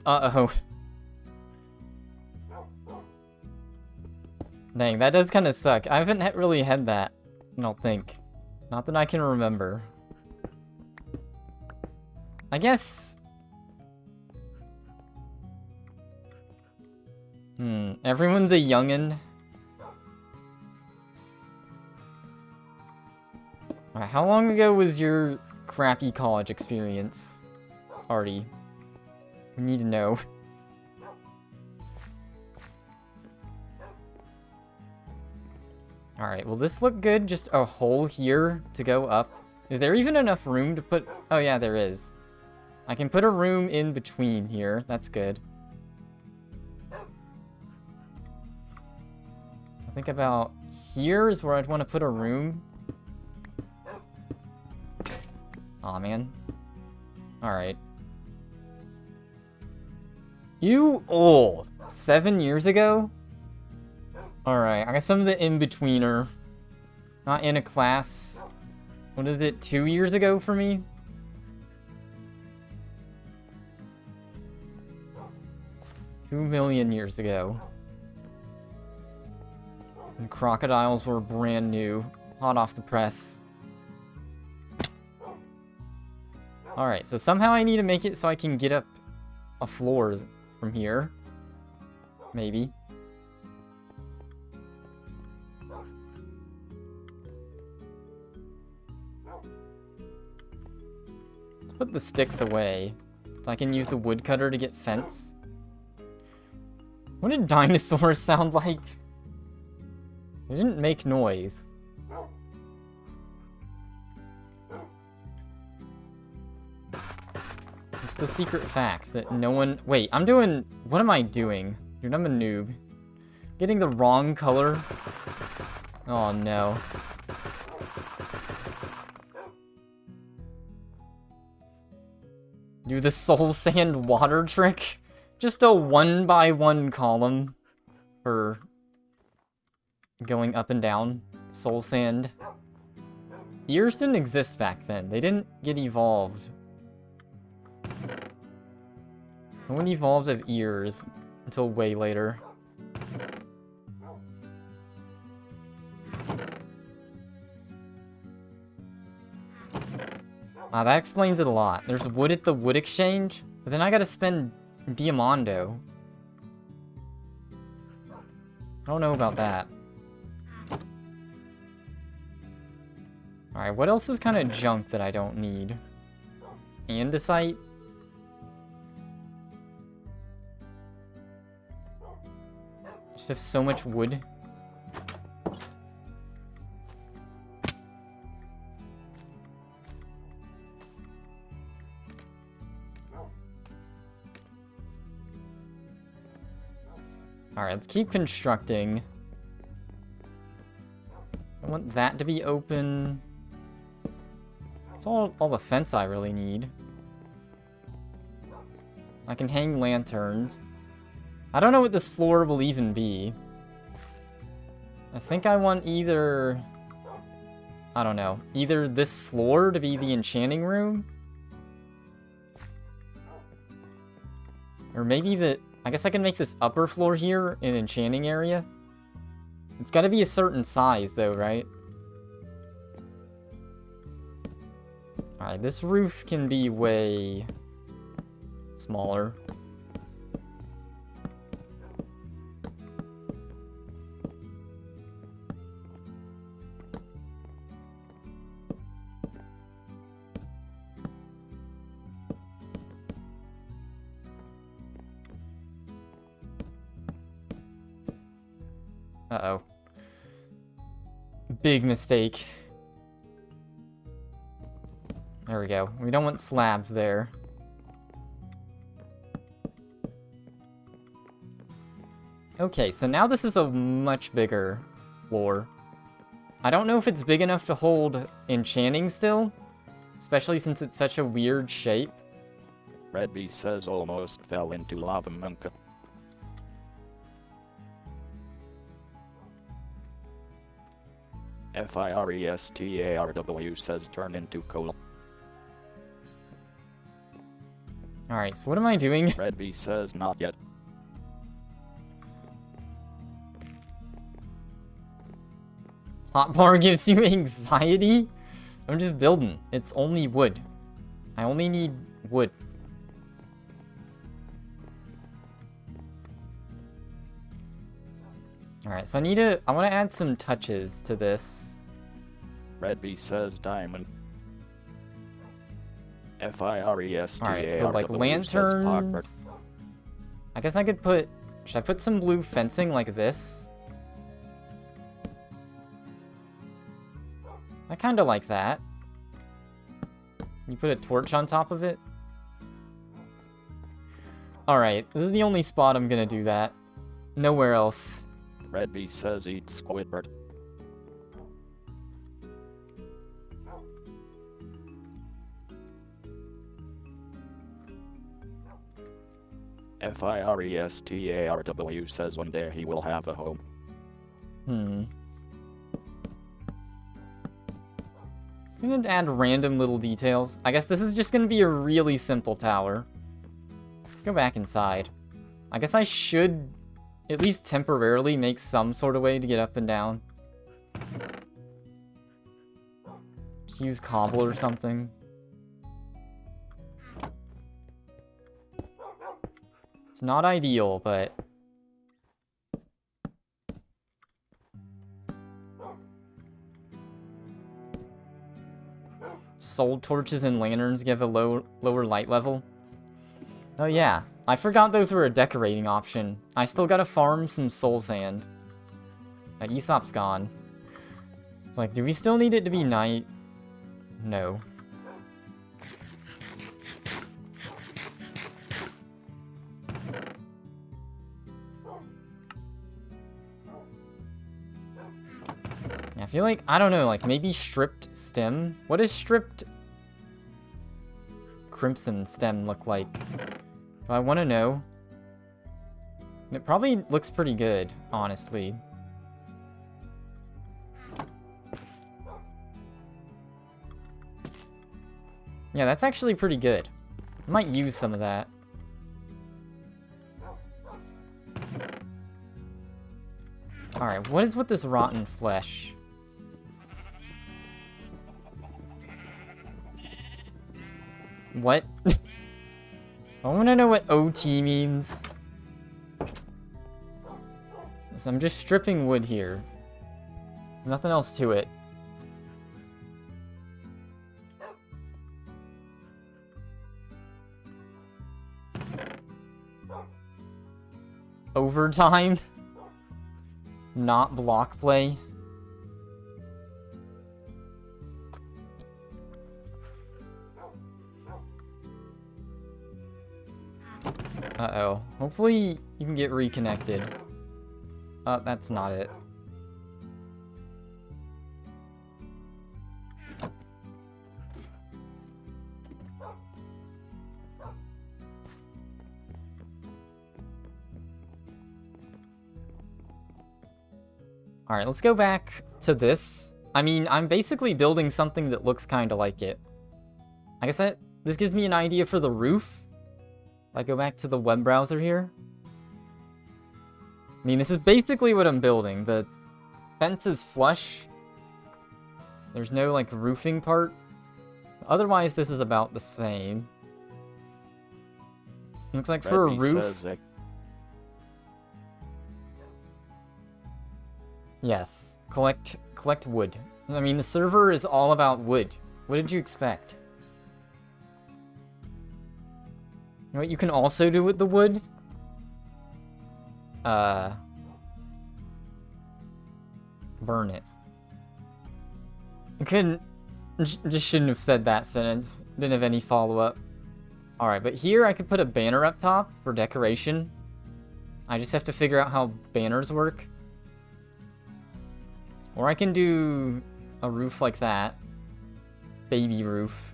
Uh-oh. Dang, that does kind of suck. I haven't really had that, I don't think. Not that I can remember. I guess... everyone's a youngin'. Alright, how long ago was your crappy college experience, Artie? I need to know. Alright, will this look good? Just a hole here to go up? Is there even enough room to put... Oh yeah, there is. I can put a room in between here. That's good. I think about here is where I'd want to put a room. Aw, man. Alright. You old. 7 years ago? Alright, I guess I'm the in-betweener. Not in a class. What is it, 2 years ago for me? Two million years ago. And crocodiles were brand new. Hot off the press. Alright, so somehow I need to make it so I can get up a floor from here. Maybe. Let's put the sticks away, so I can use the woodcutter to get fence. What did dinosaurs sound like? They didn't make noise. It's the secret fact that no one... Wait, I'm doing... What am I doing? Dude, I'm a noob. Getting the wrong color? Oh, no. Do the soul sand water trick? Just a 1x1 column for going up and down. Soul sand. Ears didn't exist back then. They didn't get evolved. No one evolved of ears until way later. Ah, that explains it a lot. There's wood at the wood exchange, but then I gotta spend Diamondo. I don't know about that. Alright, what else is kind of junk that I don't need? Andesite? Just have so much wood. Alright, let's keep constructing. I want that to be open. That's all the fence I really need. I can hang lanterns. I don't know what this floor will even be. I think I want either... I don't know. Either this floor to be the enchanting room. Or maybe the... I guess I can make this upper floor here an enchanting area. It's gotta be a certain size though, right? Alright, this roof can be way smaller. Uh-oh. Big mistake. There we go. We don't want slabs there. Okay, so now this is a much bigger floor. I don't know if it's big enough to hold enchanting still, especially since it's such a weird shape. Red Bee says almost fell into lava monka. FIRESTARW says turn into coal. Alright, so what am I doing? Red Bee says not yet. Hotbar gives you anxiety? I'm just building. It's only wood. I only need wood. Alright, so I want to add some touches to this. Redby says diamond. FIRESTAR. Alright, so like lanterns. I guess I could put... Should I put some blue fencing like this? I kind of like that. You put a torch on top of it? Alright, this is the only spot I'm gonna do that. Nowhere else. Redby says eat Squidward. FIRESTARW says one day he will have a home. I'm gonna add random little details. I guess this is just gonna be a really simple tower. Let's go back inside. I guess I should at least temporarily make some sort of way to get up and down. Just use cobble or something. It's not ideal, but... Soul torches and lanterns give a lower light level. Oh yeah, I forgot those were a decorating option. I still gotta farm some soul sand. Aesop's gone. It's like, do we still need it to be night? No. I feel like, I don't know, like maybe stripped stem? What does stripped crimson stem look like? I want to know. It probably looks pretty good, honestly. Yeah, that's actually pretty good. I might use some of that. Alright, what is with this rotten flesh? What? I want to know what OT means. So I'm just stripping wood here. Nothing else to it. Overtime? Not block play? Uh-oh. Hopefully you can get reconnected. That's not it. Alright, let's go back to this. I mean, I'm basically building something that looks kind of like it. I guess this gives me an idea for the roof. If I go back to the web browser here. I mean, this is basically what I'm building. The fence is flush. There's no, like, roofing part. Otherwise, this is about the same. Looks like for a roof... Yes. Collect wood. I mean, the server is all about wood. What did you expect? You know what you can also do with the wood? Burn it. I couldn't... Just shouldn't have said that sentence. Didn't have any follow-up. Alright, but here I could put a banner up top for decoration. I just have to figure out how banners work. Or I can do a roof like that. Baby roof.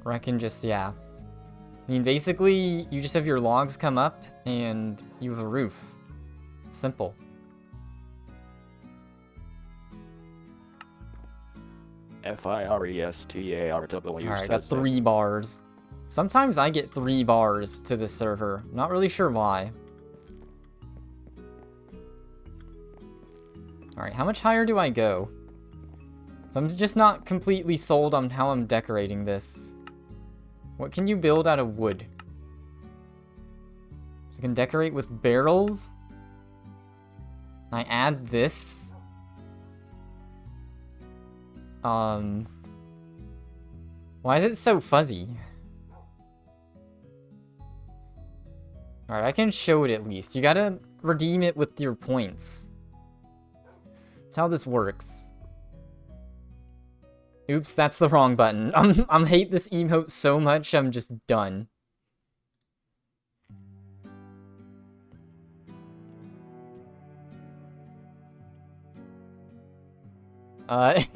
Or I can just, yeah. I mean, basically, you just have your logs come up, and you have a roof. Simple. FIRESTARW. Alright, I got 3 bars. Sometimes I get 3 bars to this server. Not really sure why. Alright, how much higher do I go? So I'm just not completely sold on how I'm decorating this. What can you build out of wood? So you can decorate with barrels. I add this. Why is it so fuzzy? Alright, I can show it at least. You gotta redeem it with your points. That's how this works. Oops, that's the wrong button. I'm hate this emote so much, I'm just done.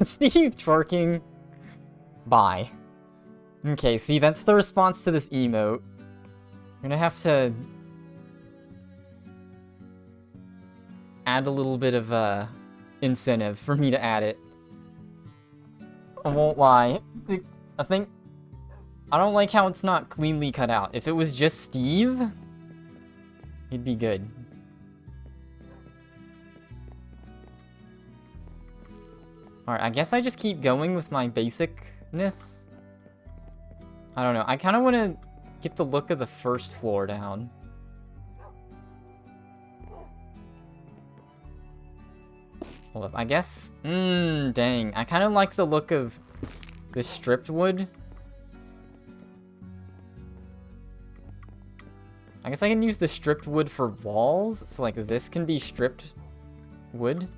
Steve twerking. Bye. Okay, see, that's the response to this emote. I'm gonna have to add a little bit of, incentive for me to add it. I won't lie. I don't like how it's not cleanly cut out. If it was just Steve, he'd be good. Alright, I guess I just keep going with my basicness. I don't know. I kind of want to get the look of the first floor down. Hold up, I guess... dang. I kind of like the look of this stripped wood. I guess I can use the stripped wood for walls, so like this can be stripped wood.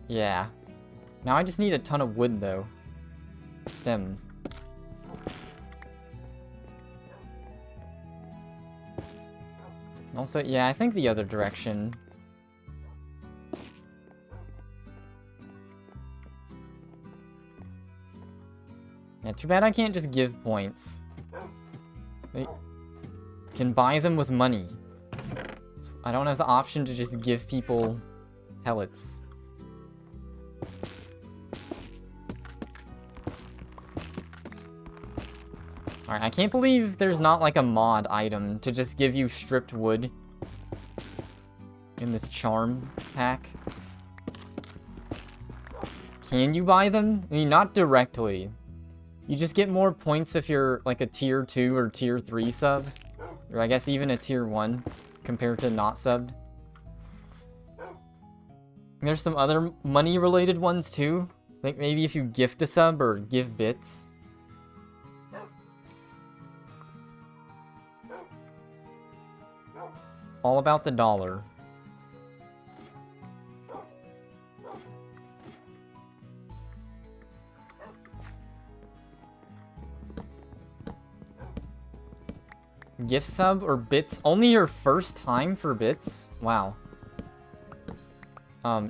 Yeah. Now I just need a ton of wood, though. Stems. Also, yeah, I think the other direction. Yeah, too bad I can't just give points. I can buy them with money. I don't have the option to just give people pellets. Alright, I can't believe there's not like a mod item to just give you stripped wood in this charm pack. Can you buy them? I mean, not directly. You just get more points if you're like a tier 2 or tier 3 sub. Or I guess even a tier 1 compared to not subbed. There's some other money related ones too. Like maybe if you gift a sub or give bits. All about the dollar. Gift sub or bits? Only your first time for bits? Wow.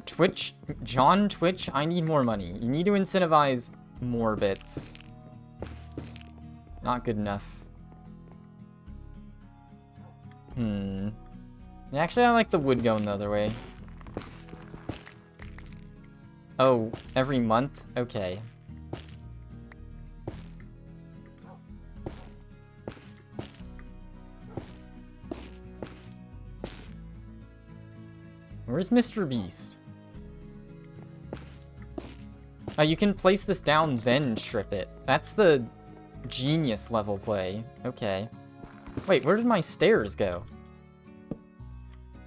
Twitch, John Twitch, I need more money. You need to incentivize more bits. Not good enough. Actually, I like the wood going the other way. Oh, every month? Okay. Where's Mr. Beast? Oh, you can place this down, then strip it. That's the genius level play. Okay. Wait, where did my stairs go?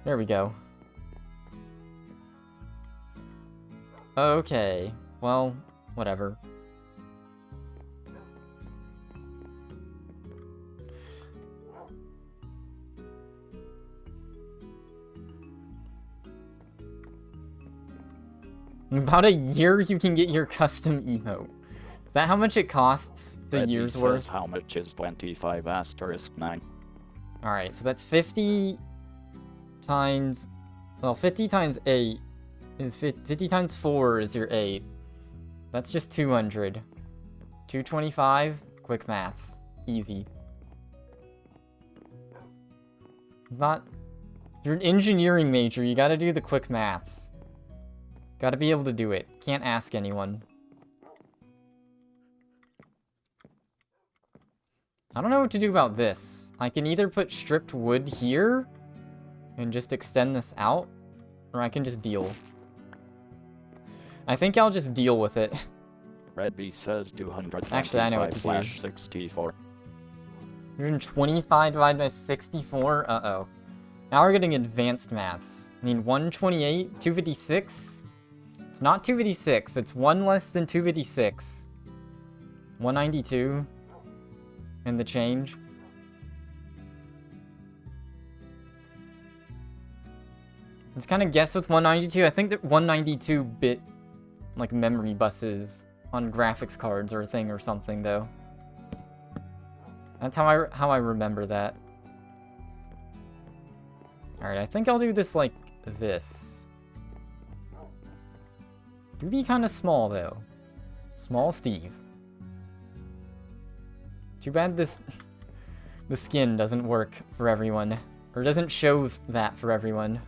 There we go. Okay. Well, whatever. In about a year, you can get your custom emote. Is that how much it costs? It's a year's worth? How much is 25 asterisk 9? Alright, so that's 50 times... Well, 50 times 8 is 50 times 4 is your 8. That's just 200. 225? Quick maths. Easy. Not... If you're an engineering major, you gotta do the quick maths. Gotta be able to do it. Can't ask anyone. I don't know what to do about this. I can either put stripped wood here and just extend this out, Or I can just deal. I think I'll just deal with it. Red B says 225 Actually, I know what to do. slash 64. 125 divided by 64? Uh-oh. Now we're getting advanced maths. I mean, 128, 256? It's not 256, it's 1 less than 256. 192. And the change. Let's kind of guess with 192. I think that 192-bit, like, memory buses on graphics cards are a thing or something, though. That's how I remember that. Alright, I think I'll do this like this. It would be kind of small, though. Small Steve. Too bad the skin doesn't work for everyone. Or doesn't show that for everyone.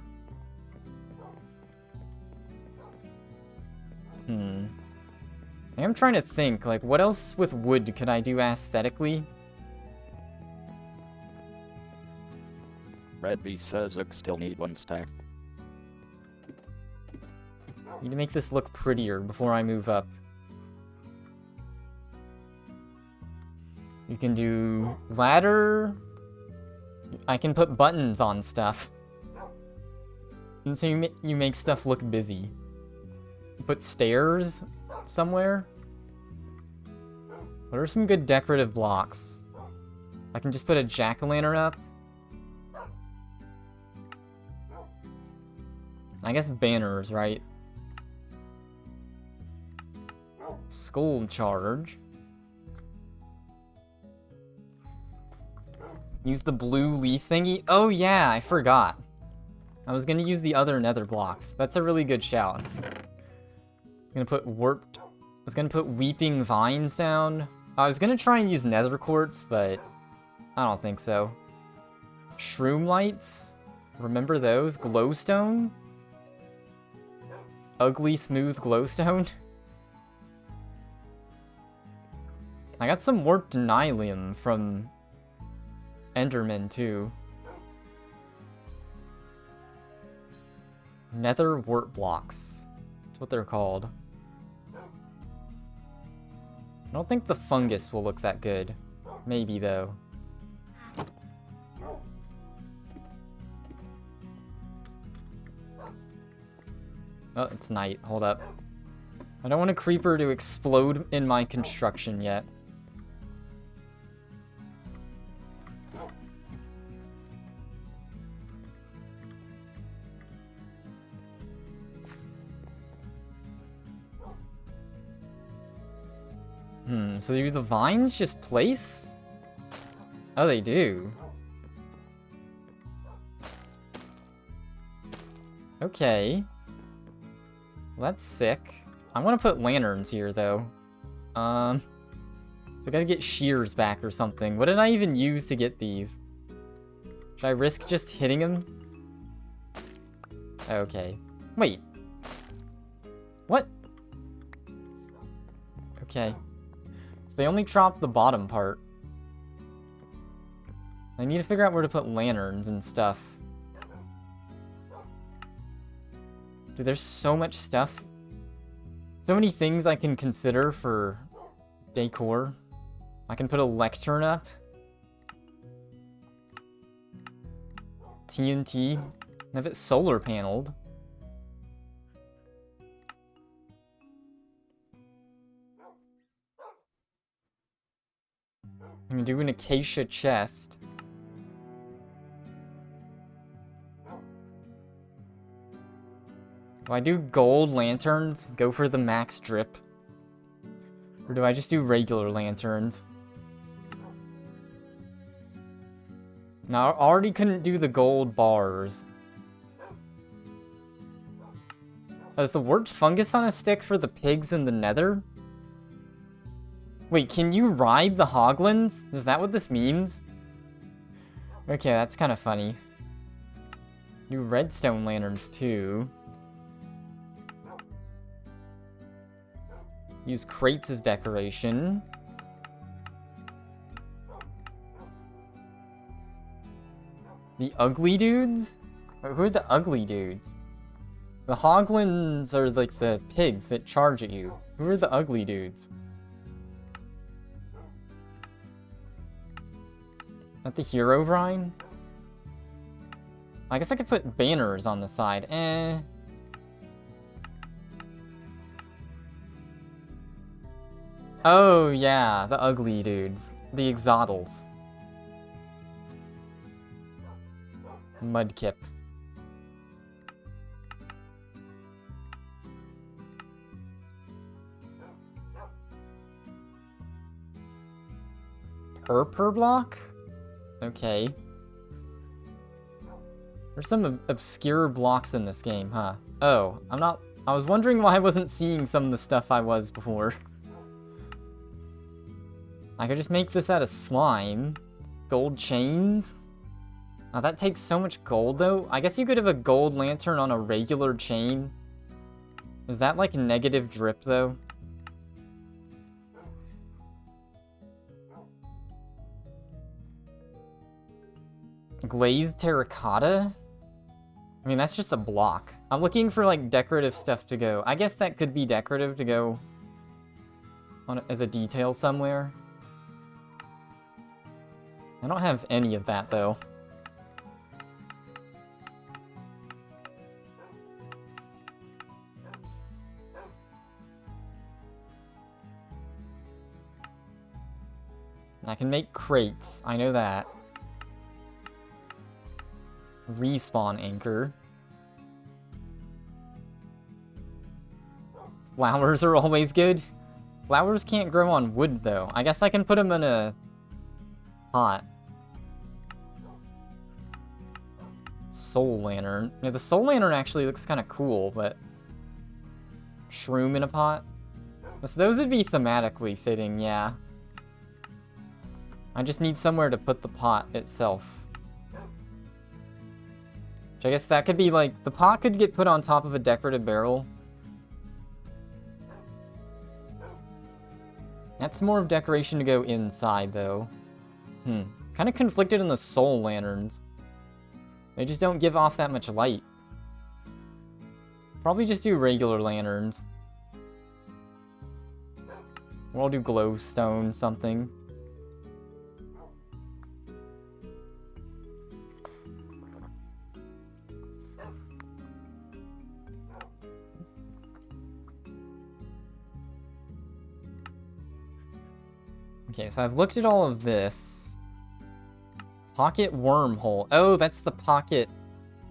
I'm trying to think, like, what else with wood could I do aesthetically? Red B says I still need 1 stack. Need to make this look prettier before I move up. You can do ladder. I can put buttons on stuff. And so you make stuff look busy. Put stairs somewhere. What are some good decorative blocks? I can just put a jack-o'-lantern up. I guess banners, right? Skull charge. Use the blue leaf thingy. Oh yeah, I forgot. I was gonna use the other nether blocks. That's a really good shout. I'm gonna put warped. I was gonna put weeping vines down. I was gonna try and use nether quartz, but I don't think so. Shroom lights. Remember those? Glowstone? Ugly smooth glowstone. I got some warped nylium from Enderman too. Nether warp blocks. That's what they're called. I don't think the fungus will look that good. Maybe though. Oh, it's night. Hold up. I don't want a creeper to explode in my construction yet. So do the vines just place? Oh, they do. Okay. Well, that's sick. I want to put lanterns here, though. So I gotta get shears back or something. What did I even use to get these? Should I risk just hitting them? Okay. Wait. What? Okay. So they only dropped the bottom part. I need to figure out where to put lanterns and stuff. Dude, there's so much stuff. So many things I can consider for decor. I can put a lectern up. TNT. Have it solar paneled. I can do an acacia chest. Do I do gold lanterns? Go for the max drip? Or do I just do regular lanterns? Now, I already couldn't do the gold bars. Is the warped fungus on a stick for the pigs in the nether? Wait, can you ride the hoglins? Is that what this means? Okay, that's kind of funny. Do redstone lanterns too. Use crates as decoration. The ugly dudes? Wait, who are the ugly dudes? The hoglins are like the pigs that charge at you. Who are the ugly dudes? At the Herobrine? I guess I could put banners on the side. Oh, yeah, the ugly dudes. The Exodals. Mudkip. Per block? Okay. There's some obscure blocks in this game, huh? Oh, I was wondering why I wasn't seeing some of the stuff I was before. I could just make this out of slime. Gold chains? Oh, that takes so much gold, though. I guess you could have a gold lantern on a regular chain. Is that like negative drip, though? Glazed terracotta? I mean, that's just a block. I'm looking for, like, decorative stuff to go. I guess that could be decorative to go on as a detail somewhere. I don't have any of that, though. I can make crates. I know that. Respawn anchor. Flowers are always good. Flowers can't grow on wood, though. I guess I can put them in a pot. Soul lantern. Yeah, the soul lantern actually looks kind of cool, but shroom in a pot. So those would be thematically fitting, yeah. I just need somewhere to put the pot itself. Which I guess that could be like, the pot could get put on top of a decorative barrel. That's more of decoration to go inside, though. Kind of conflicted in the soul lanterns. They just don't give off that much light. Probably just do regular lanterns. Or I'll do glowstone something. Okay, so I've looked at all of this. Pocket wormhole. Oh, that's the pocket.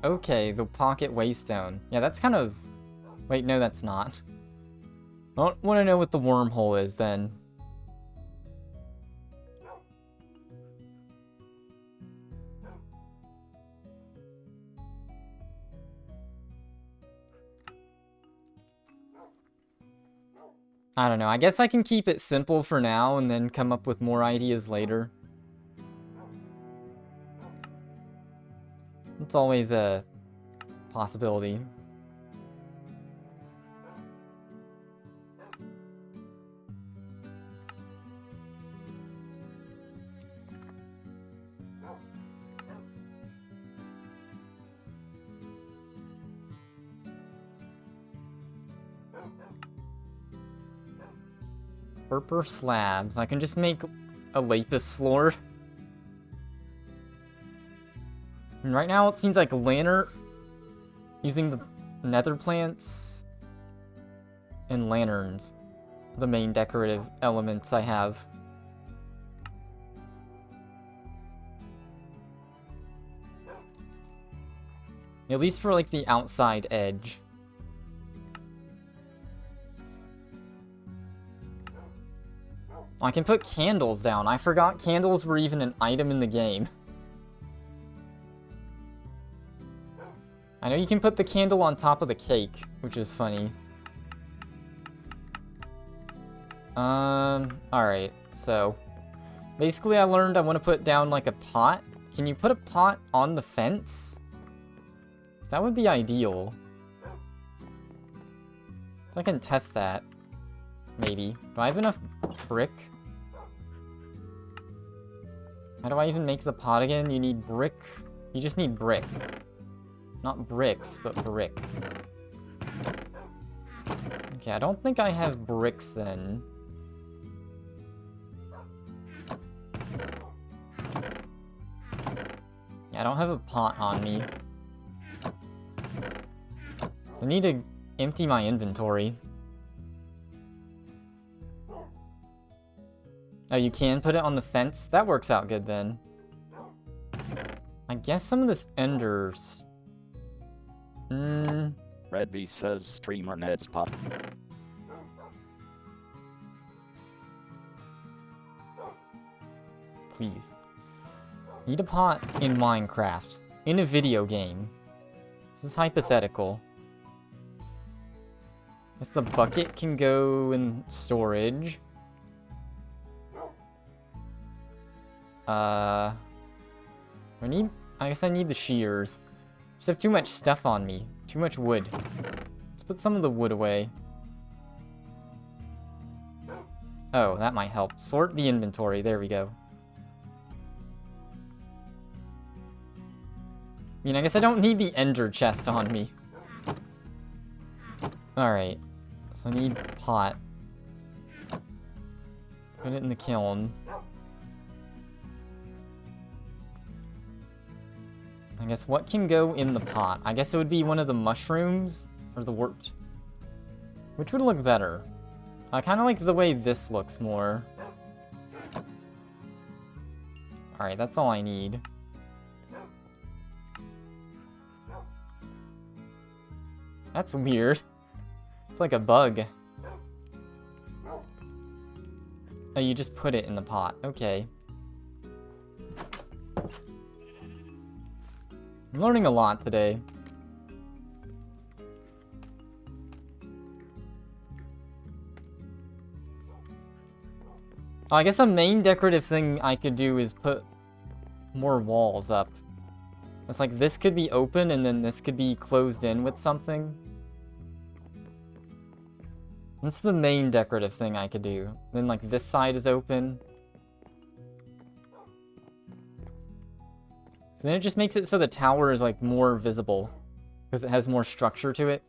Okay, the pocket waystone. Yeah, that's kind of... Wait, no, that's not. I don't want to know what the wormhole is, then. I don't know. I guess I can keep it simple for now and then come up with more ideas later. It's always a possibility. Purple slabs. I can just make a lapis floor. And right now it seems like lantern, using the nether plants and lanterns, the main decorative elements I have. At least for like the outside edge. I can put candles down. I forgot candles were even an item in the game. I know you can put the candle on top of the cake, which is funny. Alright, so basically I learned I want to put down like a pot. Can you put a pot on the fence? So that would be ideal. So I can test that. Maybe. Do I have enough brick? How do I even make the pot again? You need brick? You just need brick. Not bricks, but brick. Okay, I don't think I have bricks then. Yeah, I don't have a pot on me. So I need to empty my inventory. Oh, you can put it on the fence? That works out good then. I guess some of this enders... Red B says streamer Ned's pot. Please. Need a pot in Minecraft. In a video game. This is hypothetical. Guess the bucket can go in storage. I guess I need the shears. Just have too much stuff on me. Too much wood. Let's put some of the wood away. Oh, that might help. Sort the inventory. There we go. I mean, I guess I don't need the ender chest on me. Alright. So I need pot. Put it in the kiln. I guess what can go in the pot? I guess it would be one of the mushrooms? Or the wort. Which would look better? I kind of like the way this looks more. Alright, that's all I need. That's weird. It's like a bug. Oh, you just put it in the pot. Okay. I'm learning a lot today. Oh, I guess a main decorative thing I could do is put more walls up. It's like this could be open and then this could be closed in with something. That's the main decorative thing I could do. Then like this side is open. So then it just makes it so the tower is like more visible. Because it has more structure to it.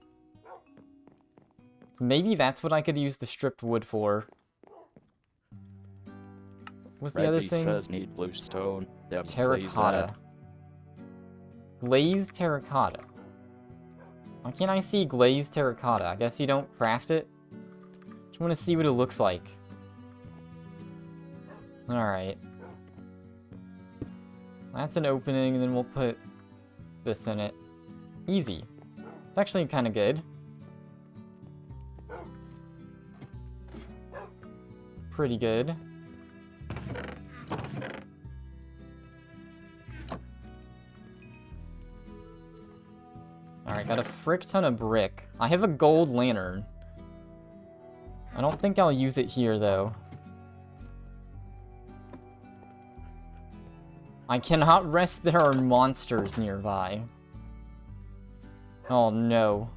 Maybe that's what I could use the stripped wood for. What's the other thing? Says need bluestone. Terracotta. Glazed terracotta. Why can't I see glazed terracotta? I guess you don't craft it? Just want to see what it looks like. Alright. That's an opening, and then we'll put this in it. Easy. It's actually kind of good. Pretty good. Alright, got a frick ton of brick. I have a gold lantern. I don't think I'll use it here, though. I cannot rest, there are monsters nearby. Oh no.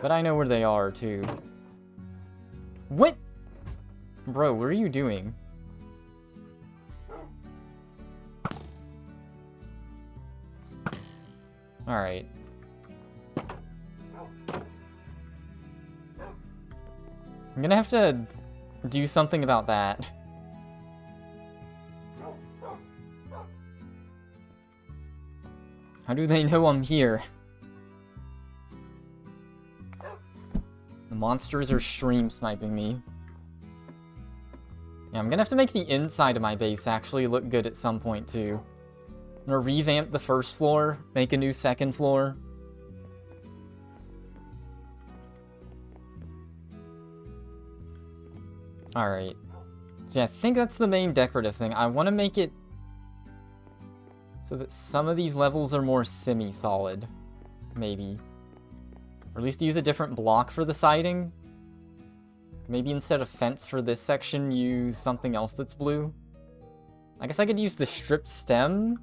But I know where they are, too. What? Bro, what are you doing? Alright. I'm gonna have to do something about that. How do they know I'm here? The monsters are stream sniping me. Yeah, I'm gonna have to make the inside of my base actually look good at some point too. I'm gonna revamp the first floor, make a new second floor. Alright. So yeah, I think that's the main decorative thing. I want to make it so that some of these levels are more semi-solid. Maybe. Or at least use a different block for the siding. Maybe instead of fence for this section, use something else that's blue. I guess I could use the stripped stem.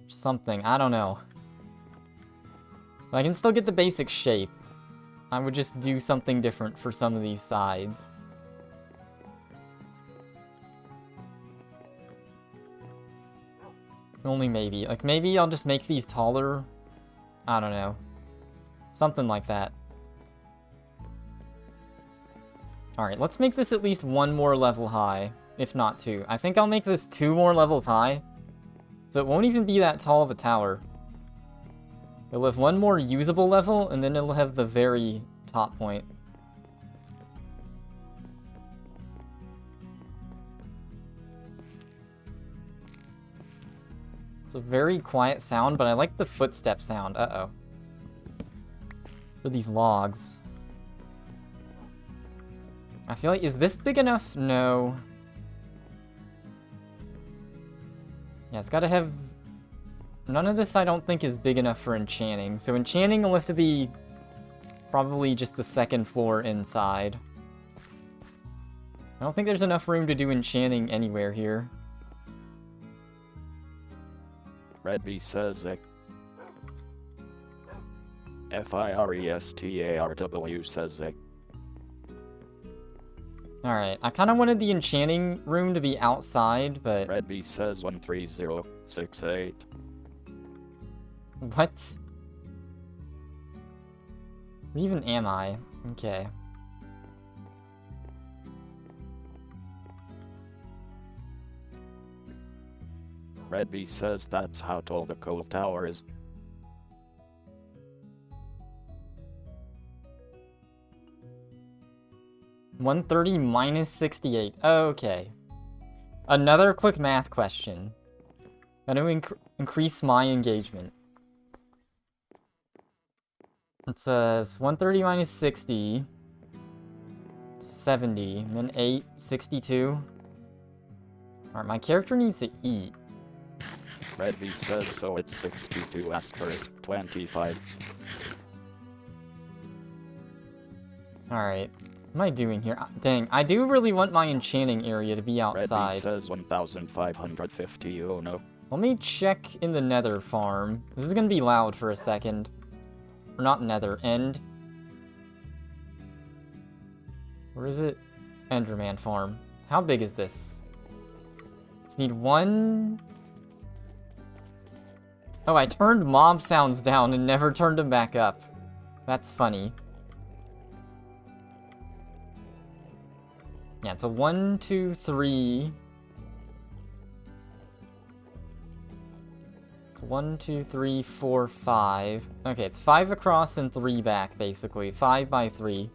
Something, I don't know. But I can still get the basic shape. I would just do something different for some of these sides. Only maybe. Like, maybe I'll just make these taller I don't know. Something like that. Alright, let's make this at least one more level high, if not two. I think I'll make this 2 more levels high, so it won't even be that tall of a tower. It'll have one more usable level, and then it'll have the very top point. It's a very quiet sound, but I like the footstep sound. Uh-oh. For these logs. I feel like, is this big enough? No. Yeah, it's gotta have... None of this I don't think is big enough for enchanting. So enchanting will have to be probably just the 2nd floor inside. I don't think there's enough room to do enchanting anywhere here. Redby says FIRESTARW says Alright, I kind of wanted the enchanting room to be outside, but... Redby says 13068. What? Where even am I? Okay. Redby says that's how tall the coal tower is. $130 minus 68. Okay. Another quick math question. How to increase my engagement? It says 130 minus 60, 70, and then 8, 62. Alright, my character needs to eat. Redby says so it's 62 asterisk 25. Alright. What am I doing here? Dang, I do really want my enchanting area to be outside. Redby says 1550, oh no. Let me check in the Nether farm. This is gonna be loud for a second. Or not Nether, End. Where is it? Enderman farm. How big is this? Just need one... Oh, I turned mob sounds down and never turned them back up. That's funny. Yeah, it's a 1, 2, 3... It's 1, 2, 3, 4, 5. Okay, it's 5 across and 3 back, basically. 5 by 3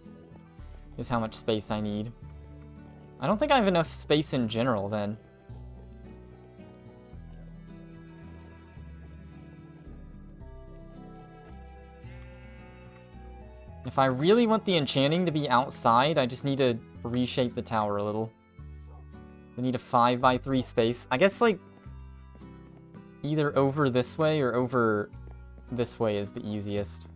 is how much space I need. I don't think I have enough space in general, then. If I really want the enchanting to be outside, I just need to reshape the tower a little. I need a 5 by 3 space. I guess, like, either over this way or over this way is the easiest.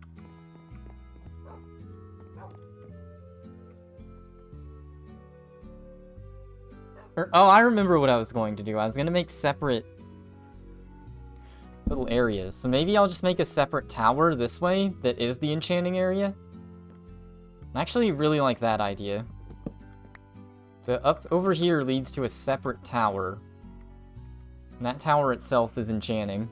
Oh, I remember what I was going to do. I was going to make separate little areas. So maybe I'll just make a separate tower this way that is the enchanting area. I actually really like that idea. So up over here leads to a separate tower. And that tower itself is enchanting.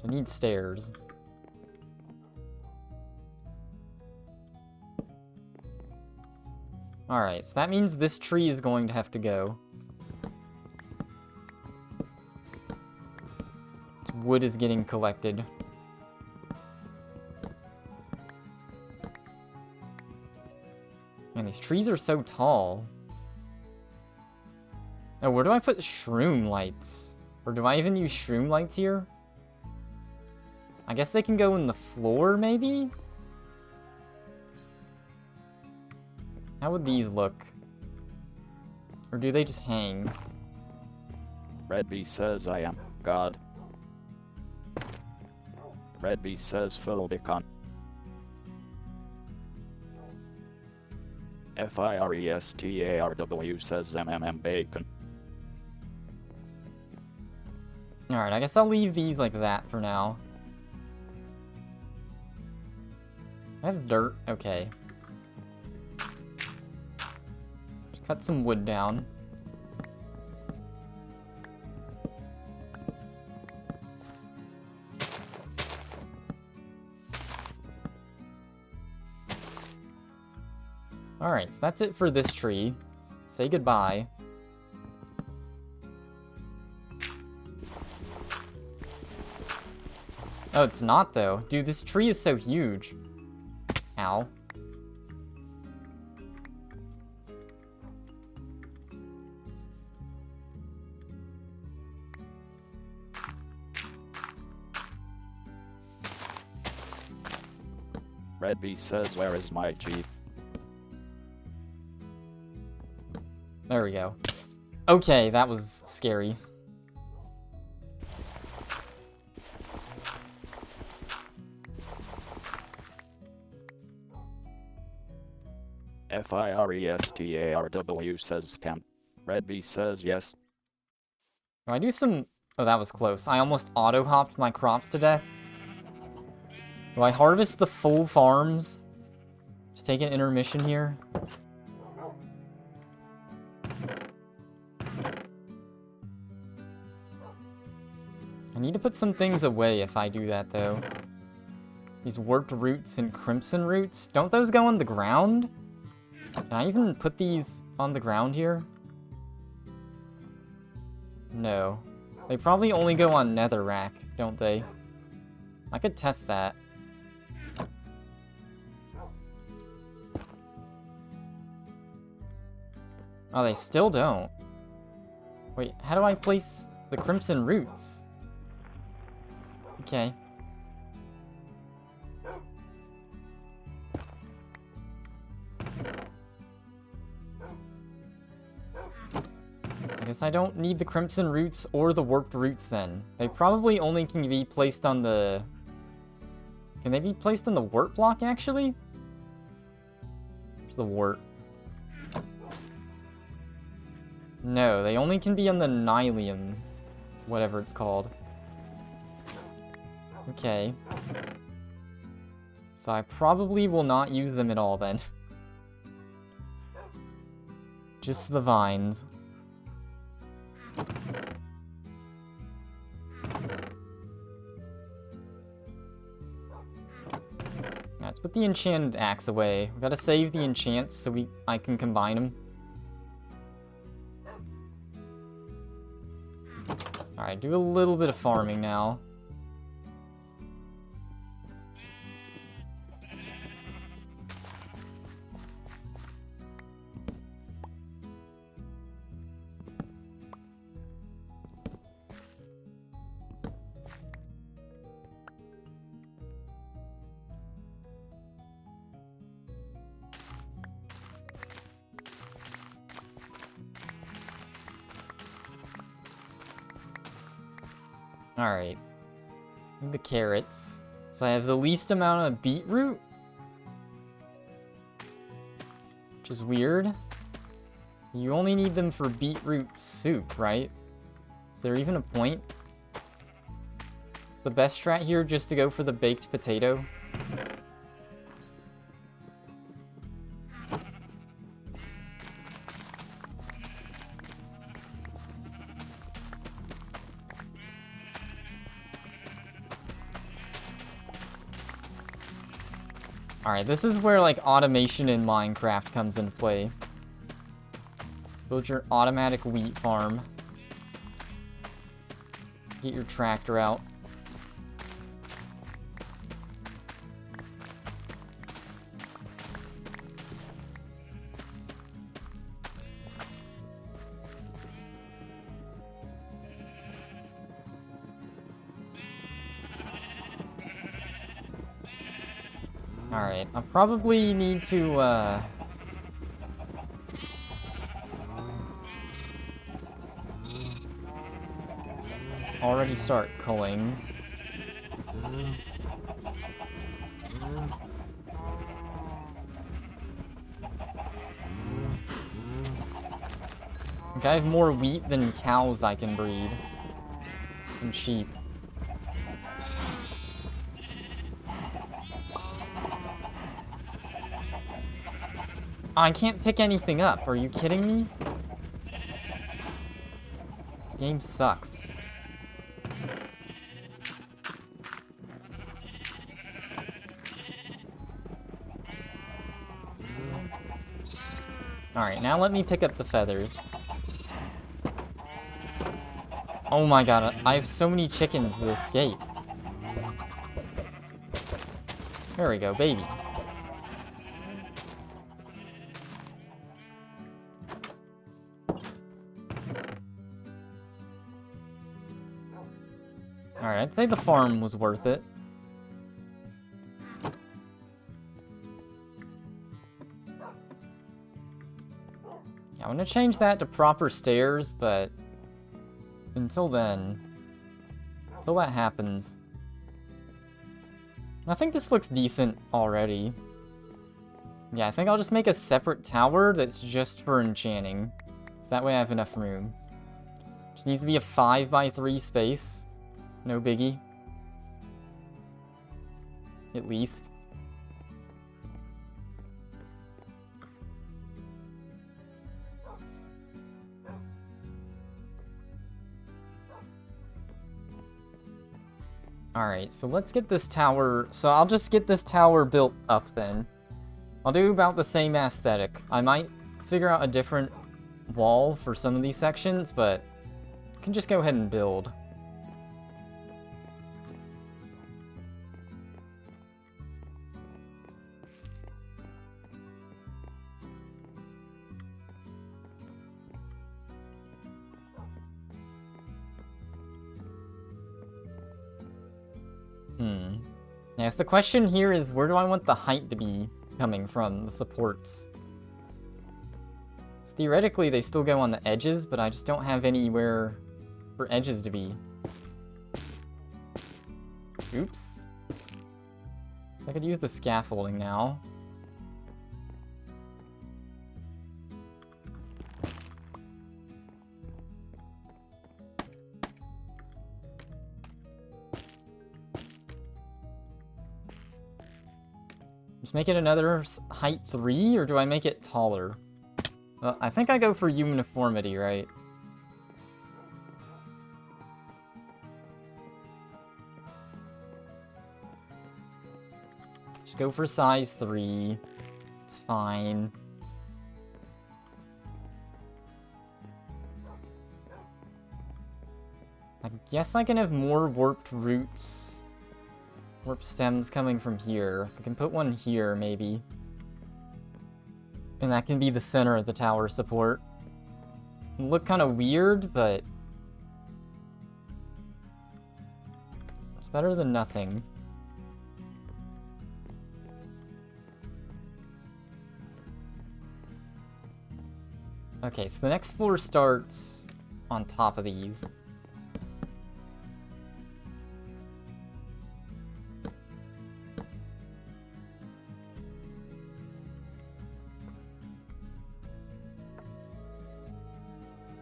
I need stairs. Alright, so that means this tree is going to have to go. This wood is getting collected. Man, these trees are so tall. Oh, where do I put shroom lights? Or do I even use shroom lights here? I guess they can go in the floor, maybe? How would these look? Or do they just hang? Redby says I am God. Redby says Philbicon. FIRESTARW says Bacon. Alright, I guess I'll leave these like that for now. I have dirt. Okay. Just cut some wood down. Alright, so that's it for this tree. Say goodbye. Oh, it's not, though. Dude, this tree is so huge. Ow. Red Bee says, where is my Jeep? There we go. Okay, that was scary. FIRESTARW says camp. Red Bee says yes. Do I do some... Oh, that was close. I almost auto-hopped my crops to death. Do I harvest the full farms? Just take an intermission here. I need to put some things away if I do that, though. These warped roots and crimson roots. Don't those go on the ground? Can I even put these on the ground here? No. They probably only go on netherrack, don't they? I could test that. Oh, they still don't. Wait, how do I place the crimson roots? Okay. I guess I don't need the crimson roots or the warped roots then. They probably only can be placed on the... Can they be placed on the wart block, actually? Where's the wart? No, they only can be on the nylium. Whatever it's called. Okay. So I probably will not use them at all then. Just the vines. Let's put the enchanted axe away. We gotta save the enchants so I can combine them. Alright, do a little bit of farming now. Alright. The carrots. So I have the least amount of beetroot. Which is weird. You only need them for beetroot soup, right? Is there even a point? The best strat here just to go for the baked potato. Alright, this is where, like, automation in Minecraft comes into play. Build your automatic wheat farm. Get your tractor out. Alright, I probably need to, already start culling. Like, I have more wheat than cows I can breed. And sheep. I can't pick anything up. Are you kidding me? This game sucks. Alright, now let me pick up the feathers. Oh my god, I have so many chickens to escape. There we go, baby. Alright, I'd say the farm was worth it. I want to change that to proper stairs, but until then, until that happens, I think this looks decent already. Yeah, I think I'll just make a separate tower that's just for enchanting, so that way I have enough room. Just needs to be a 5x3 space. No biggie. At least. Alright, so let's get this tower... So I'll just get this tower built up then. I'll do about the same aesthetic. I might figure out a different wall for some of these sections, but I can just go ahead and build. Yes, the question here is, where do I want the height to be coming from, the supports? So theoretically, they still go on the edges, but I just don't have anywhere for edges to be. Oops. So I could use the scaffolding now. Just make it another height 3, or do I make it taller? Well, I think I go for uniformity, right? Just go for size 3. It's fine. I guess I can have more warped roots. Warp stems coming from here. I can put one here, maybe. And that can be the center of the tower support. It'll look kind of weird, but it's better than nothing. Okay, so the next floor starts on top of these.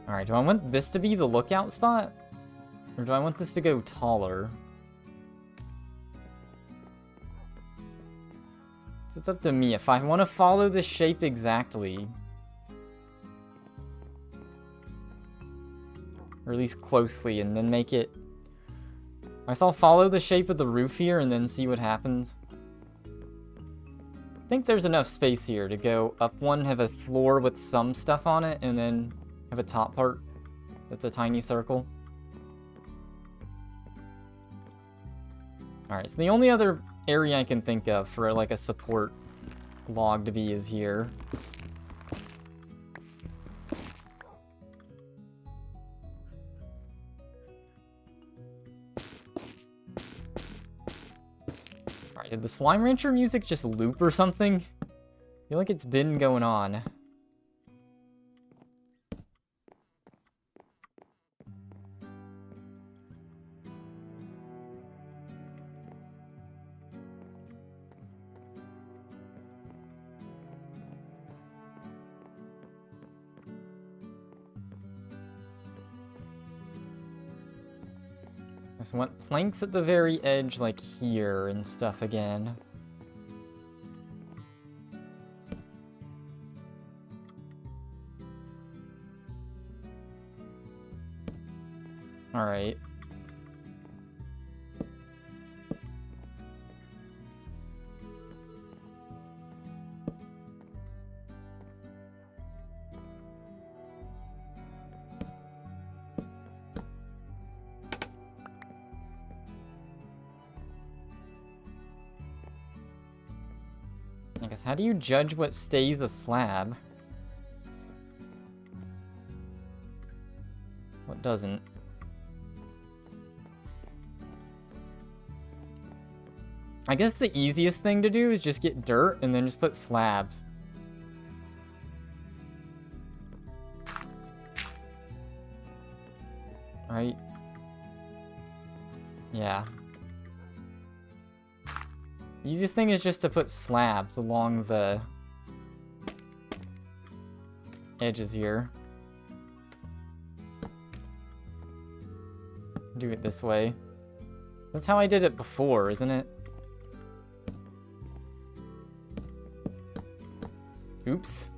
Alright, do I want this to be the lookout spot? Or do I want this to go taller? So it's up to me. If I want to follow this shape exactly, or at least closely, and then make it... I guess I'll follow the shape of the roof here and then see what happens. I think there's enough space here to go up one, have a floor with some stuff on it, and then have a top part that's a tiny circle. Alright, so the only other area I can think of for like a support log to be is here. Alright, did the Slime Rancher music just loop or something? I feel like it's been going on. I just want planks at the very edge, like here and stuff again. Alright. I guess, how do you judge what stays a slab? What doesn't? I guess the easiest thing to do is just get dirt and then just put slabs. Right? Yeah. Easiest thing is just to put slabs along the edges here. Do it this way. That's how I did it before, isn't it? Oops.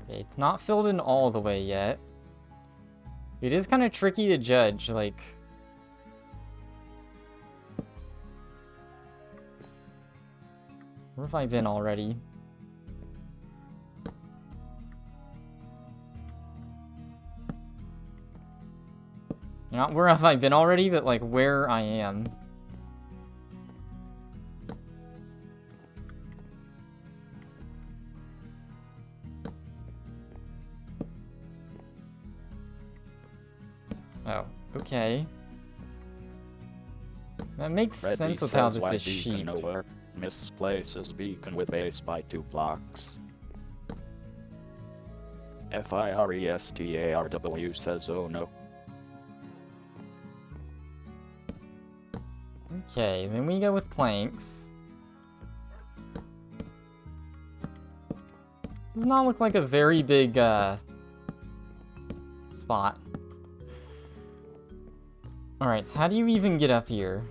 Okay, it's not filled in all the way yet. It is kind of tricky to judge, like... Where have I been already? Not where have I been already, but like where I am. Oh, okay. That makes Reddy sense with how says, this "Why is beacon sheeped. nowhere? Misplaces beacon with base by 2 blocks. FIRESTARW says, oh no. Okay, then we go with planks. Does not look like a very big, spot. Alright, so how do you even get up here?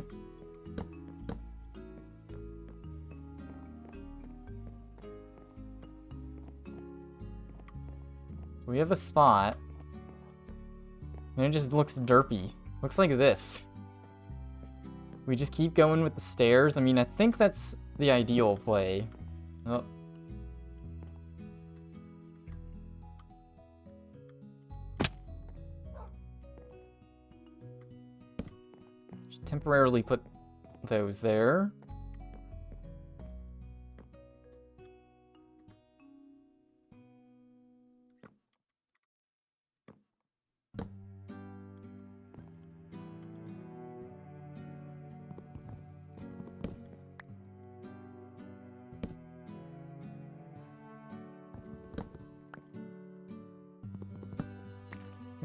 So we have a spot. And it just looks derpy. Looks like this. We just keep going with the stairs. I mean, I think that's the ideal play. Oh. Just temporarily put those there.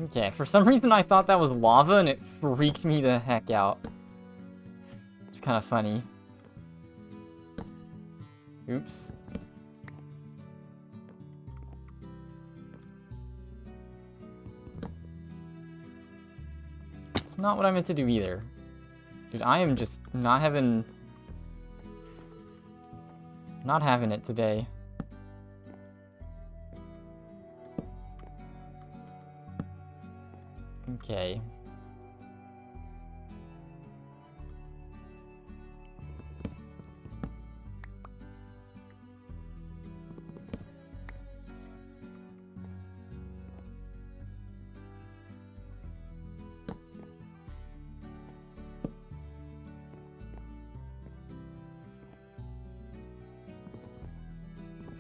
Okay, for some reason I thought that was lava and it freaked me the heck out. It's kind of funny. Oops. It's not what I meant to do either. Dude, I am just not having it today. Okay.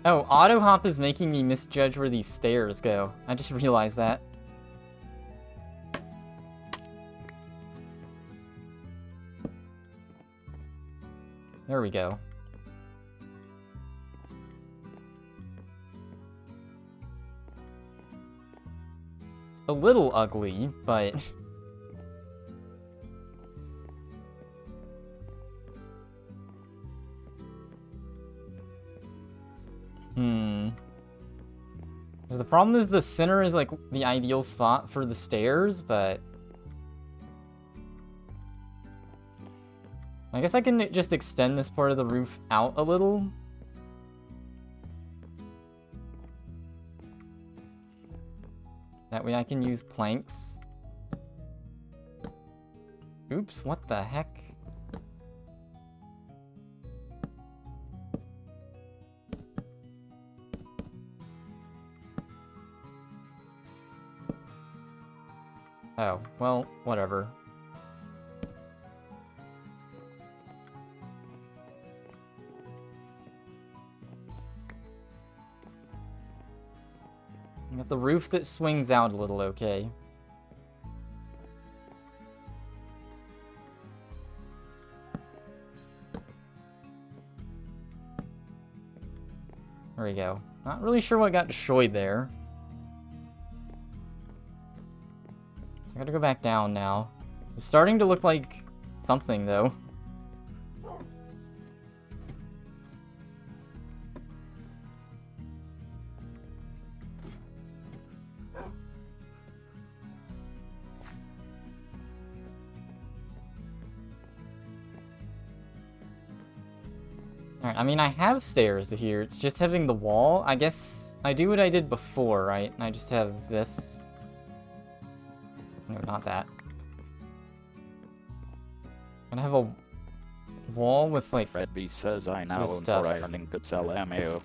Oh, auto hop is making me misjudge where these stairs go. I just realized that. There we go. It's a little ugly, but... The problem is the center is like the ideal spot for the stairs, but I guess I can just extend this part of the roof out a little. That way I can use planks. Oops, what the heck? Oh, well, whatever. Got the roof that swings out a little, okay. There we go. Not really sure what got destroyed there. So I gotta go back down now. It's starting to look like something, though. Alright, I mean, I have stairs to here. It's just having the wall. I guess I do what I did before, right? And I just have this. No, not that. I'm gonna have a wall with, like, Red B says I now own stuff. 4 iron ingots LMAO.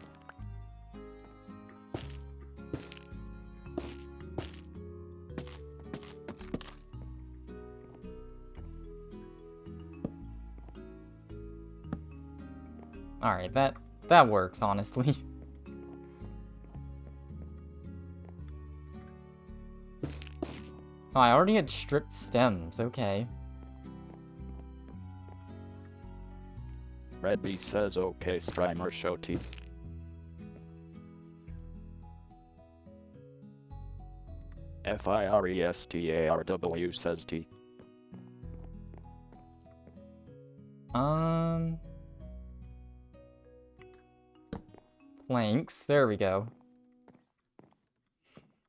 Alright, that works, honestly. Oh, I already had stripped stems, okay. Red B says okay, Strimer show T. FIRESTARW says T. Planks, there we go.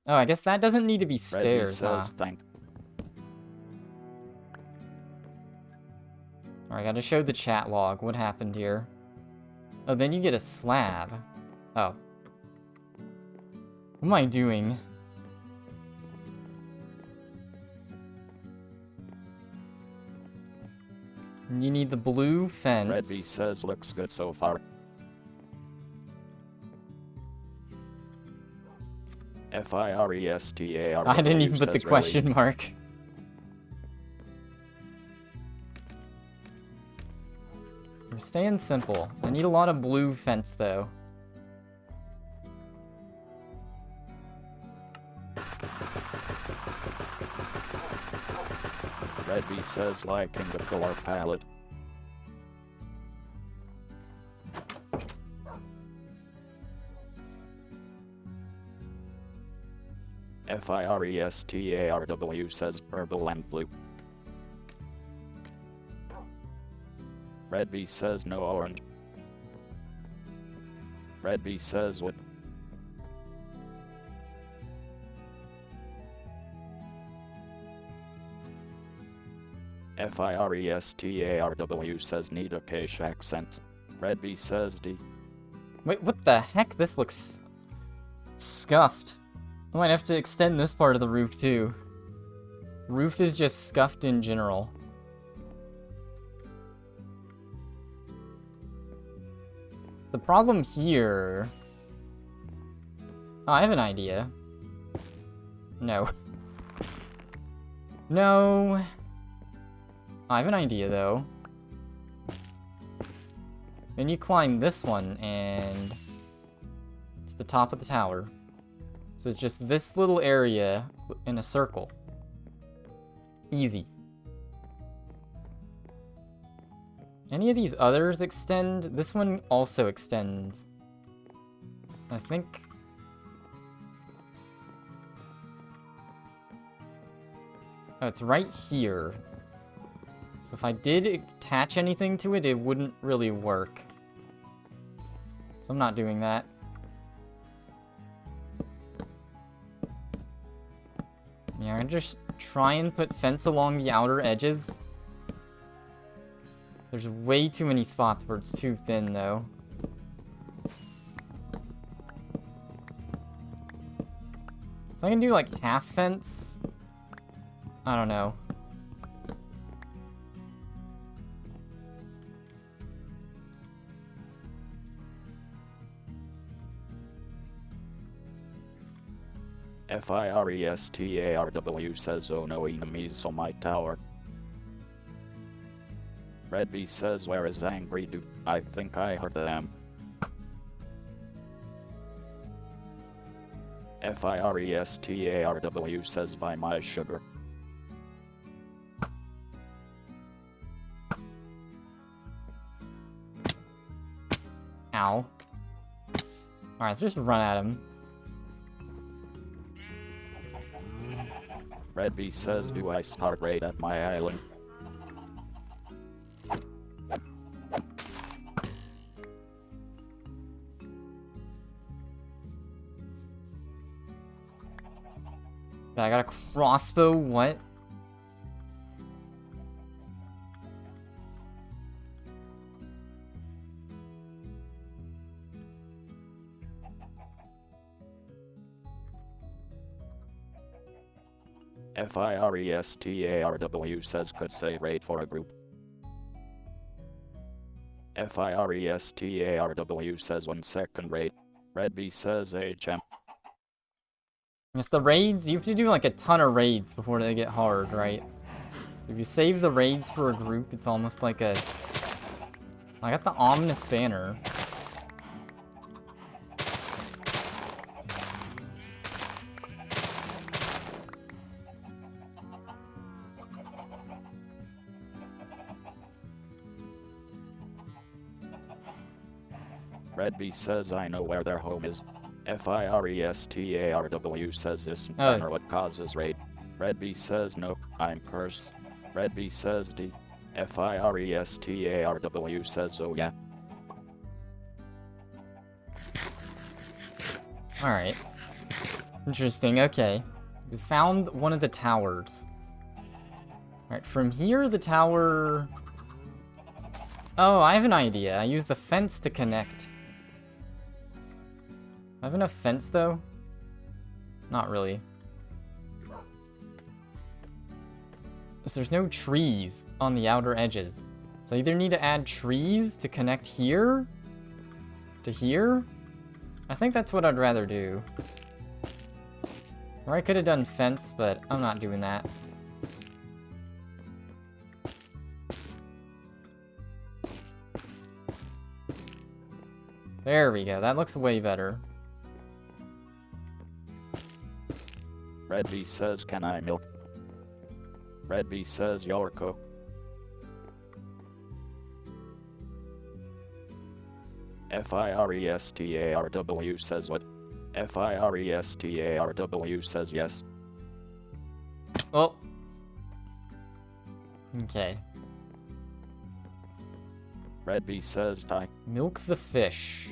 Oh, I guess that doesn't need to be stairs, Red B huh? says thank. Alright, gotta show the chat log. What happened here? Oh, then you get a slab. Oh. What am I doing? You need the blue fence. Red B says looks good so far. FIRESTARW I didn't even put the says question mark. We're staying simple. I need a lot of blue fence, though. Red B says liking the color palette. FIRESTARW says purple and blue. Red B says no orange. Red B says what? FIRESTARW says need a cache accent. Red B says D. Wait, what the heck? This looks scuffed. I might have to extend this part of the roof, too. Roof is just scuffed in general. The problem here... Oh, I have an idea. No. No. I have an idea, though. Then you climb this one, and... it's the top of the tower. So it's just this little area in a circle. Easy. Any of these others extend? This one also extends. I think... oh, it's right here. So if I did attach anything to it, it wouldn't really work. So I'm not doing that. Yeah, I just try and put fence along the outer edges. There's way too many spots where it's too thin, though. So I can do, like, half fence? I don't know. FIRESTARW says, oh no enemies on my tower. Red B says, where is Angry Dude? I think I heard them. FIRESTARW says, buy my sugar. Ow. Alright, let's just run at him. Red B says, do I start raid at my island? I got a crossbow, what? FIRESTARW says, could say raid for a group. FIRESTARW says 1 second raid. Red B says HM. It's the raids, you have to do like a ton of raids before they get hard, right? If you save the raids for a group, it's almost like a... I got the ominous banner. Red B says, I know where their home is. FIRESTARW says, isn't banner what causes raid? Red B says, no, I'm cursed. Red B says D. FIRESTARW says, oh yeah. Alright. Interesting, okay. We found one of the towers. Alright, from here the tower... Oh, I have an idea. I use the fence to connect. I have enough fence, though? Not really. So there's no trees on the outer edges. So I either need to add trees to connect here to here. I think that's what I'd rather do. Or I could have done fence, but I'm not doing that. There we go. That looks way better. Red B says, can I milk? Red B says, you're cook. FIRESTARW says what? FIRESTARW says yes. Oh. Okay. Red B says die. Milk the fish.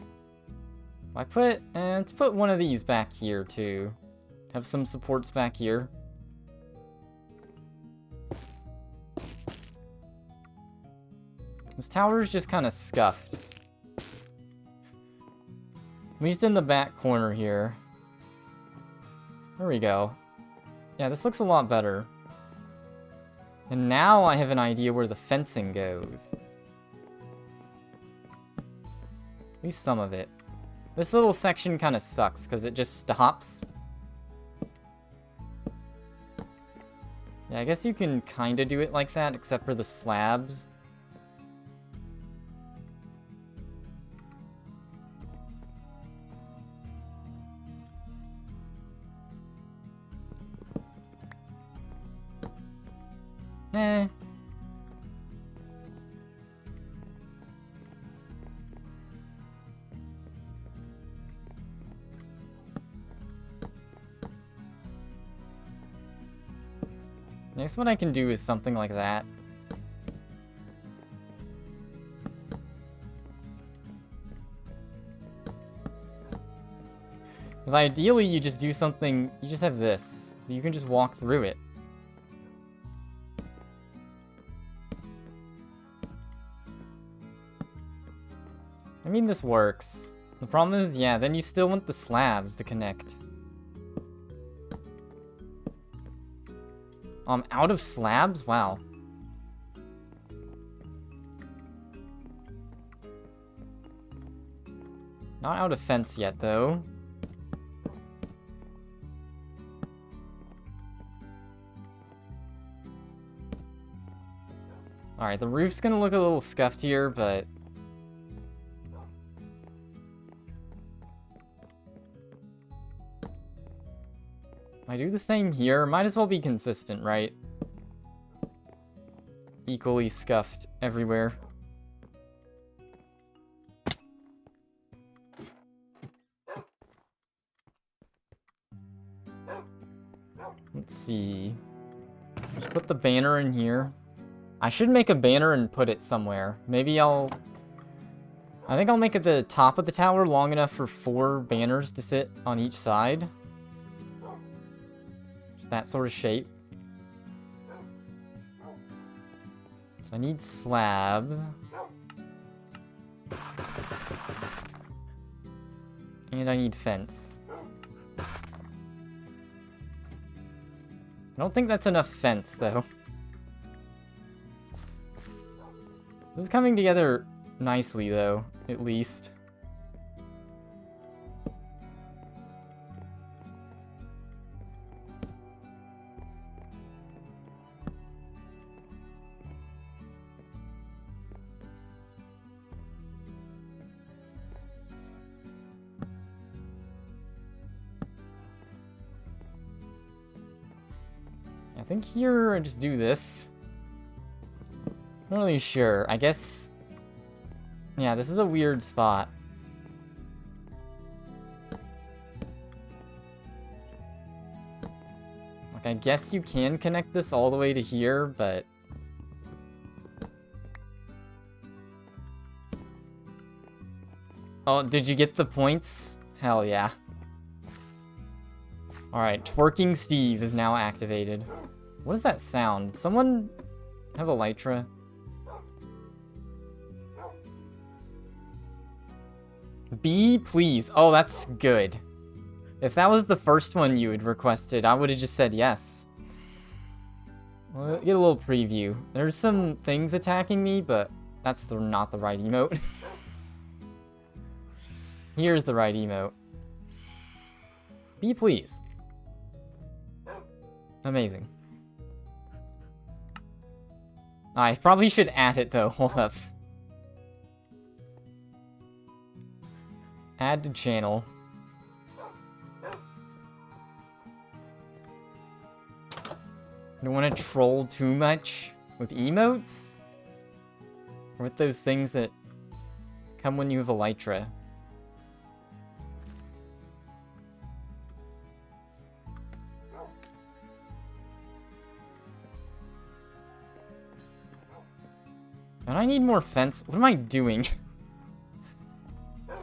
Let's put one of these back here too. Have some supports back here. This tower is just kind of scuffed. At least in the back corner here. There we go. Yeah, this looks a lot better. And now I have an idea where the fencing goes. At least some of it. This little section kind of sucks because it just stops. Yeah, I guess you can kind of do it like that, except for the slabs. Eh. Next what I can do is something like that. Because Because ideally, you just do something... You just have this. You can just walk through it. I mean, this works. The problem is, yeah, then you still want the slabs to connect. Out of slabs? Wow. Not out of fence yet, though. Alright, the roof's gonna look a little scuffed here, but... I do the same here. Might as well be consistent, right? Equally scuffed everywhere. Let's see. Just put the banner in here. I should make a banner and put it somewhere. Maybe I think I'll make it the top of the tower long enough for 4 banners to sit on each side. Just that sort of shape. So I need slabs. And I need fence. I don't think that's enough fence, though. This is coming together nicely, though, at least. I think here I just do this. Not really sure. I guess... Yeah, this is a weird spot. Like, I guess you can connect this all the way to here, but... Oh, did you get the points? Hell yeah. Alright, Twerking Steve is now activated. What does that sound? Someone have elytra? B, please. Oh, that's good. If that was the first one you had requested, I would have just said yes. We'll get a little preview. There's some things attacking me, but that's not the right emote. Here's the right emote. B, please. Amazing. I probably should add it, though. Hold up. Add to channel. I don't want to troll too much with emotes? Or with those things that come when you have elytra. And I need more fence. What am I doing?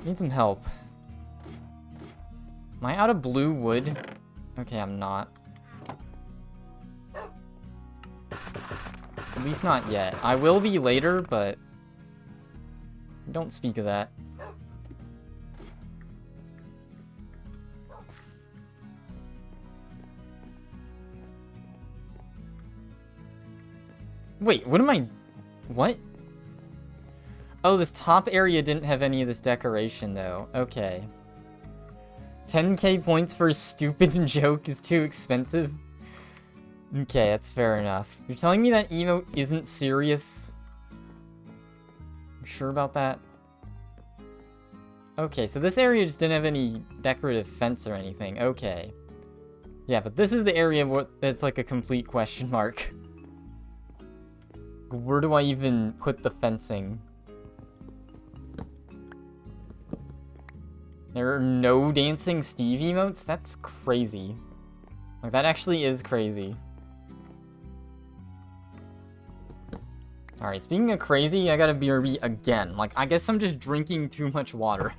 Need some help. Am I out of blue wood? Okay, I'm not. At least not yet. I will be later, but... Don't speak of that. Wait, what am I... What? Oh, this top area didn't have any of this decoration, though. Okay. 10k points for a stupid joke is too expensive? Okay, that's fair enough. You're telling me that emote isn't serious? You sure about that? Okay, so this area just didn't have any decorative fence or anything. Okay. Yeah, but this is the area where it's like a complete question mark. Where do I even put the fencing? There are no dancing Steve emotes? That's crazy. Like, that actually is crazy. Alright, speaking of crazy, I got a BRB again. Like, I guess I'm just drinking too much water.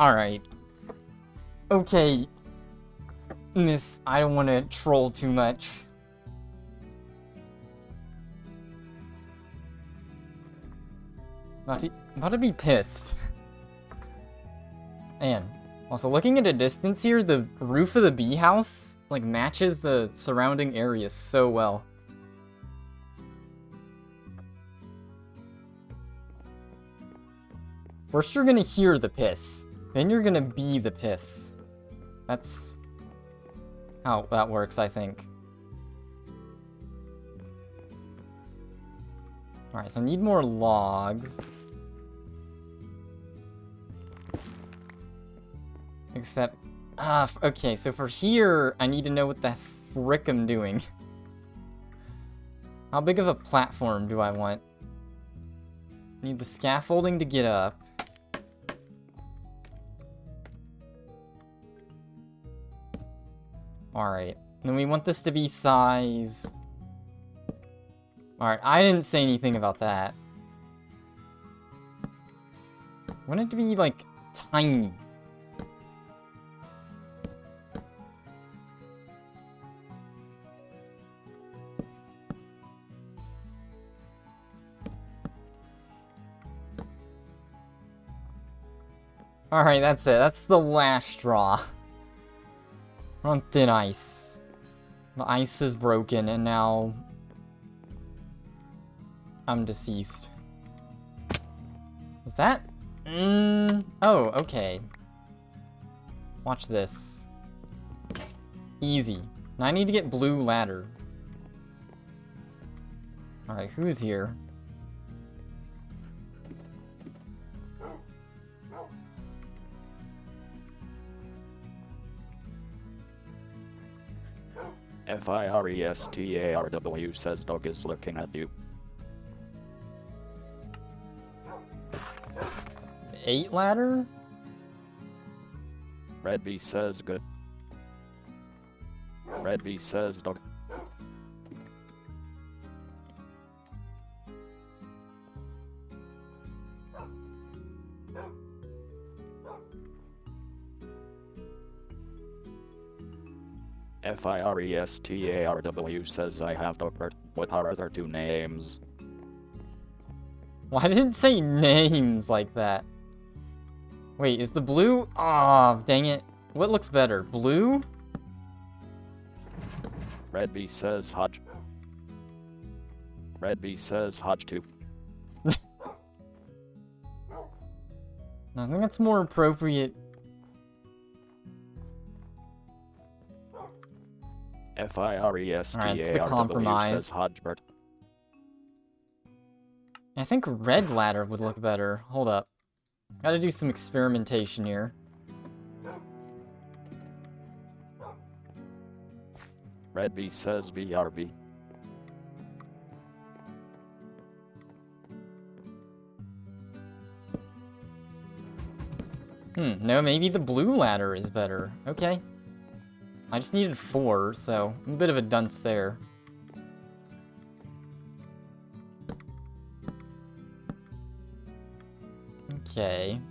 Alright. Okay. Miss, I don't want to troll too much. About to be pissed. Man. Also, looking at a distance here, the roof of the bee house, like, matches the surrounding area so well. First, you're gonna hear the piss. Then you're gonna be the piss. That's how that works, I think. Alright, so I need more logs. Except, okay, so for here, I need to know what the frick I'm doing. How big of a platform do I want? Need the scaffolding to get up. Alright, then we want this to be size... Alright, I didn't say anything about that. I want it to be, like, tiny. Alright, that's it. That's the last straw. We're on thin ice. The ice is broken, and now... I'm deceased. Is that? Oh, okay. Watch this. Easy. Now I need to get blue ladder. Alright, who's here? FIRESTARW says dog is looking at you. 8 ladder? Red B says good. Red B says dog. FIRESTARW says I have dog. What are other two names? Well, I didn't say names like that. Wait, is the blue? Oh, dang it. What looks better? Blue? Red B says Hodge. Red B says Hodge 2. I think that's more appropriate. FIRESTARW compromise. says Hodgebert. I think red ladder would look better. Hold up. Gotta do some experimentation here. Red B says BRB. No, maybe the blue ladder is better. Okay. I just needed 4, so I'm a bit of a dunce there. Okay.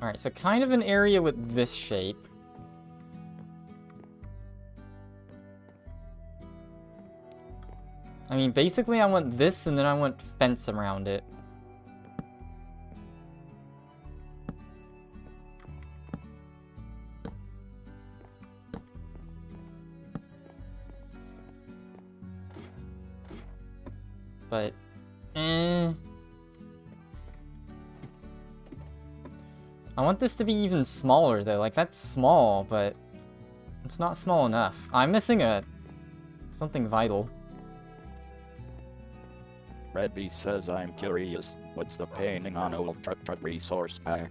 Alright, so kind of an area with this shape. I mean, basically I want this and then I want fence around it. But, I want this to be even smaller, though. Like, that's small, but it's not small enough. I'm missing something vital. Red B says I'm curious. What's the painting on old truck resource pack?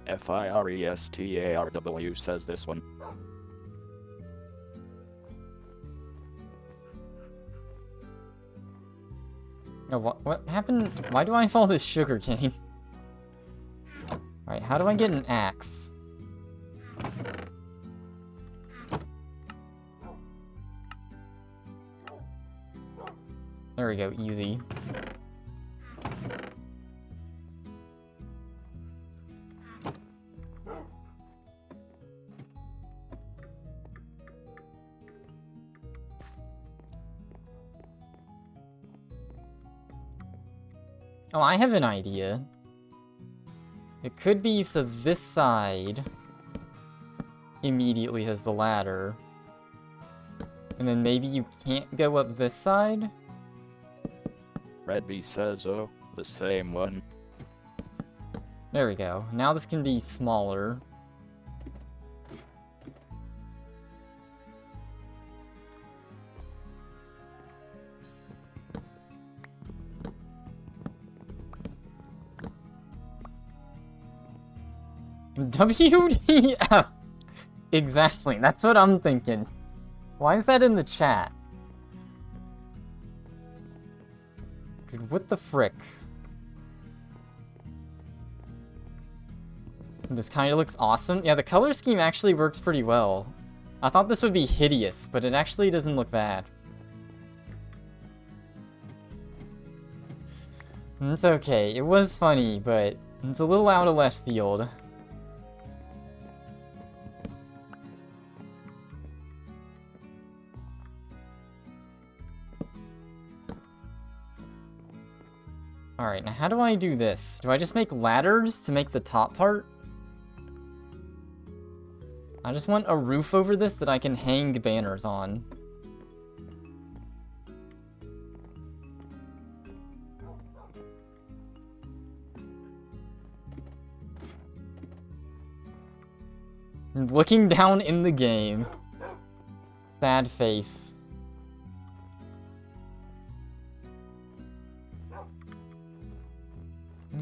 FIRESTARW says this one. Oh, what happened? Why do I follow this sugar cane? Alright, how do I get an axe? There we go, easy. Oh, I have an idea. It could be so this side immediately has the ladder. And then maybe you can't go up this side? Redby says, oh, the same one. There we go. Now this can be smaller. WTF! Exactly, that's what I'm thinking. Why is that in the chat? Dude, what the frick? This kind of looks awesome. Yeah, the color scheme actually works pretty well. I thought this would be hideous, but it actually doesn't look bad. It's okay. It was funny, but it's a little out of left field. Alright, now how do I do this? Do I just make ladders to make the top part? I just want a roof over this that I can hang banners on. Looking down in the game. Sad face.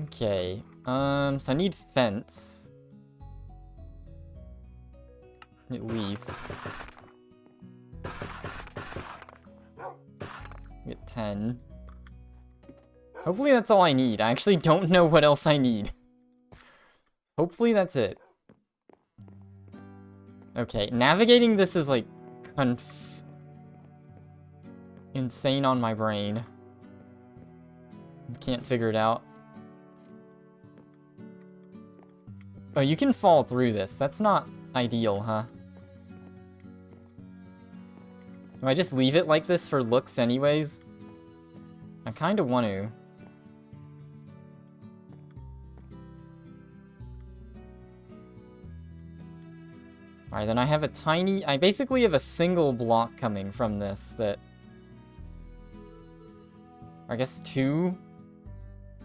Okay, so I need fence. At least. Get 10. Hopefully that's all I need. I actually don't know what else I need. Hopefully that's it. Okay, navigating this is like insane on my brain. Can't figure it out. Oh, you can fall through this. That's not ideal, huh? Do I just leave it like this for looks anyways? I kinda want to. Alright, then I have a tiny... I basically have a single block coming from this that... Or I guess 2?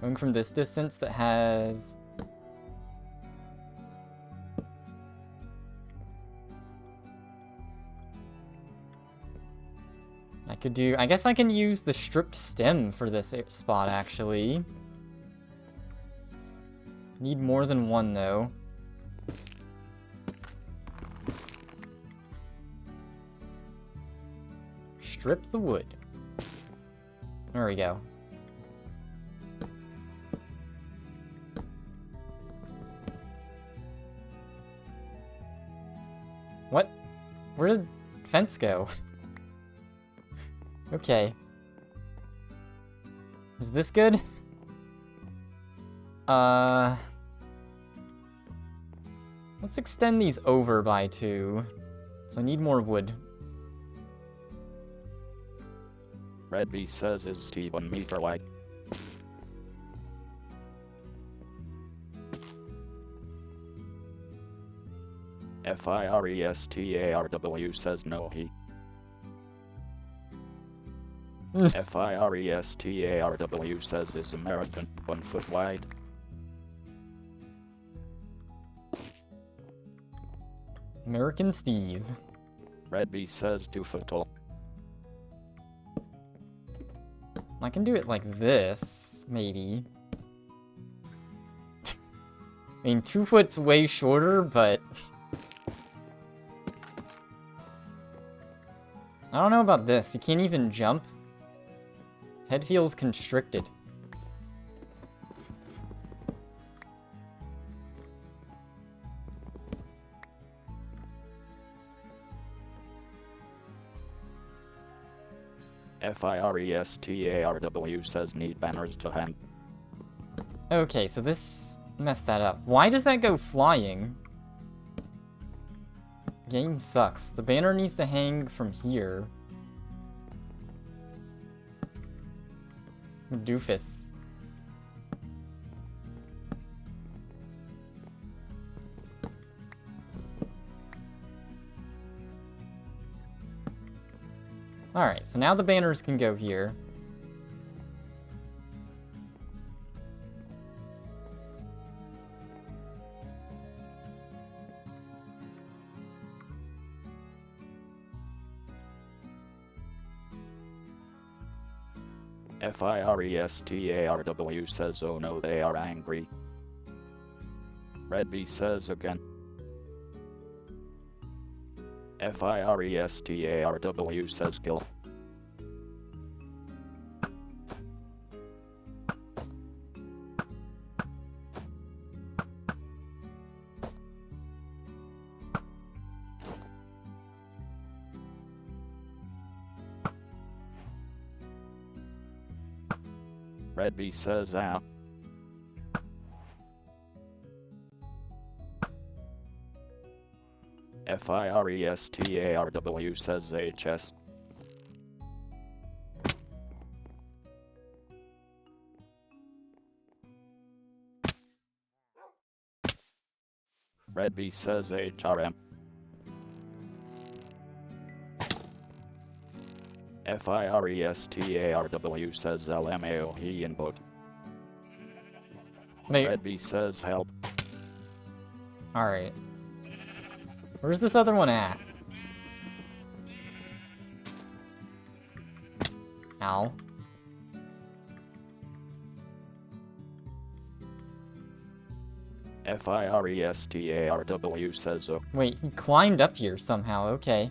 Going from this distance that has... I could do... I guess I can use the stripped stem for this spot, actually. Need more than one, though. Strip the wood. There we go. What? Where did fence go? Okay. Is this good? Let's extend these over by 2. So I need more wood. Redby says is Steve 1 meter wide. FIRESTARW says no he. FIRESTARW says is American, 1 foot wide. American Steve. Redby says 2 foot tall. I can do it like this, maybe. I mean, 2 foot's way shorter, but... I don't know about this. You can't even jump. Head feels constricted. FIRESTARW says need banners to hang. Okay, so this messed that up. Why does that go flying? Game sucks. The banner needs to hang from here. Doofus. Alright, so now the banners can go here. FIRESTARW says oh no they are angry. Red B says again. FIRESTARW says kill. Red B says ow. FIRESTARW says HS. Red B says HRM. FIRESTARW says LMAO he input. Wait, Red B says help. alright. Where's this other one at? Ow. FIRESTARW says Wait, he climbed up here somehow, okay.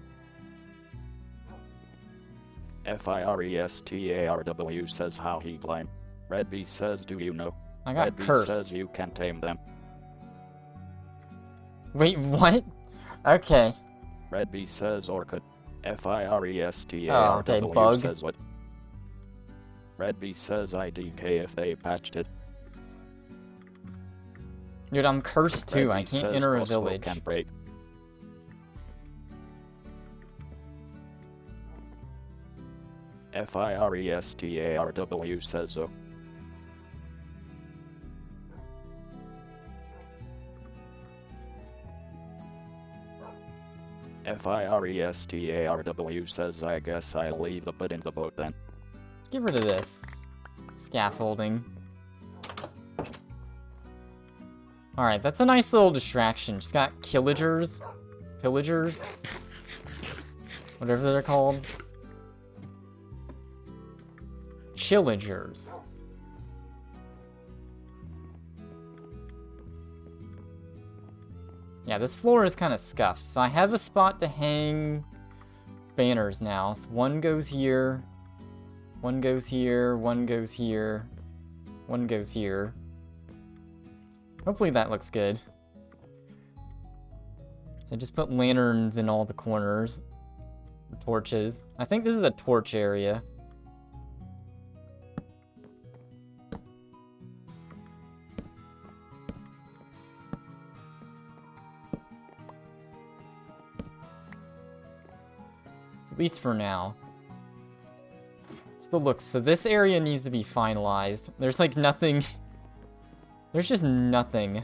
FIRESTARW says how he climbed. Red B says do you know? I got Red B cursed. says you can tame them. Wait, what? Okay. Red B says orchid. FIRESTARW Oh, okay, bug. says what? Red B says IDK if they patched it. Dude, I'm cursed too. Red I B can't says enter a crossbow village. can break. FIRESTARW says FIRESTARW says I guess I'll leave the bit in the boat then. Get rid of this. Scaffolding. Alright, that's a nice little distraction. Just got killagers. Pillagers. Whatever they're called. Chillagers. Yeah, this floor is kind of scuffed. So I have a spot to hang banners now. So one goes here. One goes here. One goes here. One goes here. Hopefully that looks good. So just put lanterns in all the corners. Torches. I think this is a torch area. At least for now. It's the looks. So this area needs to be finalized. There's like nothing. There's just nothing.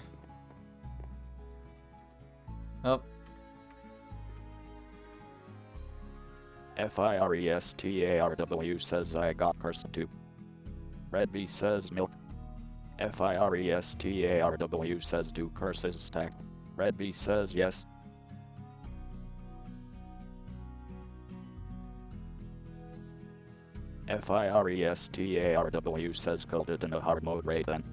Oh. FIRESTARW says I got cursed too. Red B says milk. FIRESTARW says do curses stack. Red B says yes. FIRESTARW says called it in a hard mode right then.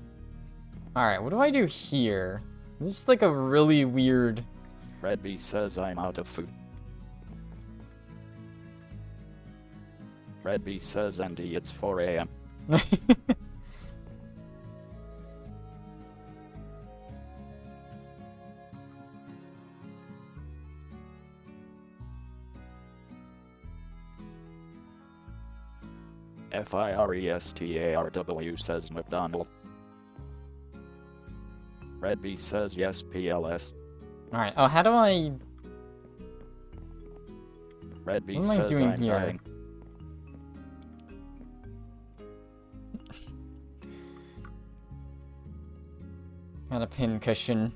Alright, what do I do here? This is like a really weird... Red B says I'm out of food. Red B says Andy it's 4 AM. FIRESTARW says McDonald. Red B says yes PLS. Alright, oh, how do I... Red B What am I says doing I'm here? dying. Got a pin cushion.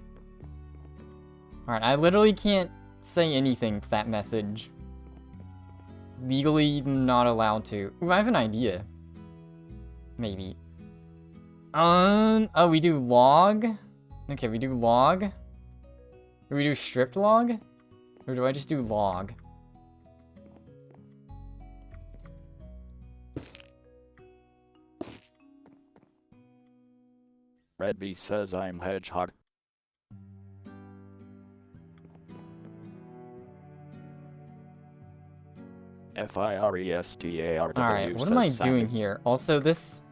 Alright, I literally can't say anything to that message. Legally not allowed to. Ooh, I have an idea. Maybe. Oh, we do log? Okay, we do log. Do we do stripped log? Or do I just do log? Red B says I'm hedgehog. FIRESTARW Alright, what says am I Sally. doing here? Also, this...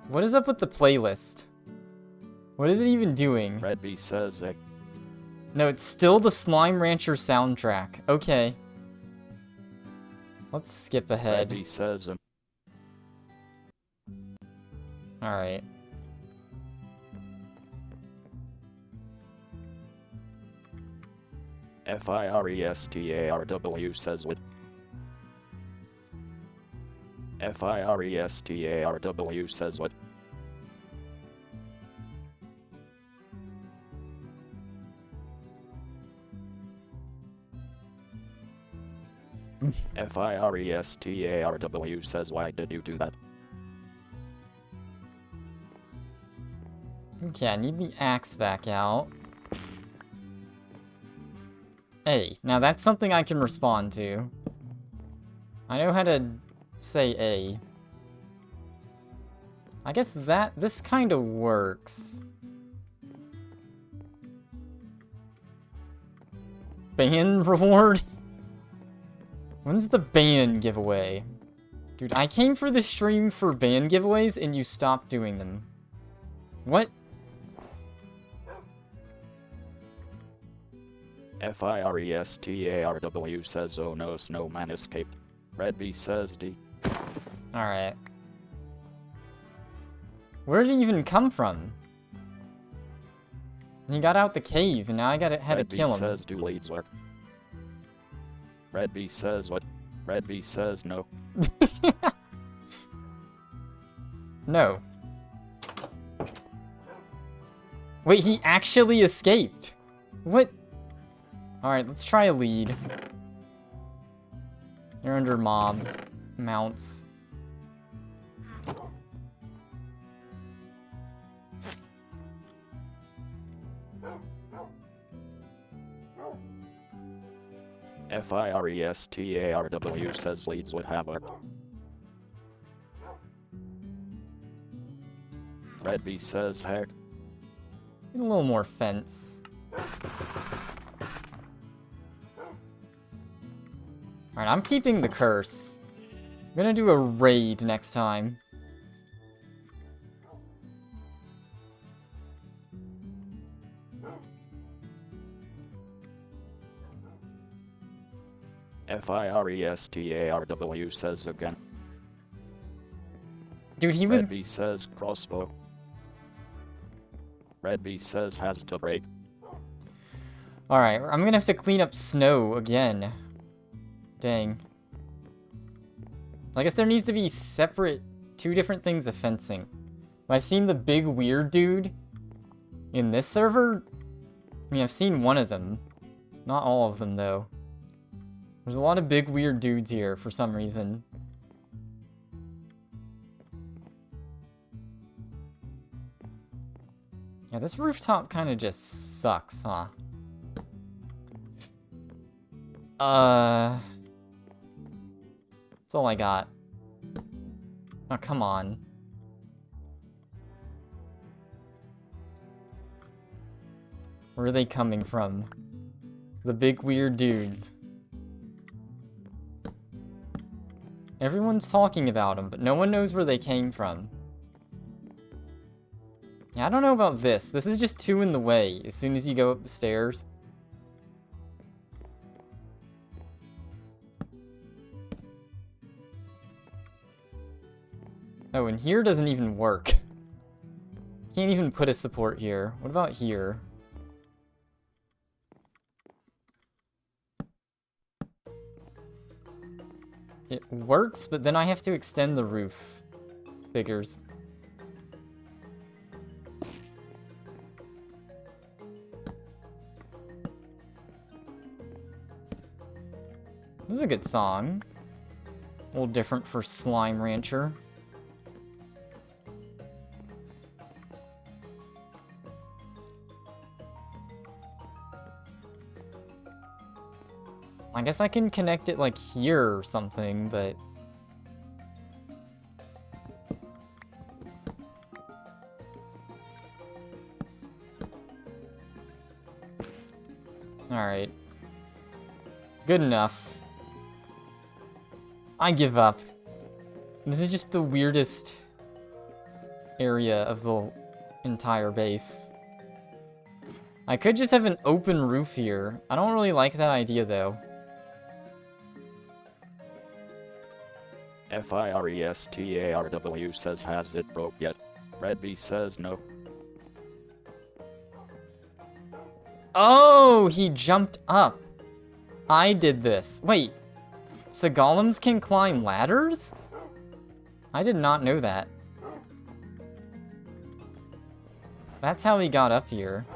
What is up with the playlist? What is it even doing? Red B says No, it's still the Slime Rancher soundtrack. Okay. Let's skip Red ahead. B says Alright. FIRESTARW says with. FIRESTARW says what? FIRESTARW says why did you do that? Okay, I need the axe back out. A. Now that's something I can respond to. I know how to say A. I guess this kind of works. Band reward? When's the band giveaway? Dude, I came for the stream for band giveaways and you stopped doing them. What? FIRESTARW says oh no, snowman escaped. Red B says D. Alright. Where did he even come from? He got out the cave and now I had to kill him. Red B says do leads work. Red B says what? Red B says no. No. Wait, he actually escaped. What? Alright, let's try a lead. They're under mobs. Mounts. FIRESTARW says leads would have worked. Red B says heck. Need a little more fence. Alright, I'm keeping the curse. I'm gonna do a raid next time. FIRESTARW says again. Dude, he was... Red B says crossbow. Red B says has to break. Alright, I'm gonna have to clean up snow again. Dang. I guess there needs to be separate, two different things of fencing. Have I seen the big weird dude in this server? I mean, I've seen one of them. Not all of them, though. There's a lot of big weird dudes here for some reason. Yeah, this rooftop kind of just sucks, huh? That's all I got. Oh, come on. Where are they coming from? The big weird dudes. Everyone's talking about them, but no one knows where they came from. Yeah, I don't know about this. This is just two in the way as soon as you go up the stairs. Oh, and here doesn't even work. Can't even put a support here. What about here? It works, but then I have to extend the roof. Figures. This is a good song. A little different for Slime Rancher. I guess I can connect it like here or something, but... Alright. Good enough. I give up. This is just the weirdest area of the entire base. I could just have an open roof here. I don't really like that idea, though. FIRESTARW says, has it broke yet? Redby says no. Oh, he jumped up. I did this. Wait, so golems can climb ladders? I did not know that. That's how he got up here.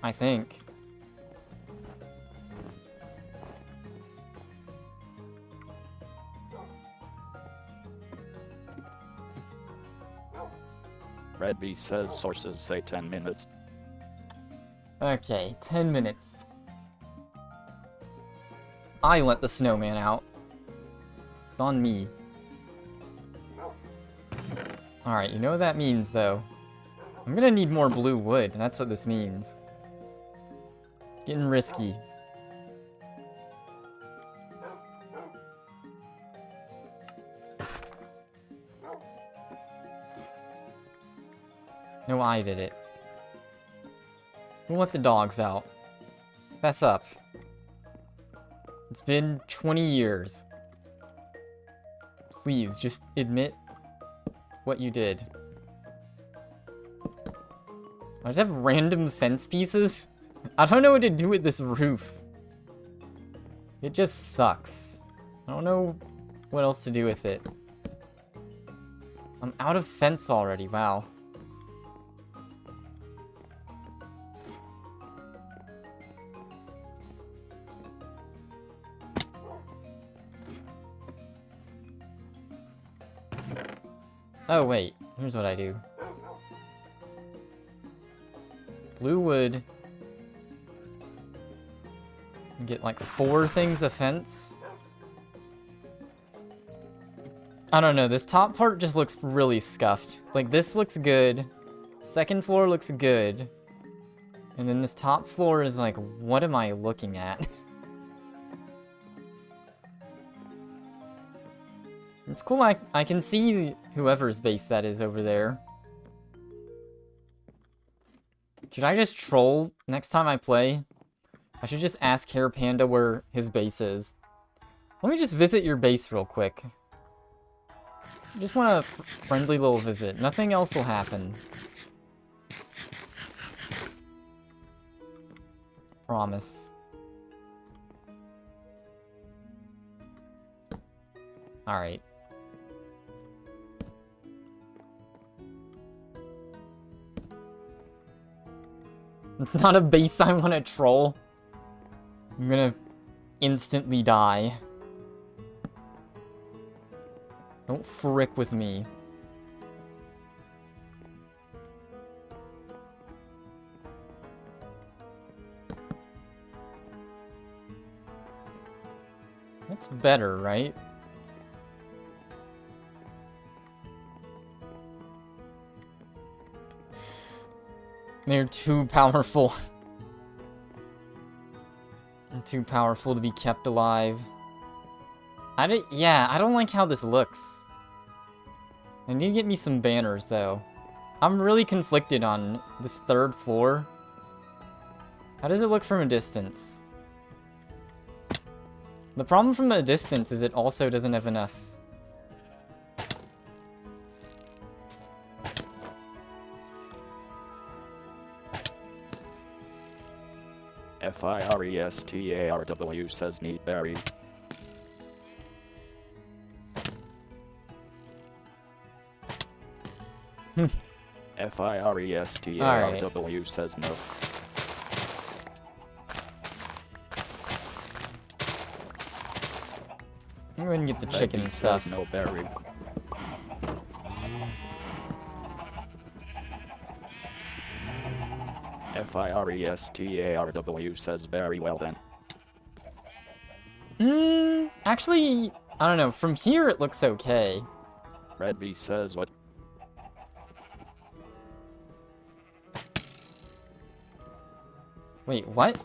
I think. Redby says sources say 10 minutes. Okay, 10 minutes. I let the snowman out. It's on me. Alright, you know what that means, though. I'm gonna need more blue wood, and that's what this means. It's getting risky. No, I did it. We'll let the dogs out. Fess up. It's been 20 years. Please, just admit what you did. I just have random fence pieces? I don't know what to do with this roof. It just sucks. I don't know what else to do with it. I'm out of fence already, wow. Oh, wait. Here's what I do. Blue wood. And get like 4 things of fence. I don't know. This top part just looks really scuffed. Like, this looks good. Second floor looks good. And then this top floor is like, what am I looking at? It's cool, I can see whoever's base that is over there. Should I just troll next time I play? I should just ask Hair Panda where his base is. Let me just visit your base real quick. I just want a friendly little visit. Nothing else will happen. Promise. Alright. It's not a base I want to troll. I'm gonna instantly die. Don't frick with me. That's better, right? They're too powerful. They're too powerful to be kept alive. Yeah, I don't like how this looks. I need to get me some banners, though. I'm really conflicted on this 3rd floor. How does it look from a distance? The problem from a distance is it also doesn't have enough FIRESTARW says need berry. FIRESTARW says no. I'm going to get the Red chicken Bee and says stuff. no berry. FIRESTARW says very well then. Actually, I don't know. From here, it looks okay. Red Bee says what? Wait, what?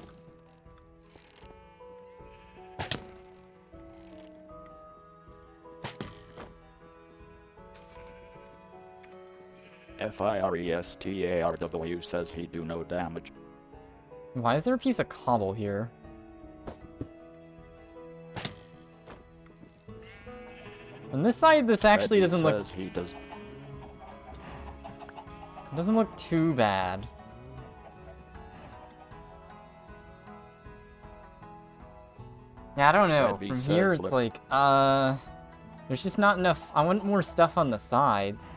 FIRESTARW says he do no damage. Why is there a piece of cobble here? On this side, this actually Red Bee doesn't look... says he does. It doesn't look too bad. Yeah, I don't know. Red Bee From says here, it's look- like, there's just not enough. I want more stuff on the sides.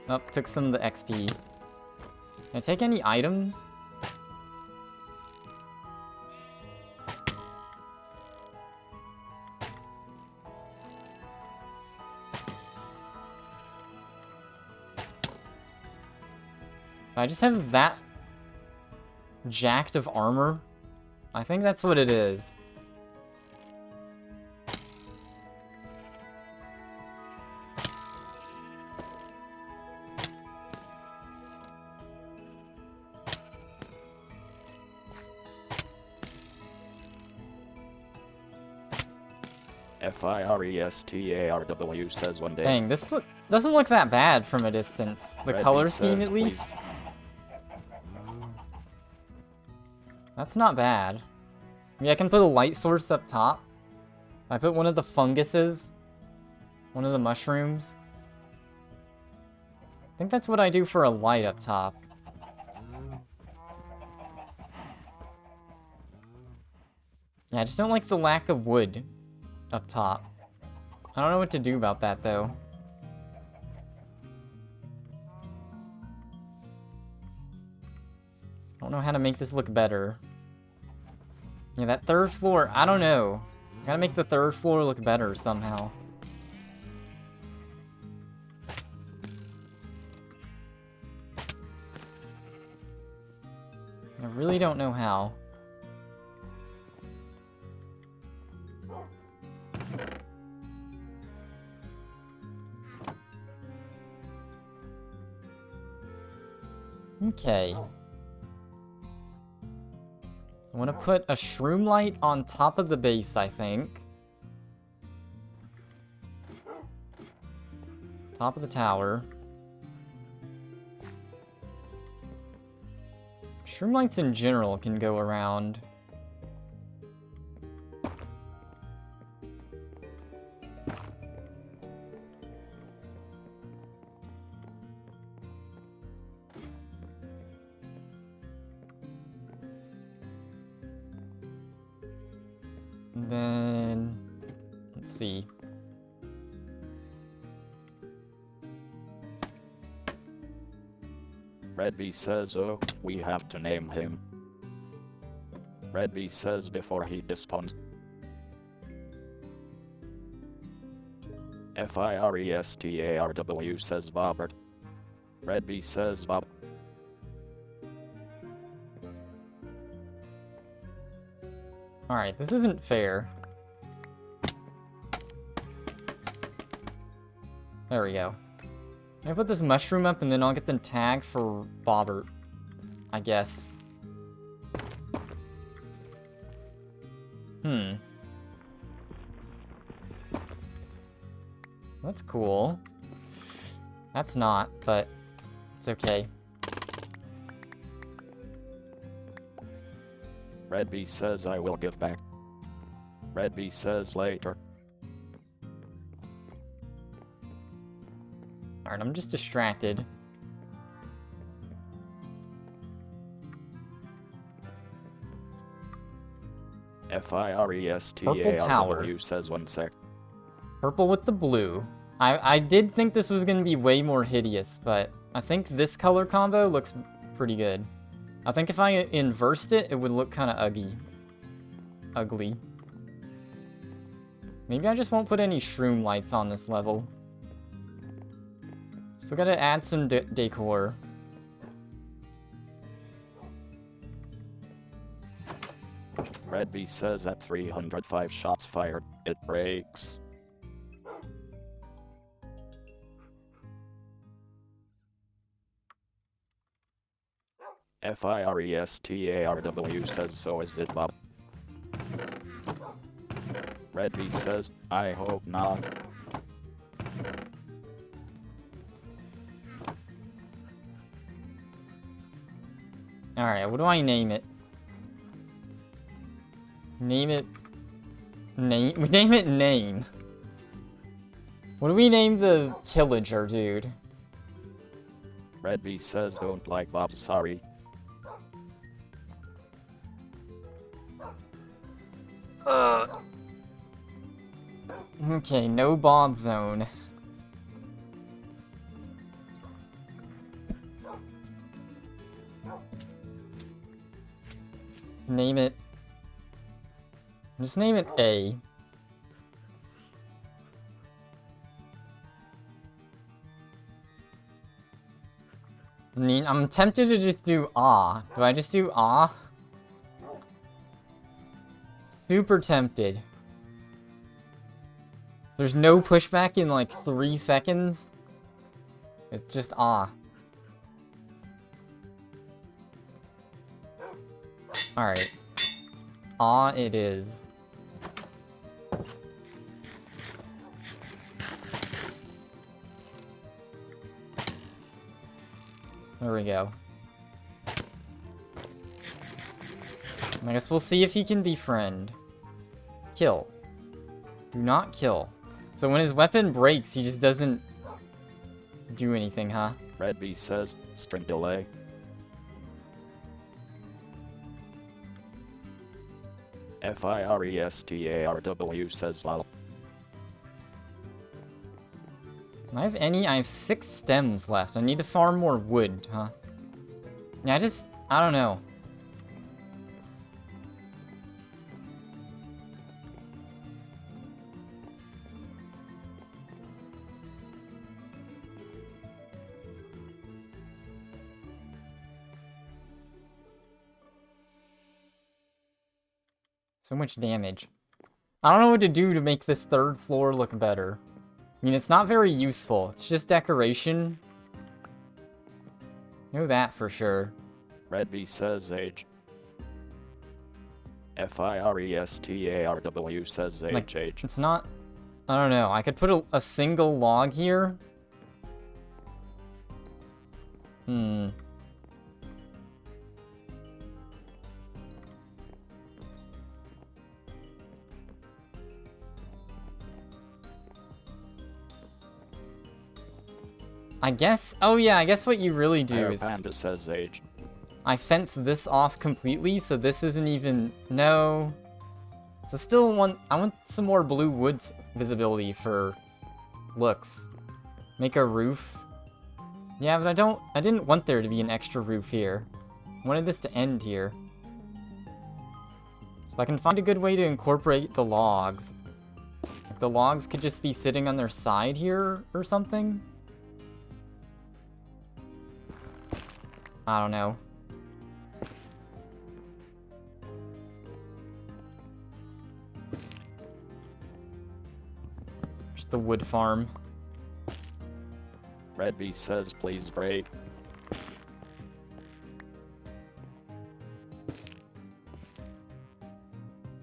Oh, took some of the XP. Can I take any items? I just have that jacked of armor. I think that's what it is. FIRESTARW says one day. Dang, this doesn't look that bad from a distance. The Red color Bee scheme, says, at please. least. That's not bad. Maybe I can put a light source up top. I put one of the funguses. One of the mushrooms. I think that's what I do for a light up top. Yeah, I just don't like the lack of wood up top. I don't know what to do about that, though. I don't know how to make this look better. Yeah, that third floor, I don't know. I gotta make the third floor look better somehow. I really don't know how. Okay. I want to put a shroom light on top of the base, I think. Top of the tower. Shroom lights in general can go around. And then, let's see. Red Bee says, oh, we have to name him. Red Bee says before he despawns. FIRESTARW says Bobbert. Red Bee says Bob. Alright, this isn't fair. There we go. I put this mushroom up and then I'll get the tag for Bobbert, I guess. That's cool. That's not, but it's okay. Red Bee says I will give back. Red Bee says later. Alright, I'm just distracted. FIRESTARW says 1 sec. Purple with the blue. I did think this was going to be way more hideous, but I think this color combo looks pretty good. I think if I inversed it, it would look kind of ugly. Maybe I just won't put any shroom lights on this level. Still gotta add some decor. Red B says at 305 shots fired, it breaks. FIRESTARW says so is it, Bob. Red B says, I hope not. Alright, what do I name it? Name it... Name? We name it Name. What do we name the Killager, dude? Red B says don't like Bob, sorry. Okay, no Bob Zone. Name it... Just name it A. I mean, I'm tempted to just do Ah. Do I just do Ah? Super tempted. There's no pushback in like 3 seconds. It's just Ah. Alright. Ah, it is. There we go. I guess we'll see if he can befriend. Kill. Do not kill. So when his weapon breaks, he just doesn't do anything, huh? Red B says, string delay. FIRESTARW says lol. Do I have any? I have 6 stems left. I need to farm more wood, huh? Yeah, I don't know. So much damage. I don't know what to do to make this 3rd floor look better. I mean, it's not very useful. It's just decoration. Know that for sure. Red B says age. FIRESTARW says age, Like, age. it's not... I don't know. I could put a single log here. I guess... Oh yeah, I guess what you really do is... Panda says age. I fence this off completely, so this isn't even... No. So still I want some more blue wood visibility for looks. Make a roof. Yeah, but I didn't want there to be an extra roof here. I wanted this to end here. So I can find a good way to incorporate the logs. Like the logs could just be sitting on their side here or something. I don't know. There's the wood farm. Red B says please break.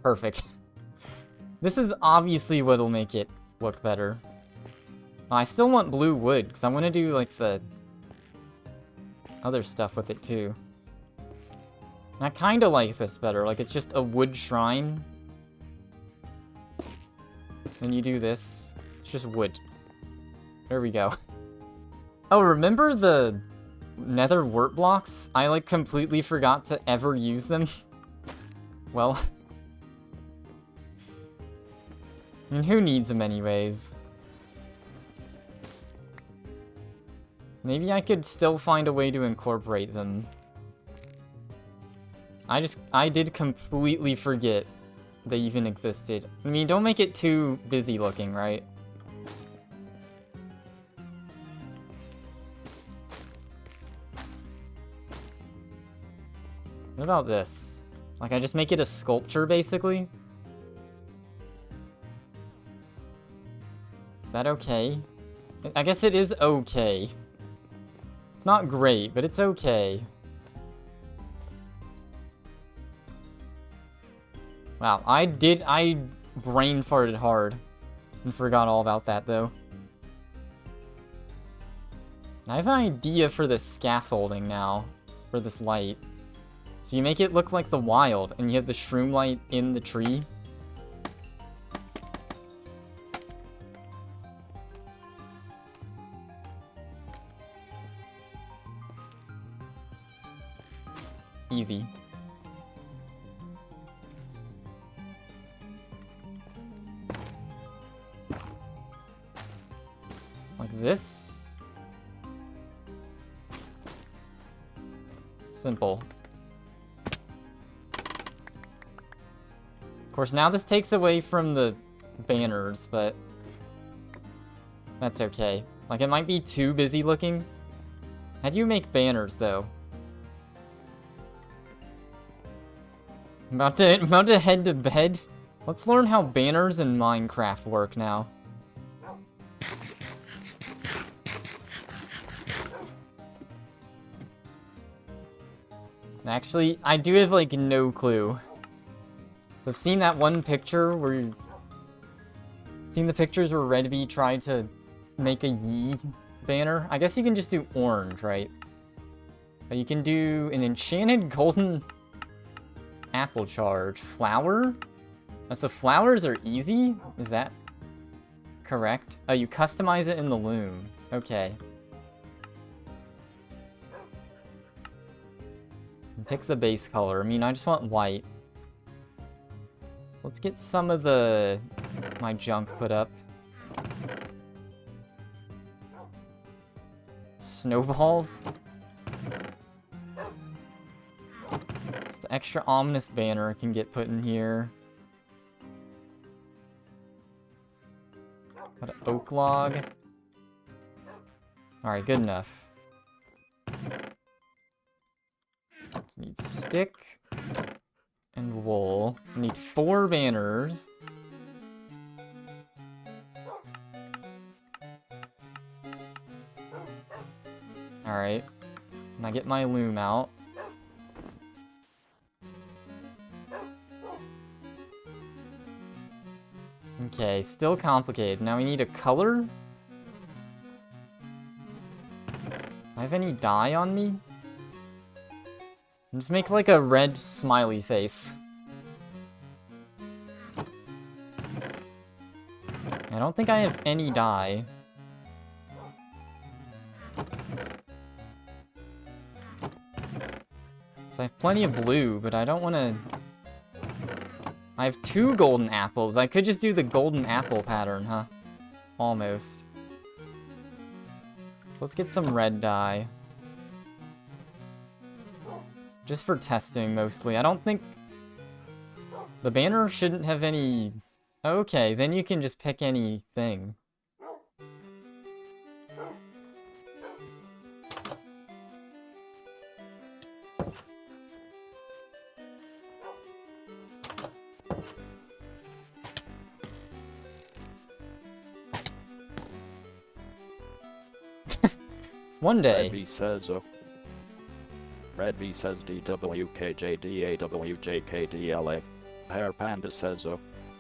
Perfect. This is obviously what'll make it look better. I still want blue wood, because I want to do, like, the other stuff with it, too. And I kind of like this better. Like, it's just a wood shrine. Then you do this. It's just wood. There we go. Oh, remember the Nether wart blocks? I, like, completely forgot to ever use them. Well... I mean, who needs them anyways? Maybe I could still find a way to incorporate them. I did completely forget they even existed. I mean, don't make it too busy looking, right? What about this? Like, I just make it a sculpture, basically? Is that okay? I guess it is okay. It's not great, but it's okay. Wow, I brain farted hard and forgot all about that, though. I have an idea for this scaffolding now, for this light. So you make it look like the wild, and you have the shroom light in the tree. Easy. Like this. Simple. Of course, now this takes away from the banners, but that's okay. Like, it might be too busy looking. How do you make banners, though? I'm about to head to bed. Let's learn how banners in Minecraft work now. Actually, I do have, like, no clue. So I've seen that one picture where... Seen the pictures where Redby tried to make a Yee banner. I guess you can just do orange, right? But you can do an enchanted golden apple charge. Flower? Oh, so flowers are easy? Is that correct? Oh, you customize it in the loom. Okay. Pick the base color. I mean, I just want white. Let's get some of my junk put up. Snowballs? It's the extra ominous banner can get put in here. Got an oak log. Alright, good enough. Need stick and wool. I need 4 banners. Alright. Now get my loom out. Okay, still complicated. Now we need a color? Do I have any dye on me? Just make like a red smiley face. I don't think I have any dye. So I have plenty of blue, but I don't want to... I have 2 golden apples. I could just do the golden apple pattern, huh? Almost. So let's get some red dye. Just for testing, mostly. I don't think... The banner shouldn't have any... Okay, then you can just pick anything. One day. Redby says, Redby says DWKJDAWJKDLA. Hair Panda says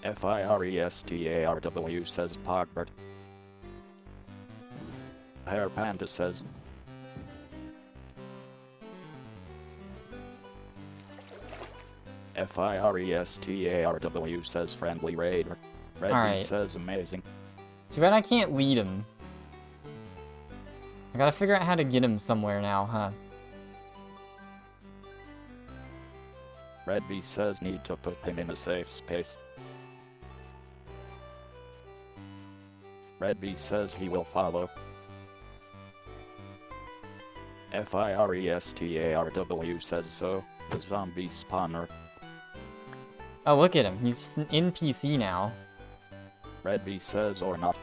FIRESTARW says Pogbert. Hair Panda says FIRESTARW says Friendly Raider. Redby says amazing. Too bad I can't lead him. I gotta figure out how to get him somewhere now, huh? Red B says need to put him in a safe space. Red B says he will follow. FIRESTARW says so, the zombie spawner. Oh, look at him. He's just an NPC now. Red B says or not.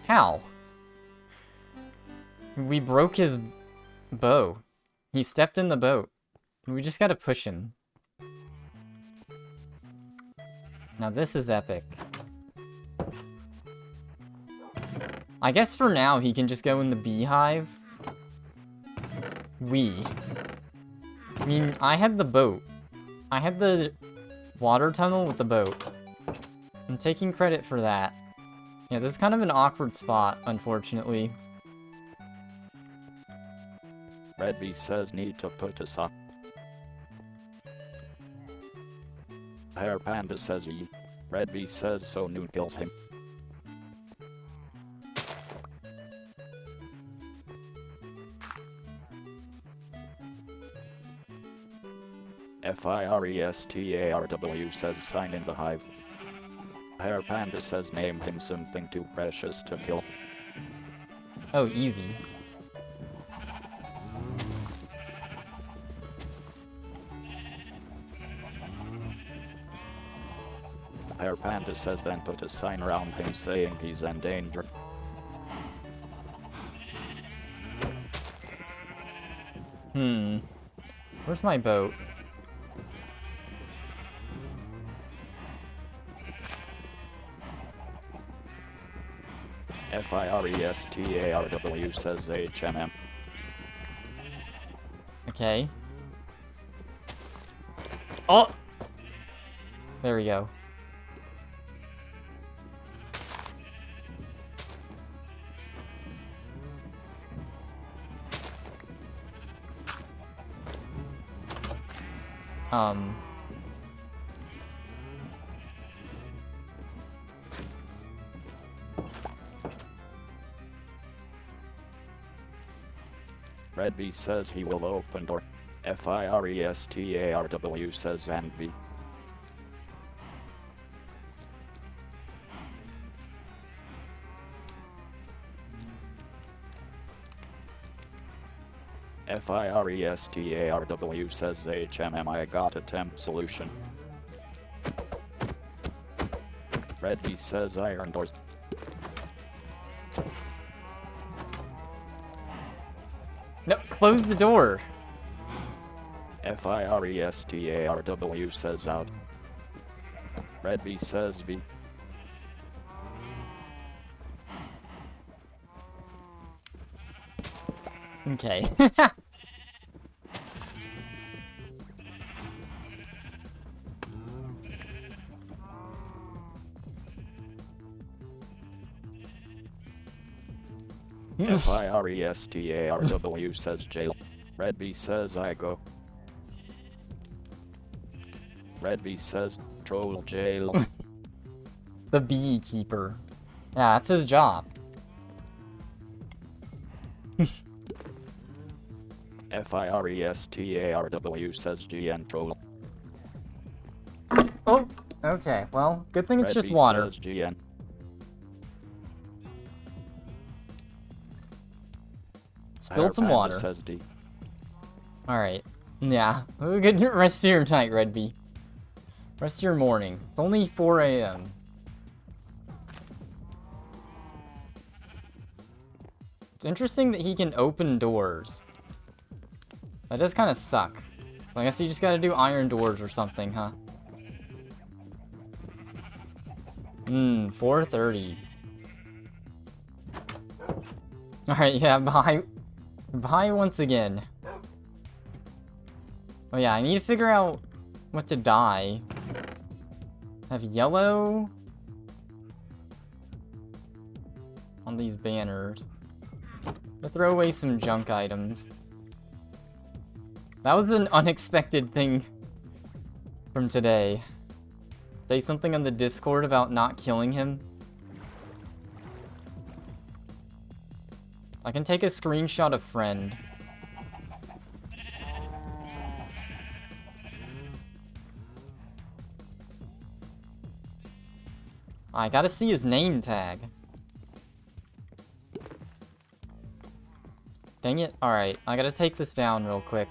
How? We broke his bow. He stepped in the boat. We just gotta push him. Now this is epic. I guess for now he can just go in the beehive. I mean, I had the boat. I had the water tunnel with the boat. I'm taking credit for that. Yeah, this is kind of an awkward spot, unfortunately. Red B says need to put us up. Hair Panda says E. Red B says so Noon kills him. FIRESTARW says sign in the hive. Hair Panda says name him something too precious to kill. Oh, easy. Hair Panda says then put a sign around him saying he's in danger. Where's my boat? FIRESTARW says HMM. Okay. Oh! There we go. Red B says he will open door. FIRESTARW says and B. FIRESTARW says HMM I got a temp solution. Red B says iron doors. No, close the door. FIRESTARW says out. Red B says B. Okay. FIRESTARW says jail. Red B says I go. Red B says troll jail. The beekeeper. Yeah, that's his job. FIRESTARW says GN troll. Oh, okay. Well, good thing it's Red just B water. says GN. Spilled some Panda water. says D. Alright. Yeah. Good rest of your night, Red Bee. Rest of your morning. It's only 4 a.m. It's interesting that he can open doors. That does kind of suck. So I guess you just gotta do iron doors or something, huh? 4:30. Alright, yeah, bye. Bye once again. Oh yeah, I need to figure out what to dye. I have yellow on these banners. To throw away some junk items. That was an unexpected thing from today. Say something on the Discord about not killing him. I can take a screenshot of friend. I gotta see his name tag. Dang it. Alright, I gotta take this down real quick.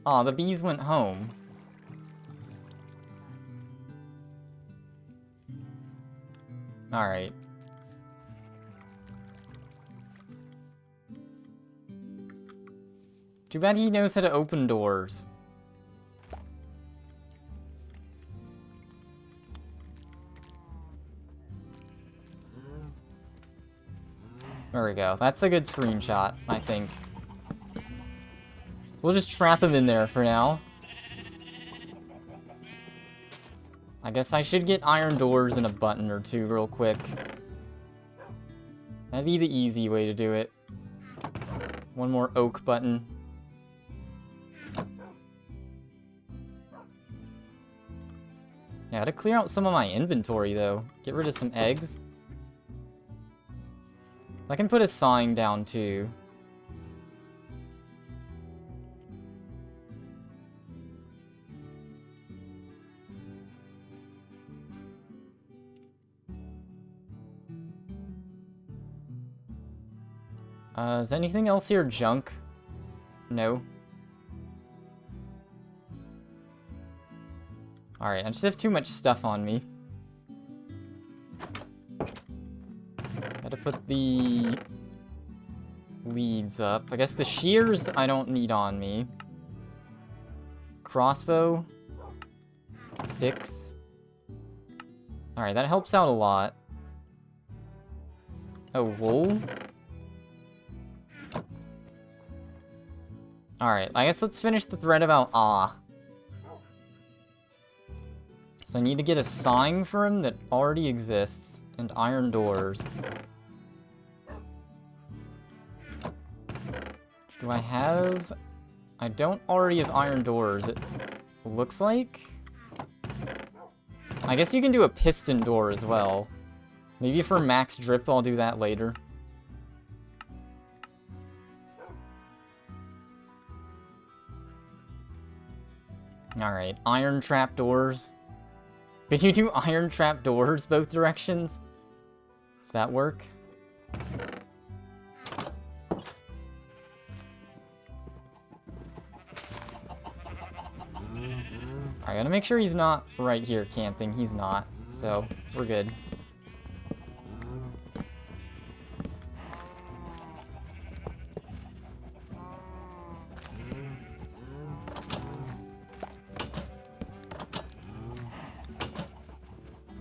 Aw, the bees went home. Alright. Too bad he knows how to open doors. There we go. That's a good screenshot, I think. We'll just trap him in there for now. I guess I should get iron doors and a button or two real quick. That'd be the easy way to do it. One more oak button. Yeah, I gotta clear out some of my inventory though. Get rid of some eggs. I can put a sign down too. Is anything else here junk? No. Alright, I just have too much stuff on me. Gotta put the leads up. I guess the shears I don't need on me. Crossbow. Sticks. Alright, that helps out a lot. Oh, wool? Alright, I guess let's finish the thread about So I need to get a sign for him that already exists, and iron doors. Do I have... I don't already have iron doors, it looks like? I guess you can do a piston door as well. Maybe for max drip I'll do that later. Alright, iron trap doors. Could you do iron trap doors both directions? Does that work? I gotta make sure he's not right here camping. He's not, so we're good.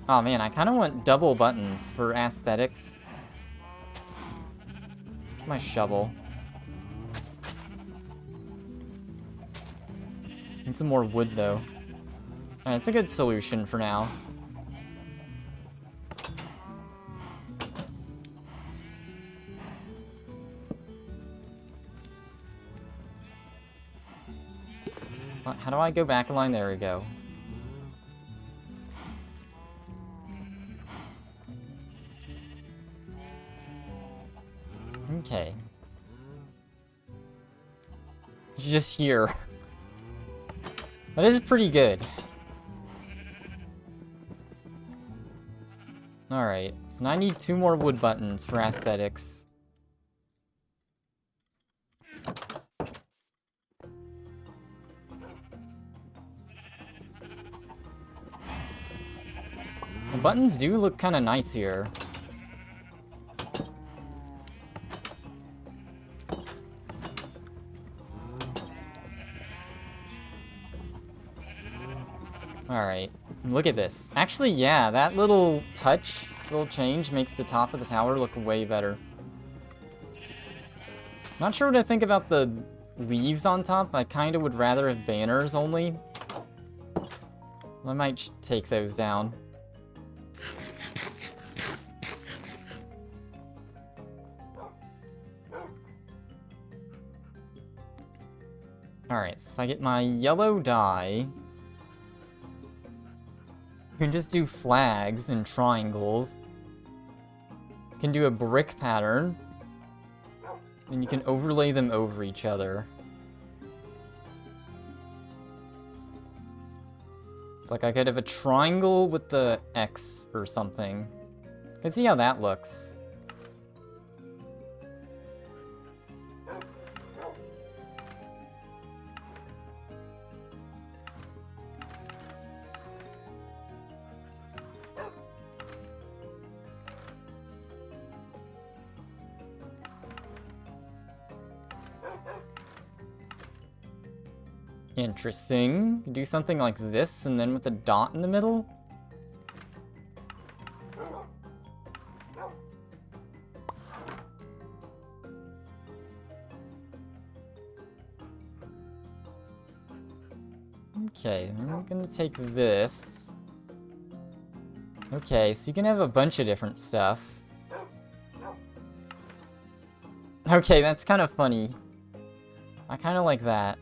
Oh man, I kind of want double buttons for aesthetics. Where's my shovel? Need some more wood though. Alright, it's a good solution for now. How do I go back a line? There we go. Okay. It's just here. That is pretty good. Alright, so now I need 2 more wood buttons for aesthetics. The buttons do look kind of nice here. Alright, look at this. Actually, yeah, that little touch, little change makes the top of the tower look way better. Not sure what I think about the leaves on top. I kind of would rather have banners only. I might take those down. Alright, so if I get my yellow dye, you can just do flags and triangles. You can do a brick pattern, and you can overlay them over each other. It's like I could have a triangle with the X or something. I can see how that looks. Interesting. Do something like this, and then with a dot in the middle? Okay, I'm gonna take this. Okay, so you can have a bunch of different stuff. Okay, that's kind of funny. I kind of like that.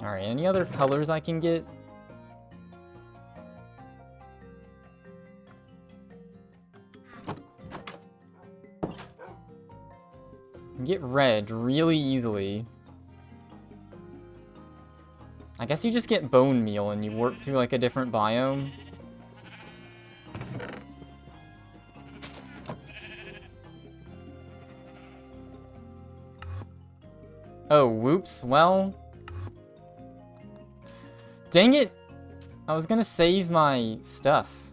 Alright, any other colors I can get? Get red really easily. I guess you just get bone meal and you work through like a different biome. Oh, whoops, well... Dang it! I was gonna save my stuff.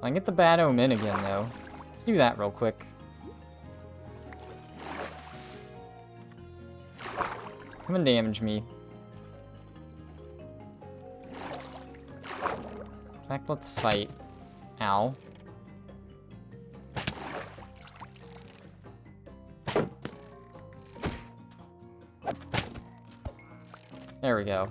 I can get the bad omen again, though. Let's do that real quick. Come and damage me. In fact, let's fight. Ow. There we go.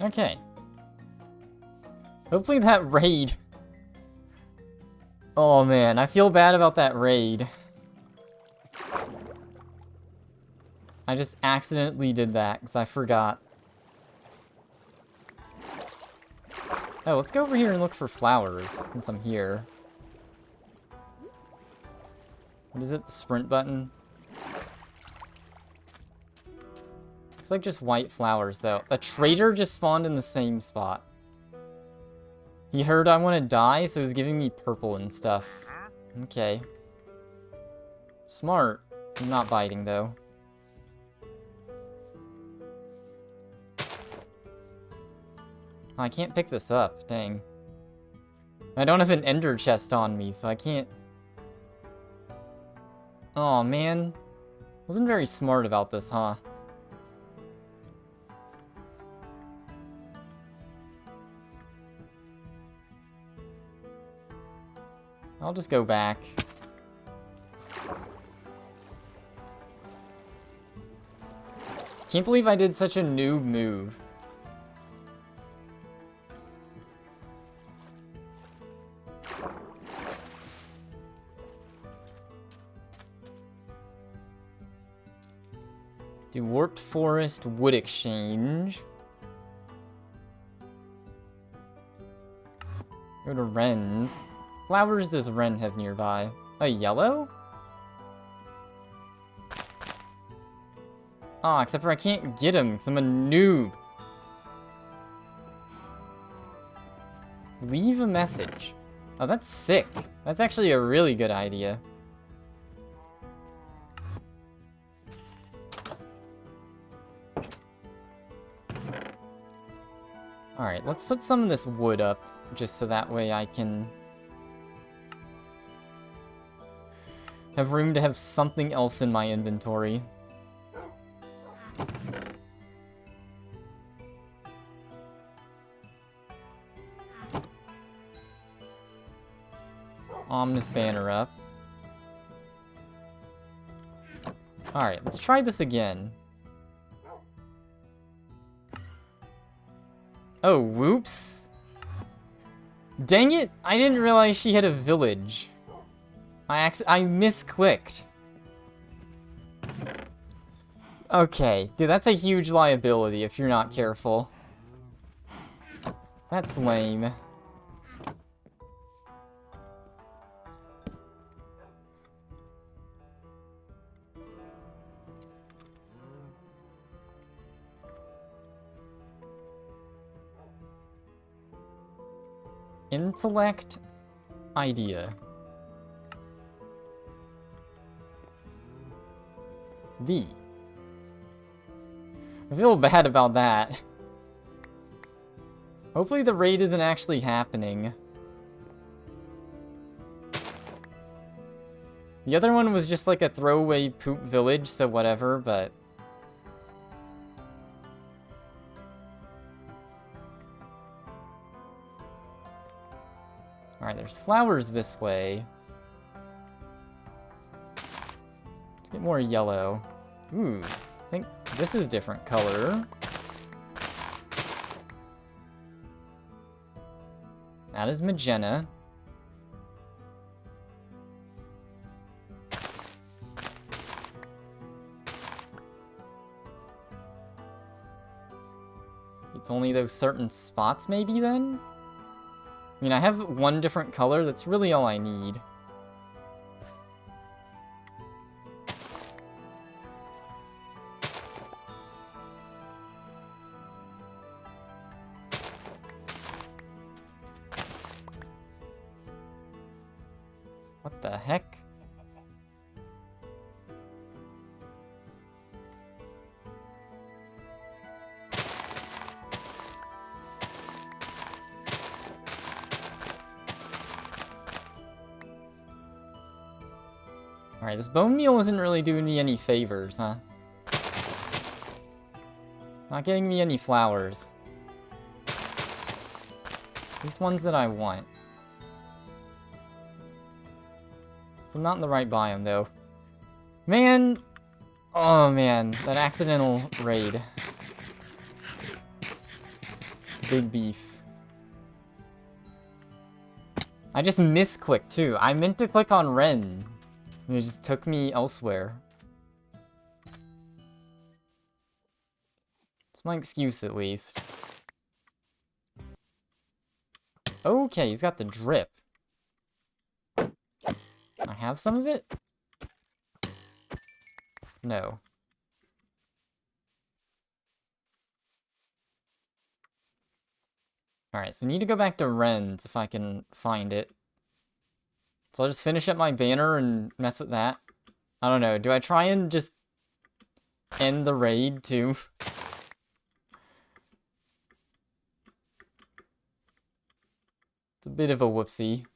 Okay. Hopefully that raid... Oh man, I feel bad about that raid. I just accidentally did that because I forgot. Oh, let's go over here and look for flowers since I'm here. What is it? The sprint button? Looks like just white flowers, though. A trader just spawned in the same spot. He heard I want to die, so he's giving me purple and stuff. Okay. Smart. I'm not biting, though. I can't pick this up, dang. I don't have an ender chest on me, so I can't... Aw, man. Wasn't very smart about this, huh? I'll just go back. Can't believe I did such a noob move. Do Warped Forest Wood Exchange. Go to Wren's. Flowers does Wren have nearby? A yellow? Ah, except for I can't get him because I'm a noob. Leave a message. Oh, that's sick. That's actually a really good idea. Alright, let's put some of this wood up, just so that way I can have room to have something else in my inventory. Ominous banner up. Alright, let's try this again. Oh, whoops. Dang it! I didn't realize she had a village. I misclicked. Okay, dude, that's a huge liability if you're not careful. That's lame. Intellect idea. I feel bad about that. Hopefully the raid isn't actually happening. The other one was just like a throwaway poop village, so whatever, but... Alright, there's flowers this way. Let's get more yellow. Ooh, I think this is different color. That is magenta. It's only those certain spots maybe then? I mean, I have one different color, that's really all I need. What the heck? Alright, this bone meal isn't really doing me any favors, huh? Not getting me any flowers. At least ones that I want. So I'm not in the right biome, though. Man! Oh, man. That accidental raid. Big beef. I just misclicked, too. I meant to click on Ren. And it just took me elsewhere. It's my excuse, at least. Okay, he's got the drip. I have some of it? No. Alright, so I need to go back to Ren's if I can find it. So I'll just finish up my banner and mess with that. I don't know, do I try and just end the raid too? It's a bit of a whoopsie.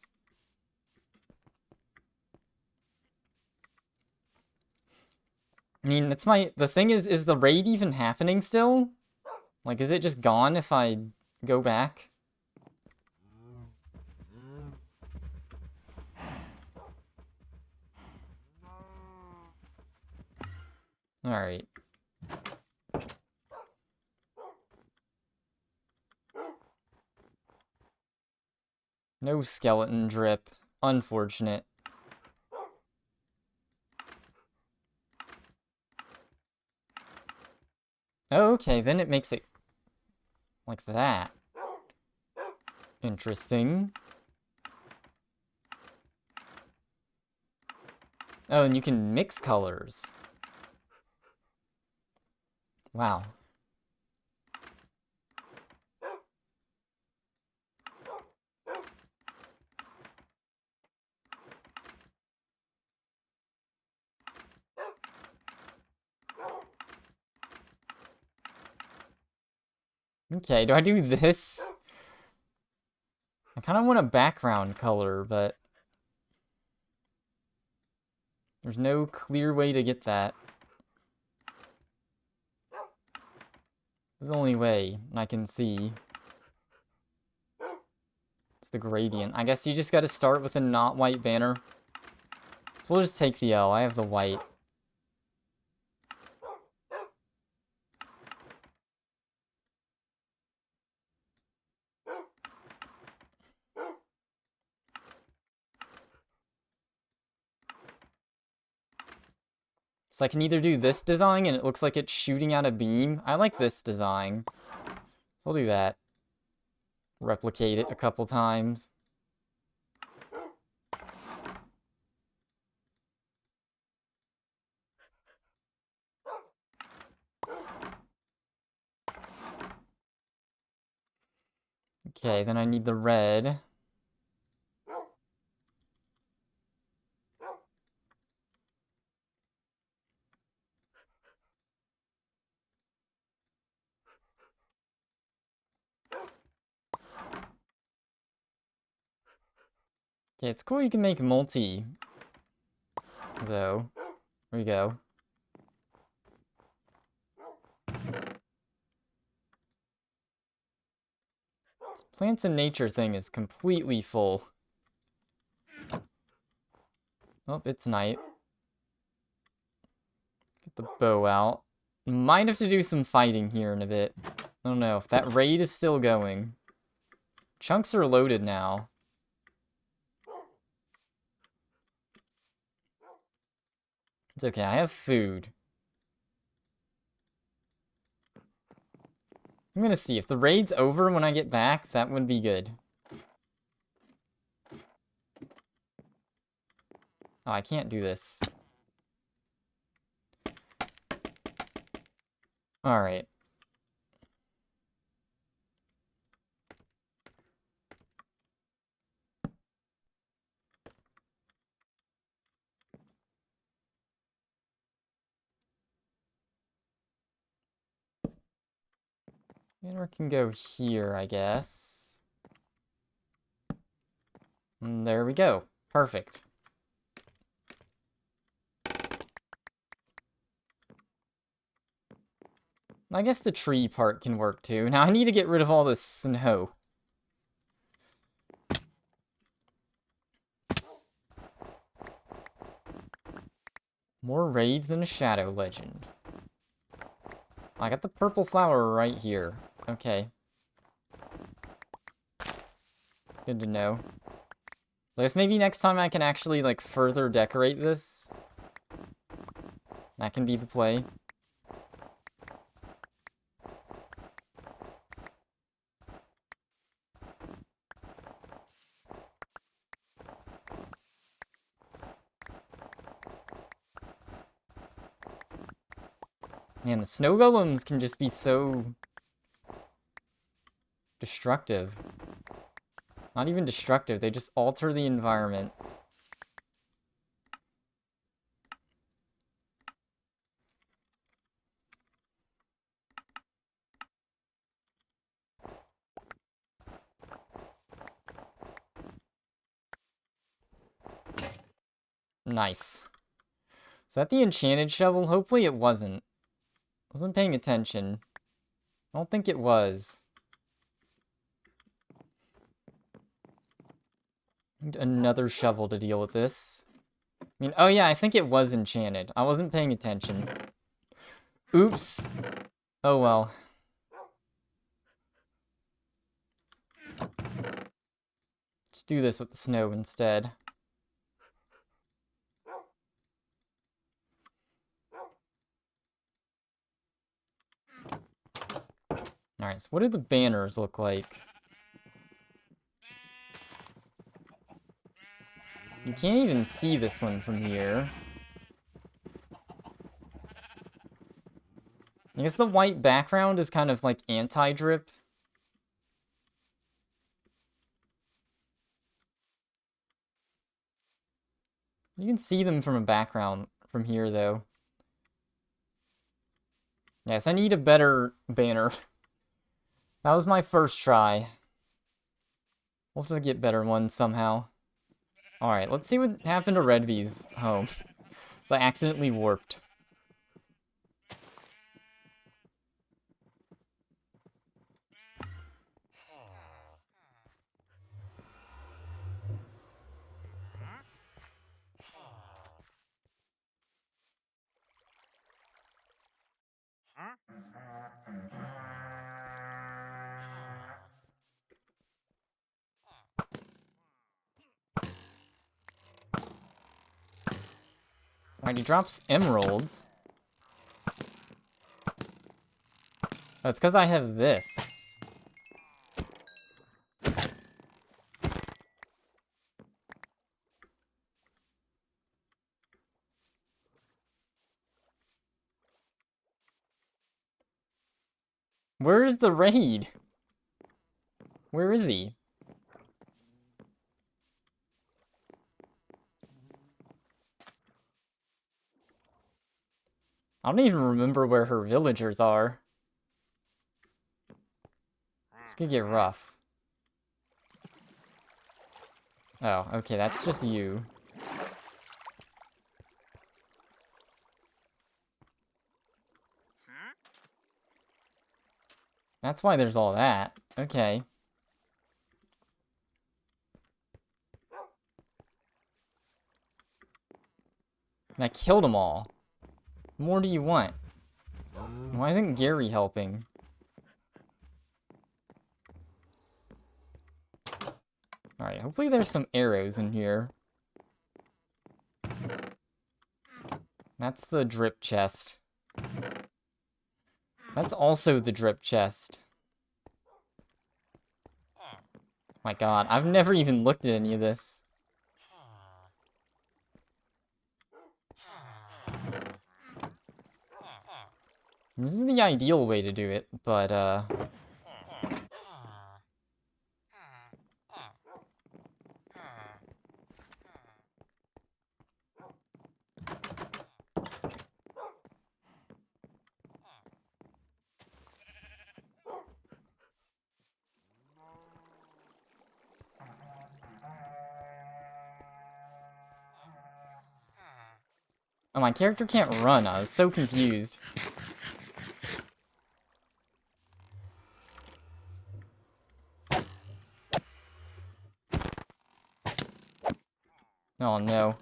I mean, that's the thing is the raid even happening still? Like, is it just gone if I go back? Alright. No skeleton drip. Unfortunate. Oh, okay, then it makes it like that. Interesting. Oh, and you can mix colors. Wow. Okay, do I do this? I kind of want a background color, but there's no clear way to get that. This is the only way I can see. It's the gradient. I guess you just gotta start with a not white banner. So we'll just take the L. I have the white. So I can either do this design and it looks like it's shooting out a beam. I like this design. So I'll do that. Replicate it a couple times. Okay, then I need the red. Okay, it's cool you can make multi, though. There we go. This plants and nature thing is completely full. Oh, it's night. Get the bow out. Might have to do some fighting here in a bit. I don't know if that raid is still going. Chunks are loaded now. It's okay, I have food. I'm gonna see. If the raid's over when I get back, that would be good. Oh, I can't do this. Alright. And we can go here, I guess. And there we go. Perfect. I guess the tree part can work too. Now I need to get rid of all this snow. More raids than a shadow legend. I got the purple flower right here. Okay. Good to know. I guess maybe next time I can actually, like, further decorate this. That can be the play. Man, the snow golems can just be so destructive. Not even destructive, they just alter the environment. Nice. Is that the enchanted shovel? Hopefully it wasn't. I wasn't paying attention. I don't think it was. Need another shovel to deal with this. I mean, oh yeah, I think it was enchanted. I wasn't paying attention. Oops. Oh well. Let's do this with the snow instead. Alright, so what do the banners look like? You can't even see this one from here. I guess the white background is kind of like anti-drip. You can see them from a background from here, though. Yes, I need a better banner. That was my first try. We'll have to get better ones somehow. Alright, let's see what happened to Red V's home. So I accidentally warped. Alright, he drops emeralds. Oh, it's because I have this. Where's the raid? Where is he? I don't even remember where her villagers are. It's gonna get rough. Oh, okay, that's just you. That's why there's all that. Okay. I killed them all. What more do you want? Why isn't Gary helping? Alright, hopefully there's some arrows in here. That's the drip chest. That's also the drip chest. My god, I've never even looked at any of this. This is the ideal way to do it, but, oh, my character can't run. I was so confused. Oh no.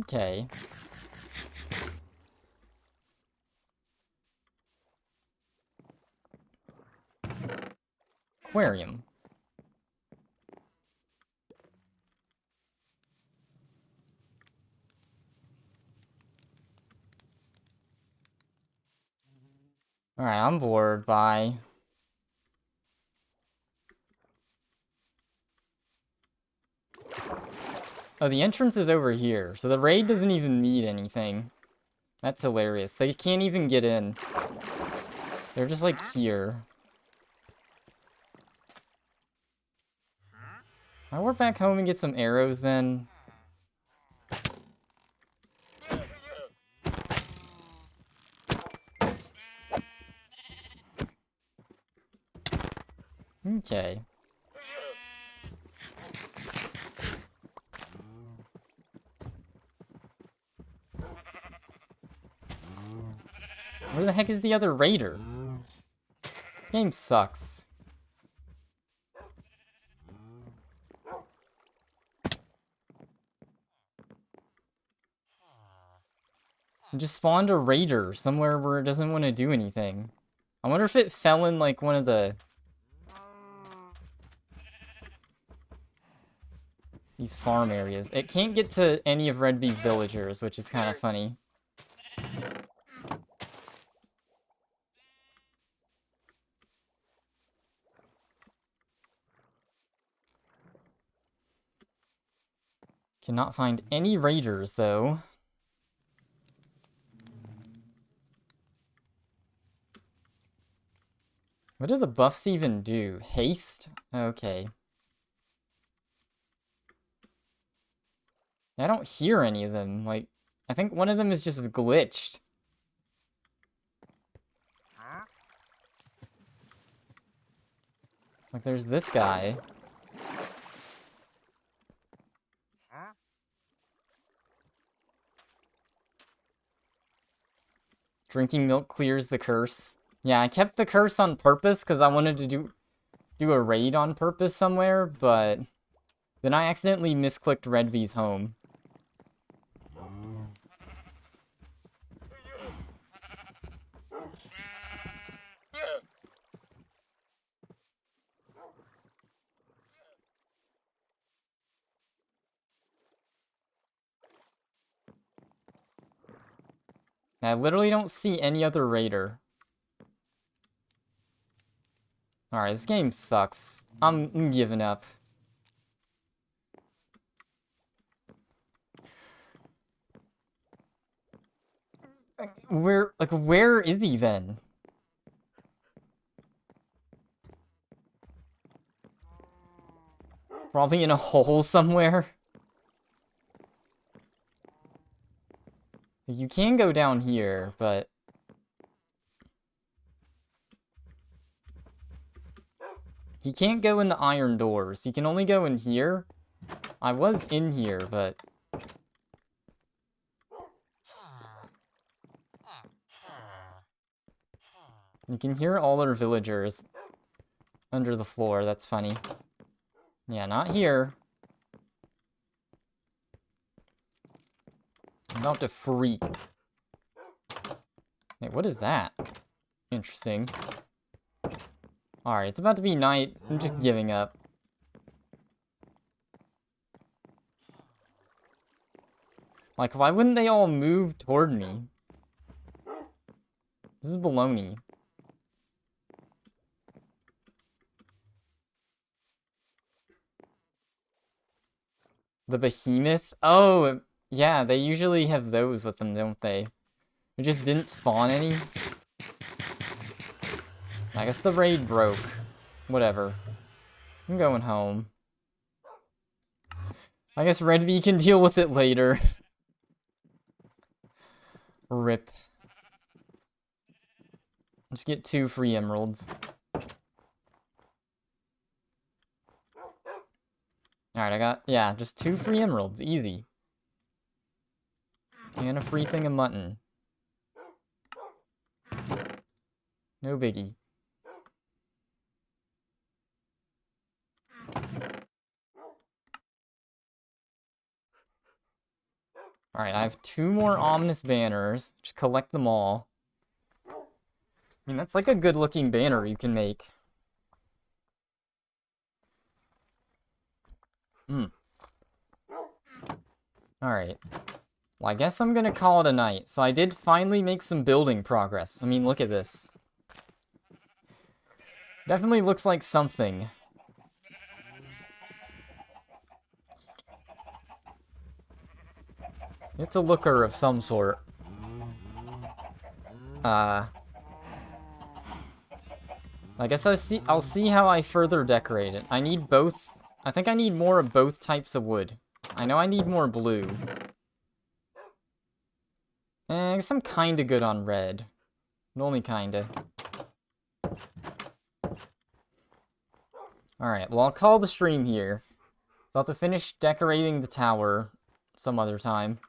Okay. Aquarium. Alright, I'm bored. Bye. Oh, the entrance is over here, so the raid doesn't even need anything. That's hilarious. They can't even get in. They're just, like, here. I warp back home and get some arrows, then. Okay. Where the heck is the other raider? This game sucks. I just spawned a raider somewhere where it doesn't want to do anything. I wonder if it fell in, like, one of the... these farm areas. It can't get to any of Red B's villagers, which is kind of funny. Cannot find any raiders, though. What do the buffs even do? Haste? Okay. I don't hear any of them. Like, I think one of them is just glitched. Like, there's this guy. Drinking milk clears the curse. Yeah, I kept the curse on purpose because I wanted to do a raid on purpose somewhere, but then I accidentally misclicked Red V's home. I literally don't see any other raider. Alright, this game sucks. I'm giving up. Where is he then? Probably in a hole somewhere. You can go down here, but... He can't go in the iron doors. He can only go in here. I was in here, but... You can hear all our villagers under the floor. That's funny. Yeah, not here. I'm about to freak. Wait, what is that? Interesting. Alright, it's about to be night. I'm just giving up. Like, why wouldn't they all move toward me? This is baloney. The behemoth? Oh, yeah, they usually have those with them, don't they? We just didn't spawn any. I guess the raid broke. Whatever. I'm going home. I guess Red V can deal with it later. Rip. Just get 2 free emeralds. Alright, I got, yeah, just 2 free emeralds. Easy. And a free thing of mutton. No biggie. Alright, I have 2 more ominous banners. Just collect them all. I mean, that's like a good looking banner you can make. Alright. Well, I guess I'm gonna call it a night. So I did finally make some building progress. I mean, look at this. Definitely looks like something. It's a looker of some sort. I guess I'll see how I further decorate it. I need both. I think I need more of both types of wood. I know I need more blue. I guess I'm kinda good on red. But only kinda. Alright, well I'll call the stream here. So I'll have to finish decorating the tower some other time.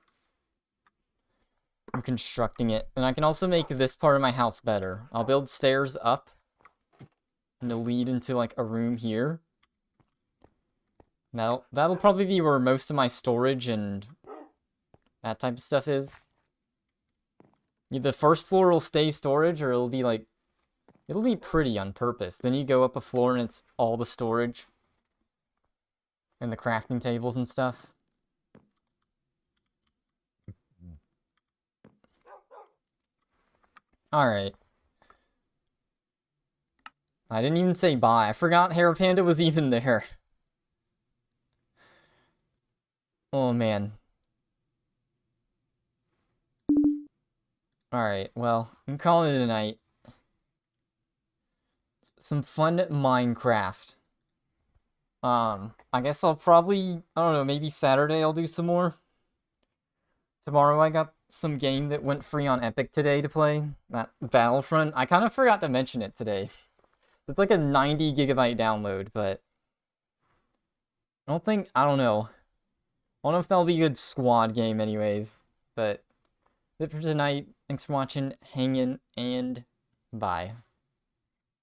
I'm constructing it. And I can also make this part of my house better. I'll build stairs up. And to lead into like a room here. Now, that'll probably be where most of my storage and that type of stuff is. The first floor will stay storage, or it'll be like... It'll be pretty on purpose. Then you go up a floor and it's all the storage. And the crafting tables and stuff. Alright. I didn't even say bye. I forgot Hair Panda was even there. Oh, man. Alright, well, I'm calling it a night. Some fun Minecraft. I guess I'll probably, I don't know, maybe Saturday I'll do some more. Tomorrow I got some game that went free on Epic today to play. That Battlefront. I kind of forgot to mention it today. It's like a 90 gigabyte download, but I don't know. I don't know if that'll be a good squad game anyways. But that's it for tonight. Thanks for watching, hanging, and bye.